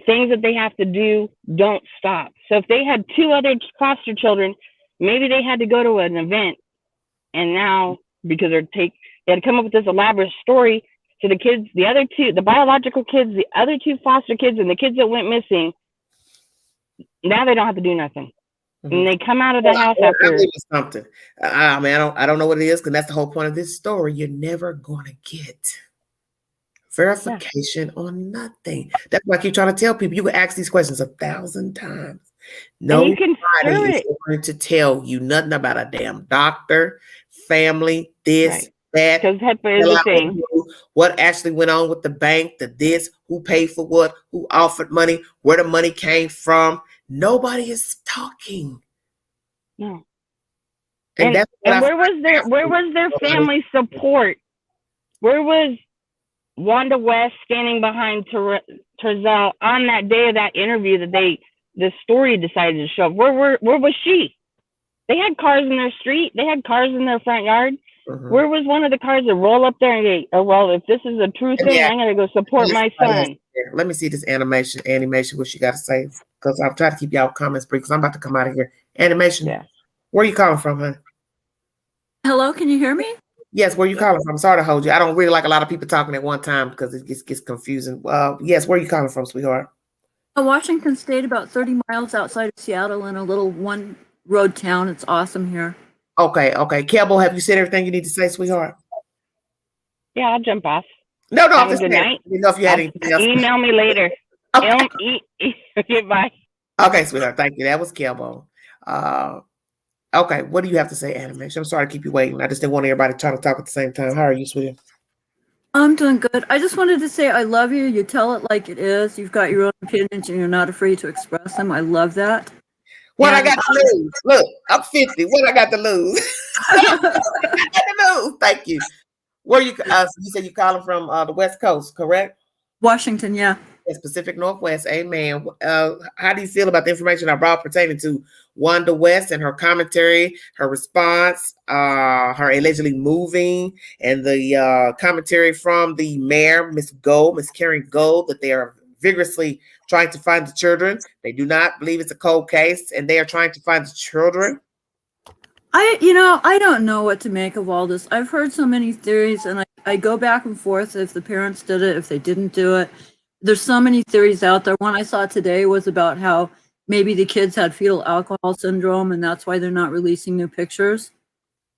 things that they have to do don't stop. So if they had 2 other foster children, maybe they had to go to an event, and now because they had to come up with this elaborate story to the kids, the other 2, the biological kids, the other 2 foster kids, and the kids that went missing. Now they don't have to do nothing. Mm-hmm. And they come out of the house after something. I mean, I don't know what it is, because that's the whole point of this story. You're never going to get verification on nothing. That's why I keep trying to tell people. You can ask these questions 1,000 times. Nobody is going to tell you nothing about a damn doctor, family, this, that. Because HIPAA is a thing. What actually went on with the bank, the this, who paid for what, who offered money, where the money came from. Nobody is talking. No. And where was their family support? Where was Wanda West standing behind Terzel on that day of that interview that the story decided to show up? Where was she? They had cars in their street. They had cars in their front yard. Mm-hmm. Where was one of the cars that roll up there and say, oh, well, if this is a true thing, I'm going to go support my son. Let me see this animation, what she got to say, because I'll try to keep y'all comments brief, because I'm about to come out of here. Animation. Yeah. Where are you calling from, honey? Hello, can you hear me? Yes, where are you calling from? Sorry to hold you. I don't really like a lot of people talking at one time because it gets confusing. Yes, where are you calling from, sweetheart? Washington State, about 30 miles outside of Seattle, in a little one-road town. It's awesome here. Okay. Kelbo, have you said everything you need to say, sweetheart? Yeah, I'll jump off. No, have a good night. You know if you had anything else. Email me later. Okay, bye. Okay, sweetheart. Thank you. That was Kelbo. Okay, what do you have to say, Animation? I'm sorry to keep you waiting. I just didn't want everybody trying to talk at the same time. How are you, sweetie? I'm doing good. I just wanted to say I love you. You tell it like it is. You've got your own opinions and you're not afraid to express them. I love that. What I got to lose? Look, I'm 50. What I got to lose? I got to lose. Thank you. Where you? You said you calling from the West Coast, correct? Washington, yeah. Yes, Pacific Northwest. Amen. How do you feel about the information I brought pertaining to Wanda West and her commentary, her response, her allegedly moving, and the commentary from the mayor, Miss Karen Gold, that they are vigorously trying to find the children. They do not believe it's a cold case, and they are trying to find the children. I don't know what to make of all this. I've heard so many theories, and I go back and forth if the parents did it, if they didn't do it. There's so many theories out there. One I saw today was about how maybe the kids had fetal alcohol syndrome, and that's why they're not releasing new pictures.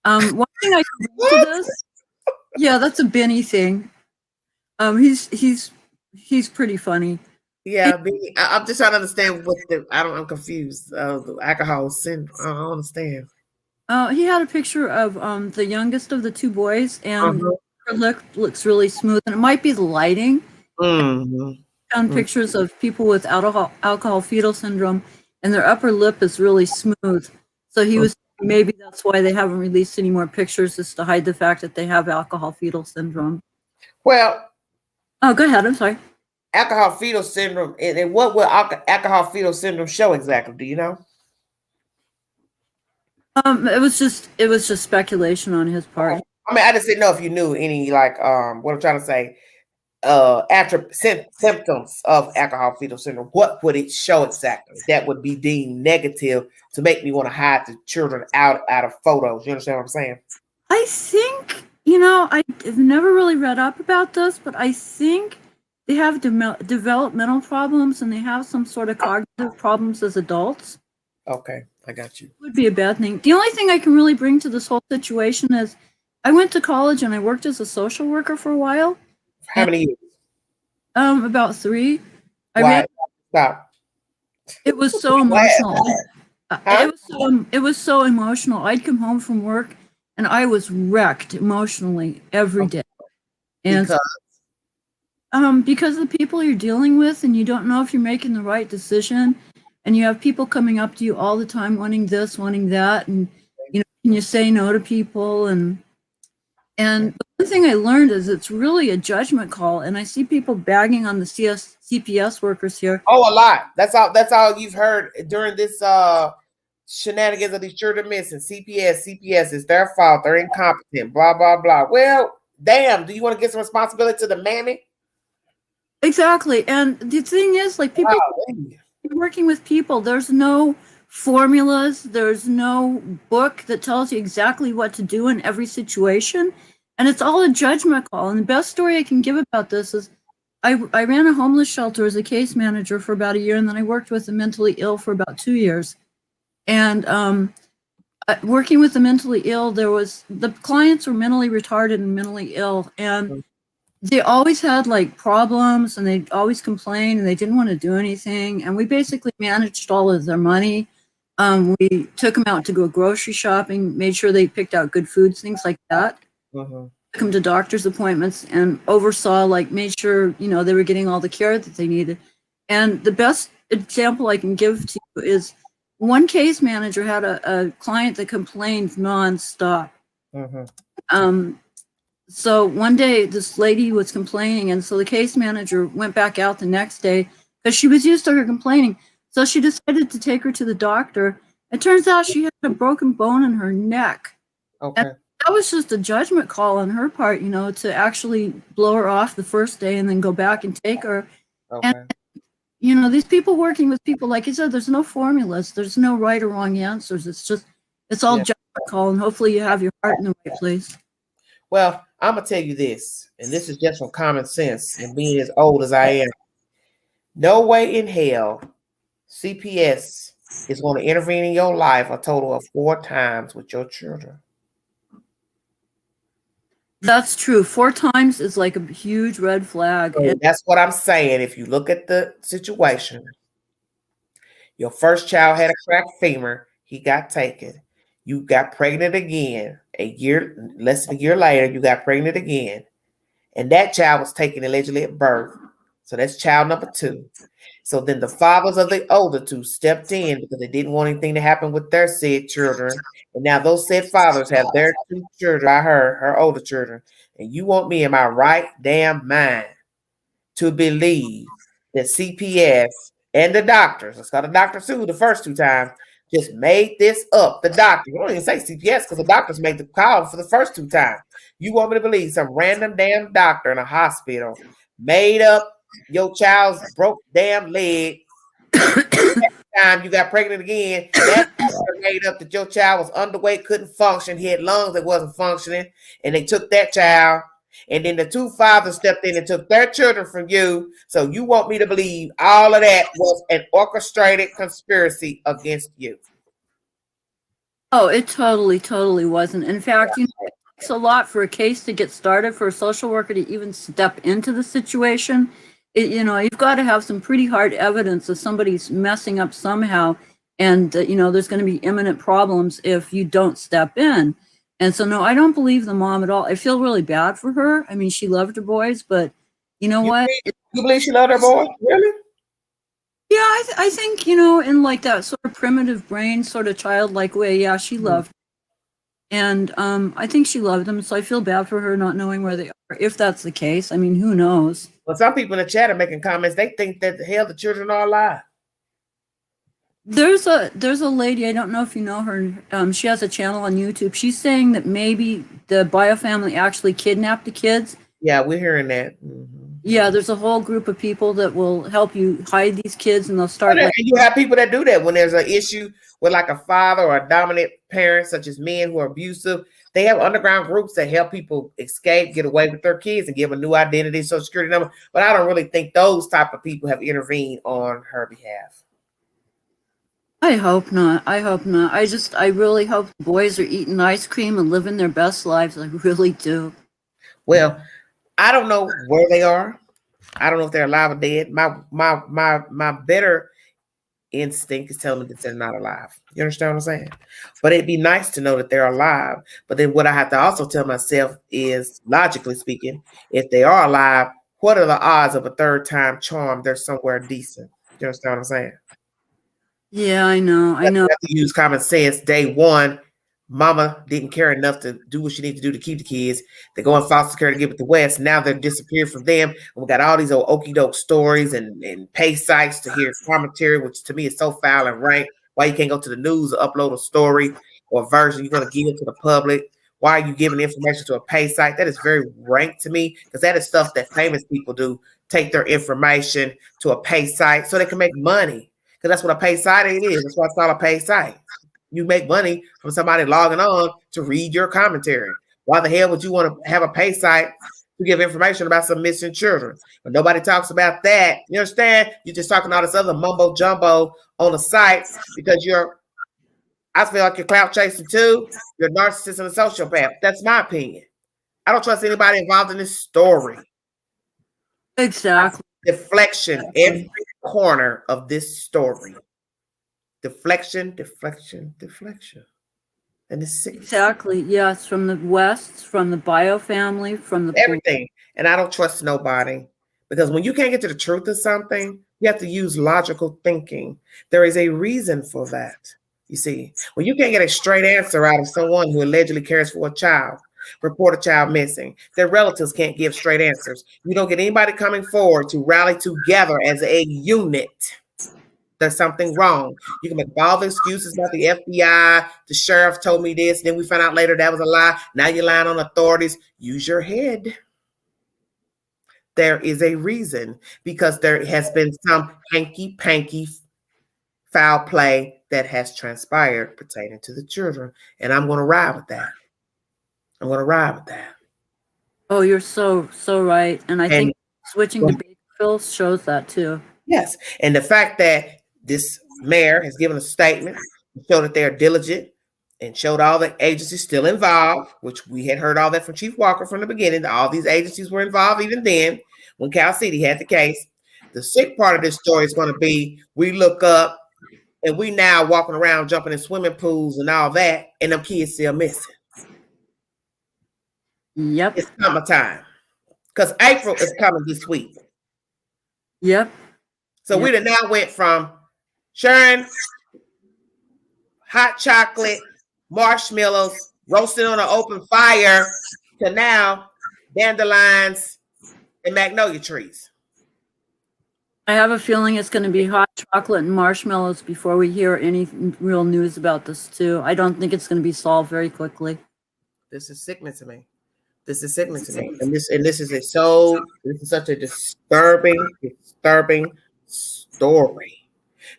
One thing I can bring to this, yeah, that's a Benny thing. He's pretty funny. Yeah, I'm just trying to understand I'm confused. The alcohol syndrome. I don't understand. He had a picture of the youngest of the 2 boys, and her lip looks really smooth, and it might be the lighting. Found pictures of people with alcohol fetal syndrome, and their upper lip is really smooth. So he was maybe that's why they haven't released any more pictures, is to hide the fact that they have alcohol fetal syndrome. Well, go ahead. I'm sorry. Alcohol fetal syndrome, and what will alcohol fetal syndrome show exactly? Do you know? It was just speculation on his part. I mean, I just didn't know if you knew any, like, what I'm trying to say, symptoms of alcohol fetal syndrome. What would it show exactly that would be deemed negative to make me want to hide the children out of photos? You understand what I'm saying? I think, I've never really read up about this, but I think they have developmental problems, and they have some sort of cognitive problems as adults. Okay, I got you. Would be a bad thing. The only thing I can really bring to this whole situation is I went to college and I worked as a social worker for a while. How many years? About 3. Why? Stop. It was so emotional. It was so emotional. I'd come home from work and I was wrecked emotionally every day. And because of the people you're dealing with, and you don't know if you're making the right decision, and you have people coming up to you all the time wanting this, wanting that, and you know, can you say no to people? And the one thing I learned is it's really a judgment call, and I see people bagging on the CPS workers here. Oh, a lot. That's all you've heard during this shenanigans of these children missing. CPS is their fault. They're incompetent. Blah blah blah. Well, damn. Do you want to get some responsibility to the mammy? Exactly. And the thing is, like, people working with people, there's no formulas, there's no book that tells you exactly what to do in every situation, and it's all a judgment call. And the best story I can give about this is I ran a homeless shelter as a case manager for about a year, and then I worked with the mentally ill for about 2 years. And working with the mentally ill, the clients were mentally retarded and mentally ill, and they always had like problems, and they always complained, and they didn't want to do anything. And we basically managed all of their money. We took them out to go grocery shopping, made sure they picked out good foods, things like that. Took them to doctor's appointments, and oversaw, like, made sure, you know, they were getting all the care that they needed. And the best example I can give to you is one case manager had a client that complained nonstop. So one day this lady was complaining, and so the case manager went back out the next day because she was used to her complaining. So she decided to take her to the doctor. It turns out she had a broken bone in her neck. And that was just a judgment call on her part, you know, to actually blow her off the first day and then go back and take her. And, you know, these people working with people, like I said, there's no formulas. There's no right or wrong answers. It's all judgment call, and hopefully you have your heart in the right place. Well, I'm going to tell you this, and this is just from common sense and being as old as I am. No way in hell CPS is going to intervene in your life a total of 4 times with your children. That's true. 4 times is like a huge red flag. So that's what I'm saying. If you look at the situation, your first child had a cracked femur. He got taken. You got pregnant again. Less than a year later, you got pregnant again. And that child was taken allegedly at birth. So that's child number 2. So then the fathers of the older 2 stepped in because they didn't want anything to happen with their said children. And now those said fathers have their 2 children by her older children. And you want me in my right damn mind to believe that CPS and the doctors, let's call the doctors too, the first 2 times, just made this up. The doctor, you don't even say CPS because the doctors made the call for the first 2 times. You want me to believe some random damn doctor in a hospital made up your child's broke damn leg? Time you got pregnant again, that made up that your child was underweight, couldn't function, he had lungs that wasn't functioning, and they took that child. And then the 2 fathers stepped in and took their children from you. So you want me to believe all of that was an orchestrated conspiracy against you? Oh, it totally wasn't. In fact, you know, it takes a lot for a case to get started, for a social worker to even step into the situation. You know, you've got to have some pretty hard evidence of somebody's messing up somehow. And, you know, there's going to be imminent problems if you don't step in. And so, no, I don't believe the mom at all. I feel really bad for her. I mean, she loved her boys, but you know what? You believe she loved her boys? Really? Yeah, I think, you know, in like that sort of primitive brain, sort of childlike way, yeah, she loved him. And I think she loved them. So I feel bad for her not knowing where they are, if that's the case. I mean, who knows? Well, some people in the chat are making comments. They think that the children are alive. There's a lady, I don't know if you know her, she has a channel on YouTube. She's saying that maybe the bio family actually kidnapped the kids. Yeah, we're hearing that. Yeah, there's a whole group of people that will help you hide these kids, and they'll start. And you have people that do that when there's an issue with like a father or a dominant parent, such as men who are abusive. They have underground groups that help people escape, get away with their kids, and give a new identity, social security number. But I don't really think those type of people have intervened on her behalf. I hope not. I really hope the boys are eating ice cream and living their best lives. I really do. Well, I don't know where they are. I don't know if they're alive or dead. My better instinct is telling me that they're not alive. You understand what I'm saying? But it'd be nice to know that they're alive. But then what I have to also tell myself is, logically speaking, if they are alive, what are the odds of a third time charm? They're somewhere decent. You understand what I'm saying? Yeah, I know. You have to use common sense. Day one, mama didn't care enough to do what she needed to do to keep the kids. They go in foster care to give it to West. Now they're disappeared from them. And we got all these old okie doke stories and pay sites to hear commentary, which to me is so foul and rank. Why you can't go to the news or upload a story or a version you're going to give it to the public? Why are you giving information to a pay site? That is very rank to me, because that is stuff that famous people do. Take their information to a pay site so they can make money. Because that's what a pay site is. That's why it's called a pay site. You make money from somebody logging on to read your commentary. Why the hell would you want to have a pay site to give information about some missing children? But nobody talks about that. You understand? You're just talking all this other mumbo jumbo on a site because I feel like you're clout chasing too. You're a narcissist and a sociopath. That's my opinion. I don't trust anybody involved in this story. Exactly. Deflection, every corner of this story. Deflection. And it's sick. Exactly. Yes, from the West, from the bio family, from the everything. And I don't trust nobody, because when you can't get to the truth of something, you have to use logical thinking. There is a reason for that. You see, when you can't get a straight answer out of someone who allegedly cares for a child, report a child missing, their relatives can't give straight answers. You don't get anybody coming forward to rally together as a unit. There's something wrong. You can make all the excuses about the FBI, the sheriff told me this, then we found out later that was a lie. Now you're lying on authorities. Use your head. There is a reason, because there has been some hanky-panky foul play that has transpired pertaining to the children. And I'm going to ride with that. Oh, you're so right. And I think switching to Bakersfield shows that too. Yes. And the fact that this mayor has given a statement to show that they are diligent and showed all the agencies still involved, which we had heard all that from Chief Walker from the beginning. All these agencies were involved even then when Cal City had the case. The sick part of this story is going to be, we look up and we now walking around jumping in swimming pools and all that, and them kids still missing. Yep. It's summertime, because April is coming this week. Yep. So we done now went from sharing hot chocolate, marshmallows, roasting on an open fire, to now dandelions and magnolia trees. I have a feeling it's going to be hot chocolate and marshmallows before we hear any real news about this too. I don't think it's going to be solved very quickly. This is sickening to me. And this is such a disturbing story,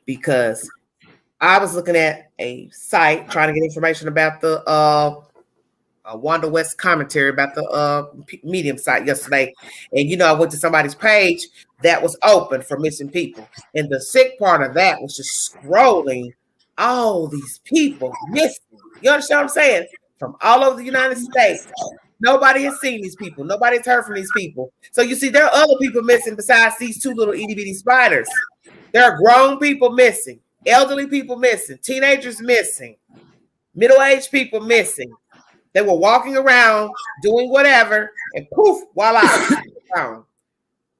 because I was looking at a site trying to get information about the Wanda West commentary about the Medium site yesterday, and I went to somebody's page that was open for missing people, and the sick part of that was just scrolling all these people missing. You understand what I'm saying? From all over the United States. Nobody has seen these people. Nobody's heard from these people. So you see, there are other people missing besides these two little itty bitty spiders. There are grown people missing, elderly people missing, teenagers missing, middle-aged people missing. They were walking around doing whatever, and poof, voila.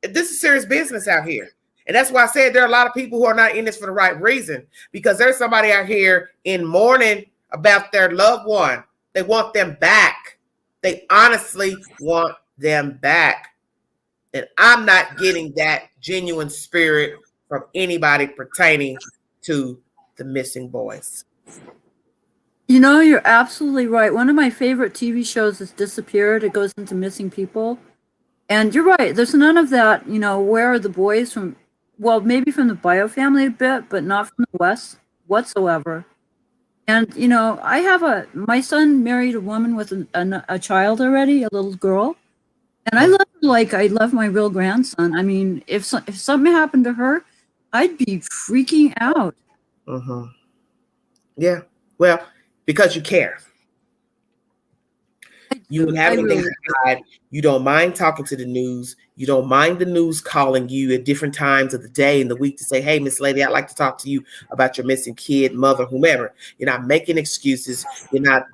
This is serious business out here. And that's why I said there are a lot of people who are not in this for the right reason, because there's somebody out here in mourning about their loved one. They want them back. They honestly want them back. And I'm not getting that genuine spirit from anybody pertaining to the missing boys. You're absolutely right. One of my favorite TV shows is Disappeared. It goes into missing people. And you're right. There's none of that, where are the boys from? Well, maybe from the bio family a bit, but not from the West whatsoever. And, my son married a woman with a child already, a little girl. And I love her like I love my real grandson. I mean, if something happened to her, I'd be freaking out. Mm-hmm. Yeah. Well, because you care. I You don't have anything to hide. You don't mind talking to the news. You don't mind the news calling you at different times of the day and the week to say, hey, Miss Lady, I'd like to talk to you about your missing kid, mother, whomever. You're not making excuses. You're not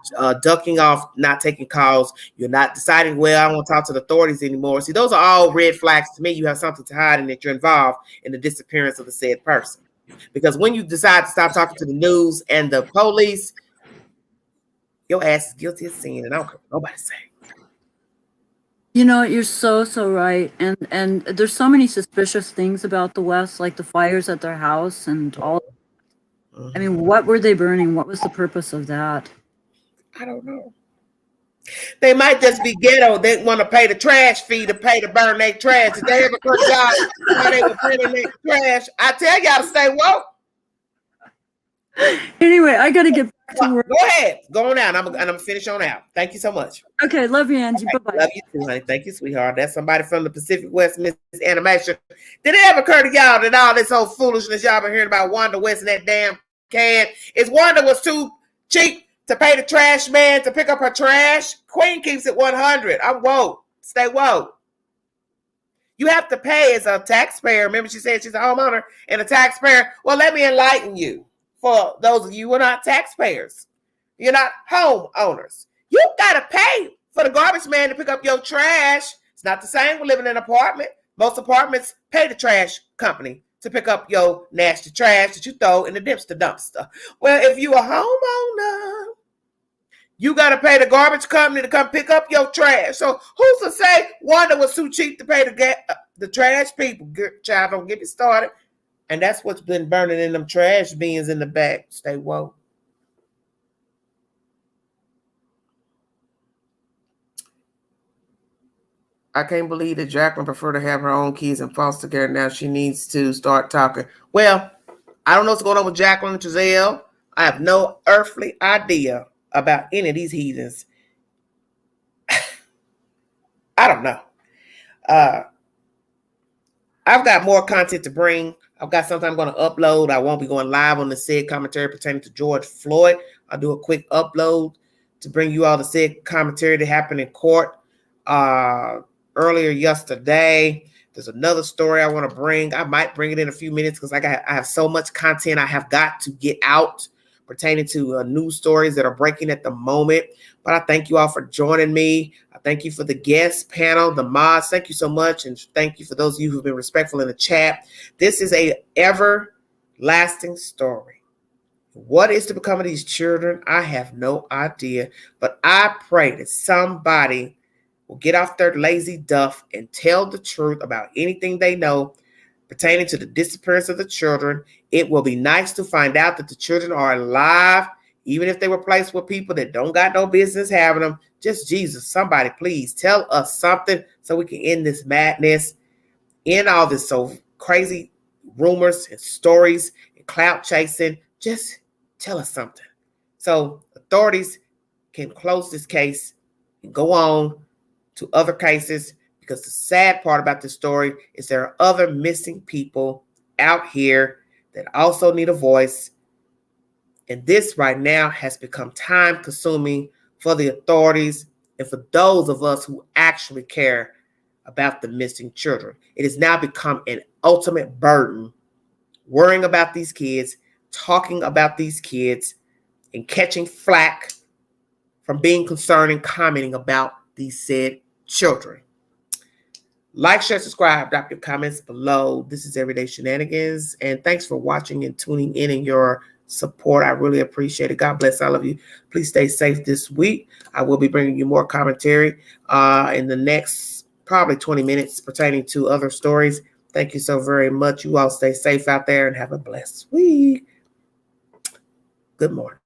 ducking off, not taking calls. You're not deciding, well, I don't want to talk to the authorities anymore. See, those are all red flags to me. You have something to hide and that you're involved in the disappearance of the said person. Because when you decide to stop talking to the news and the police, your ass is guilty of sin, and I don't care what nobody say. You know, you're so right, and there's so many suspicious things about the West, like the fires at their house and all. I mean, what were they burning? What was the purpose of that? I don't know. They might just be ghetto. They want to pay the trash fee to pay to burn their trash. Did they ever put y'all how they were burning their trash? I tell y'all to stay woke. Anyway, I got to get back to work. Go ahead. Go on out. I'm going to finish on out. Thank you so much. Okay. Love you, Angie. Okay, Bye-bye. Love you too, honey. Thank you, sweetheart. That's somebody from the Pacific West, Miss Animation. Did it ever occur to y'all that all this old foolishness y'all been hearing about Wanda West and that damn can is Wanda was too cheap to pay the trash man to pick up her trash? Queen keeps it 100. I'm woke. Stay woke. You have to pay as a taxpayer. Remember, she said she's a homeowner and a taxpayer. Well, let me enlighten you. For those of you who are not taxpayers, you're not homeowners. You got to pay for the garbage man to pick up your trash. It's not the same with living in an apartment. Most apartments pay the trash company to pick up your nasty trash that you throw in the dumpster. Well, if you're a homeowner, you got to pay the garbage company to come pick up your trash. So who's to say Wanda was too cheap to pay the trash people? Child, don't get me started. And that's what's been burning in them trash bins in the back. Stay woke. I can't believe that Jacqueline preferred to have her own kids in foster care. Now she needs to start talking. Well, I don't know what's going on with Jacqueline and Giselle. I have no earthly idea about any of these heathens. I don't know. I've got more content to bring. I've got something I'm going to upload. I won't be going live on the said commentary pertaining to George Floyd. I'll do a quick upload to bring you all the said commentary that happened in court earlier yesterday. There's another story I want to bring. I might bring it in a few minutes because I have so much content I have got to get out pertaining to news stories that are breaking at the moment. But I thank you all for joining me. I thank you for the guest panel, the mods. Thank you so much. And thank you for those of you who've been respectful in the chat. This is a everlasting story. What is to become of these children? I have no idea. But I pray that somebody will get off their lazy duff and tell the truth about anything they know pertaining to the disappearance of the children. It will be nice to find out that the children are alive, even if they were placed with people that don't got no business having them. Just Jesus, somebody please tell us something so we can end this madness, end all this so crazy rumors and stories and clout chasing. Just tell us something so authorities can close this case and go on to other cases. Because the sad part about this story is there are other missing people out here that also need a voice. And this right now has become time consuming for the authorities and for those of us who actually care about the missing children. It has now become an ultimate burden worrying about these kids, talking about these kids, and catching flack from being concerned and commenting about these said children. Like, share, subscribe, drop your comments below. This is Everyday Shenanigans. And thanks for watching and tuning in and your support. I really appreciate it. God bless all of you. Please stay safe this week. I will be bringing you more commentary in the next probably 20 minutes pertaining to other stories. Thank you so very much. You all stay safe out there and have a blessed week. Good morning.